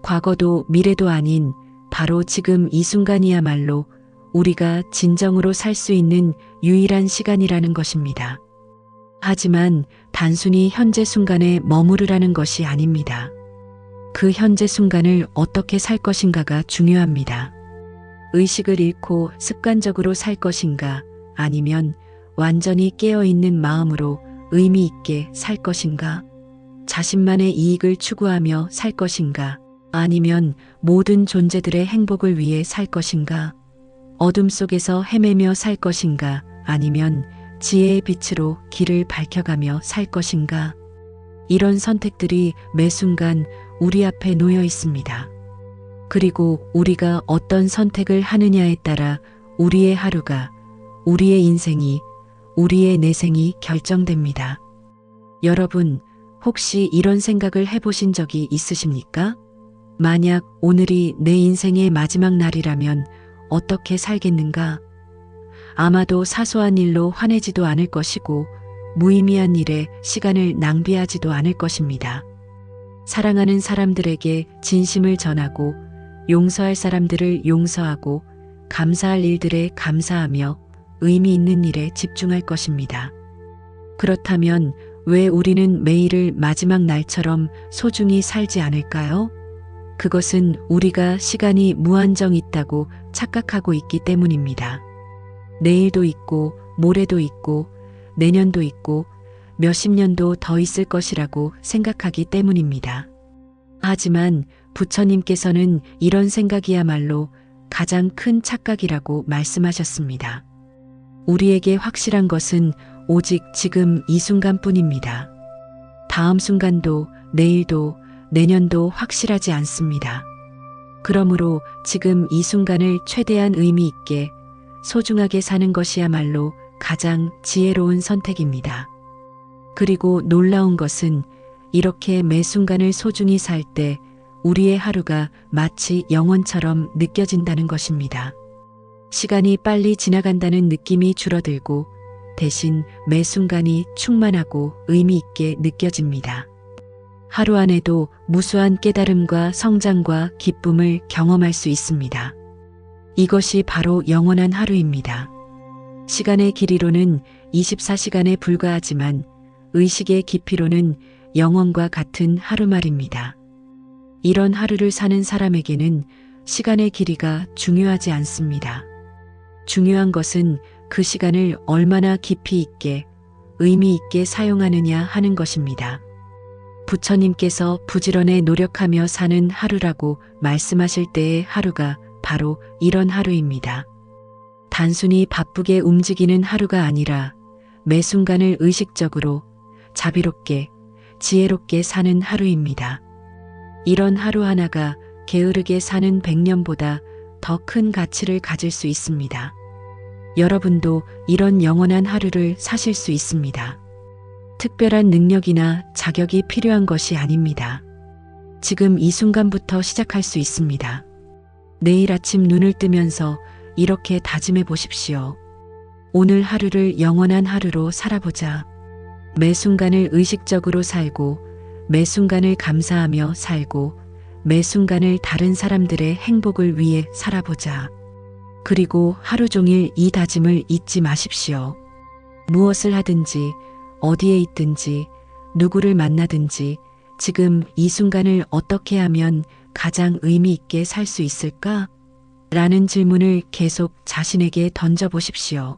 과거도 미래도 아닌 바로 지금 이 순간이야말로 우리가 진정으로 살 수 있는 유일한 시간이라는 것입니다. 하지만 단순히 현재 순간에 머무르라는 것이 아닙니다. 그 현재 순간을 어떻게 살 것인가가 중요합니다. 의식을 잃고 습관적으로 살 것인가, 아니면 완전히 깨어있는 마음으로 의미 있게 살 것인가, 자신만의 이익을 추구하며 살 것인가, 아니면 모든 존재들의 행복을 위해 살 것인가, 어둠 속에서 헤매며 살 것인가, 아니면 지혜의 빛으로 길을 밝혀가며 살 것인가. 이런 선택들이 매 순간 우리 앞에 놓여 있습니다. 그리고 우리가 어떤 선택을 하느냐에 따라 우리의 하루가, 우리의 인생이, 우리의 내생이 결정됩니다. 여러분, 혹시 이런 생각을 해보신 적이 있으십니까? 만약 오늘이 내 인생의 마지막 날이라면 어떻게 살겠는가? 아마도 사소한 일로 화내지도 않을 것이고 무의미한 일에 시간을 낭비하지도 않을 것입니다. 사랑하는 사람들에게 진심을 전하고 용서할 사람들을 용서하고 감사할 일들에 감사하며 의미 있는 일에 집중할 것입니다. 그렇다면 왜 우리는 매일을 마지막 날처럼 소중히 살지 않을까요? 그것은 우리가 시간이 무한정 있다고 착각하고 있기 때문입니다. 내일도 있고 모레도 있고 내년도 있고 몇십 년도 더 있을 것이라고 생각하기 때문입니다. 하지만 부처님께서는 이런 생각이야말로 가장 큰 착각이라고 말씀하셨습니다. 우리에게 확실한 것은 오직 지금 이 순간뿐입니다. 다음 순간도 내일도 내년도 확실하지 않습니다. 그러므로 지금 이 순간을 최대한 의미 있게 소중하게 사는 것이야말로 가장 지혜로운 선택입니다. 그리고 놀라운 것은 이렇게 매 순간을 소중히 살 때 우리의 하루가 마치 영원처럼 느껴진다는 것입니다. 시간이 빨리 지나간다는 느낌이 줄어들고 대신 매 순간이 충만하고 의미 있게 느껴집니다. 하루 안에도 무수한 깨달음과 성장과 기쁨을 경험할 수 있습니다. 이것이 바로 영원한 하루입니다. 시간의 길이로는 24시간에 불과하지만 의식의 깊이로는 영원과 같은 하루 말입니다. 이런 하루를 사는 사람에게는 시간의 길이가 중요하지 않습니다. 중요한 것은 그 시간을 얼마나 깊이 있게, 의미 있게 사용하느냐 하는 것입니다. 부처님께서 부지런히 노력하며 사는 하루라고 말씀하실 때의 하루가 바로 이런 하루입니다. 단순히 바쁘게 움직이는 하루가 아니라 매 순간을 의식적으로, 자비롭게, 지혜롭게 사는 하루입니다. 이런 하루 하나가 게으르게 사는 100년보다 더 큰 가치를 가질 수 있습니다. 여러분도 이런 영원한 하루를 사실 수 있습니다. 특별한 능력이나 자격이 필요한 것이 아닙니다. 지금 이 순간부터 시작할 수 있습니다. 내일 아침 눈을 뜨면서 이렇게 다짐해 보십시오. 오늘 하루를 영원한 하루로 살아보자. 매 순간을 의식적으로 살고, 매 순간을 감사하며 살고, 매 순간을 다른 사람들의 행복을 위해 살아보자. 그리고 하루 종일 이 다짐을 잊지 마십시오. 무엇을 하든지, 어디에 있든지, 누구를 만나든지, 지금 이 순간을 어떻게 하면 가장 의미 있게 살 수 있을까? 라는 질문을 계속 자신에게 던져보십시오.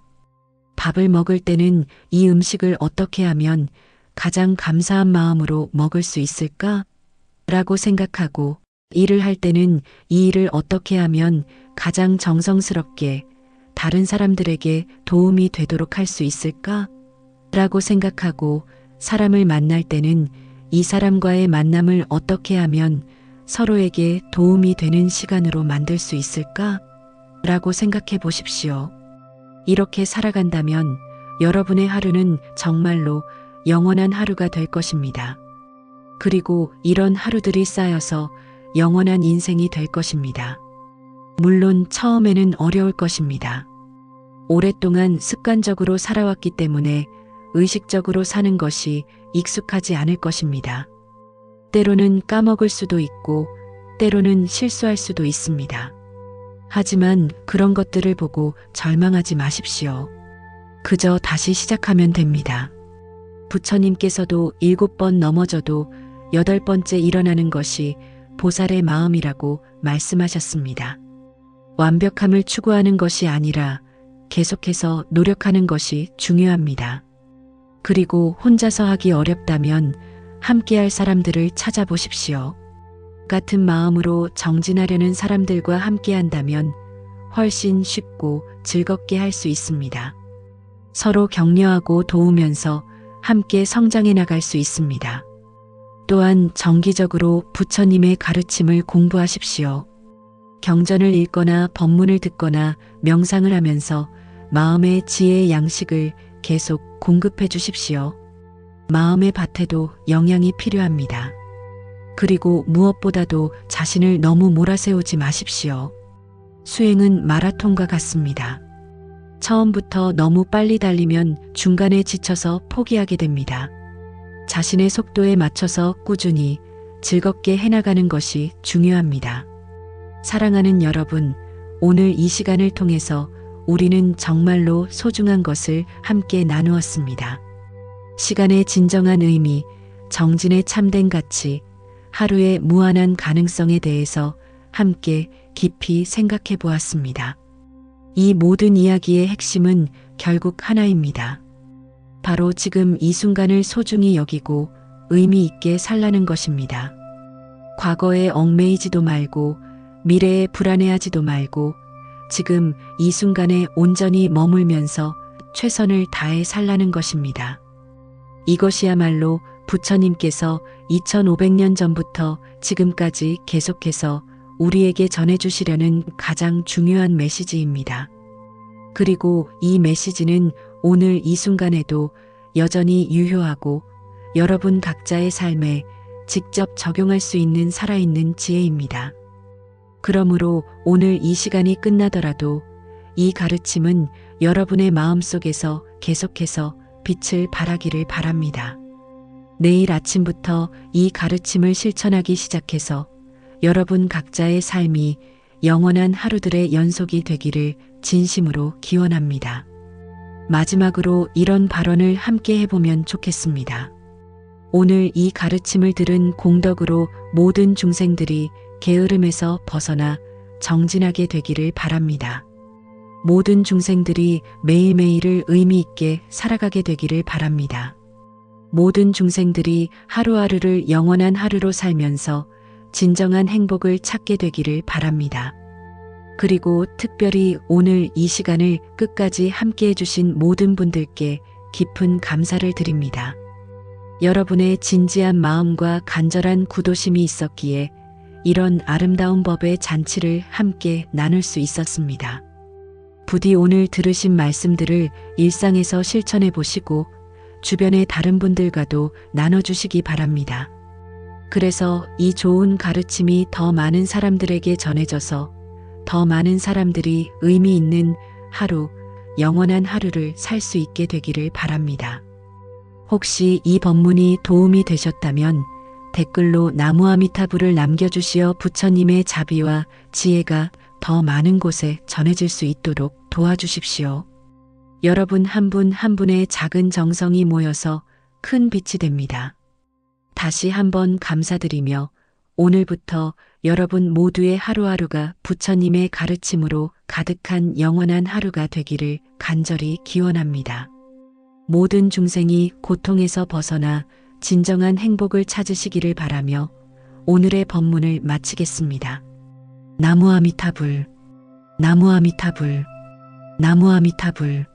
밥을 먹을 때는 이 음식을 어떻게 하면 가장 감사한 마음으로 먹을 수 있을까? 라고 생각하고, 일을 할 때는 이 일을 어떻게 하면 가장 정성스럽게 다른 사람들에게 도움이 되도록 할 수 있을까? 라고 생각하고, 사람을 만날 때는 이 사람과의 만남을 어떻게 하면 서로에게 도움이 되는 시간으로 만들 수 있을까? 라고 생각해 보십시오. 이렇게 살아간다면 여러분의 하루는 정말로 영원한 하루가 될 것입니다. 그리고 이런 하루들이 쌓여서 영원한 인생이 될 것입니다. 물론 처음에는 어려울 것입니다. 오랫동안 습관적으로 살아왔기 때문에 의식적으로 사는 것이 익숙하지 않을 것입니다. 때로는 까먹을 수도 있고, 때로는 실수할 수도 있습니다. 하지만 그런 것들을 보고 절망하지 마십시오. 그저 다시 시작하면 됩니다. 부처님께서도 7번 넘어져도 8번째 일어나는 것이 보살의 마음이라고 말씀하셨습니다. 완벽함을 추구하는 것이 아니라 계속해서 노력하는 것이 중요합니다. 그리고 혼자서 하기 어렵다면 함께할 사람들을 찾아보십시오. 같은 마음으로 정진하려는 사람들과 함께한다면 훨씬 쉽고 즐겁게 할 수 있습니다. 서로 격려하고 도우면서 함께 성장해 나갈 수 있습니다. 또한 정기적으로 부처님의 가르침을 공부하십시오. 경전을 읽거나 법문을 듣거나 명상을 하면서 마음의 지혜의 양식을 계속 공급해 주십시오. 마음의 밭에도 영양이 필요합니다. 그리고 무엇보다도 자신을 너무 몰아세우지 마십시오. 수행은 마라톤과 같습니다. 처음부터 너무 빨리 달리면 중간에 지쳐서 포기하게 됩니다. 자신의 속도에 맞춰서 꾸준히 즐겁게 해나가는 것이 중요합니다. 사랑하는 여러분, 오늘 이 시간을 통해서 우리는 정말로 소중한 것을 함께 나누었습니다. 시간의 진정한 의미, 정진의 참된 가치, 하루의 무한한 가능성에 대해서 함께 깊이 생각해 보았습니다. 이 모든 이야기의 핵심은 결국 하나입니다. 바로 지금 이 순간을 소중히 여기고 의미 있게 살라는 것입니다. 과거에 얽매이지도 말고 미래에 불안해하지도 말고 지금 이 순간에 온전히 머물면서 최선을 다해 살라는 것입니다. 이것이야말로 부처님께서 2500년 전부터 지금까지 계속해서 우리에게 전해주시려는 가장 중요한 메시지입니다. 그리고 이 메시지는 오늘 이 순간에도 여전히 유효하고 여러분 각자의 삶에 직접 적용할 수 있는 살아있는 지혜입니다. 그러므로 오늘 이 시간이 끝나더라도 이 가르침은 여러분의 마음속에서 계속해서 빛을 발하기를 바랍니다. 내일 아침부터 이 가르침을 실천하기 시작해서 여러분 각자의 삶이 영원한 하루들의 연속이 되기를 진심으로 기원합니다. 마지막으로 이런 발언을 함께 해보면 좋겠습니다. 오늘 이 가르침을 들은 공덕으로 모든 중생들이 게으름에서 벗어나 정진하게 되기를 바랍니다. 모든 중생들이 매일매일을 의미 있게 살아가게 되기를 바랍니다. 모든 중생들이 하루하루를 영원한 하루로 살면서 진정한 행복을 찾게 되기를 바랍니다. 그리고 특별히 오늘 이 시간을 끝까지 함께 해주신 모든 분들께 깊은 감사를 드립니다. 여러분의 진지한 마음과 간절한 구도심이 있었기에 이런 아름다운 법의 잔치를 함께 나눌 수 있었습니다. 부디 오늘 들으신 말씀들을 일상에서 실천해 보시고 주변의 다른 분들과도 나눠주시기 바랍니다. 그래서 이 좋은 가르침이 더 많은 사람들에게 전해져서 더 많은 사람들이 의미 있는 하루, 영원한 하루를 살 수 있게 되기를 바랍니다. 혹시 이 법문이 도움이 되셨다면 댓글로 나무아미타불을 남겨주시어 부처님의 자비와 지혜가 더 많은 곳에 전해질 수 있도록 도와주십시오. 여러분 한 분 한 분의 작은 정성이 모여서 큰 빛이 됩니다. 다시 한번 감사드리며 오늘부터 여러분 모두의 하루하루가 부처님의 가르침으로 가득한 영원한 하루가 되기를 간절히 기원합니다. 모든 중생이 고통에서 벗어나 진정한 행복을 찾으시기를 바라며 오늘의 법문을 마치겠습니다. 나무아미타불, 나무아미타불, 나무아미타불.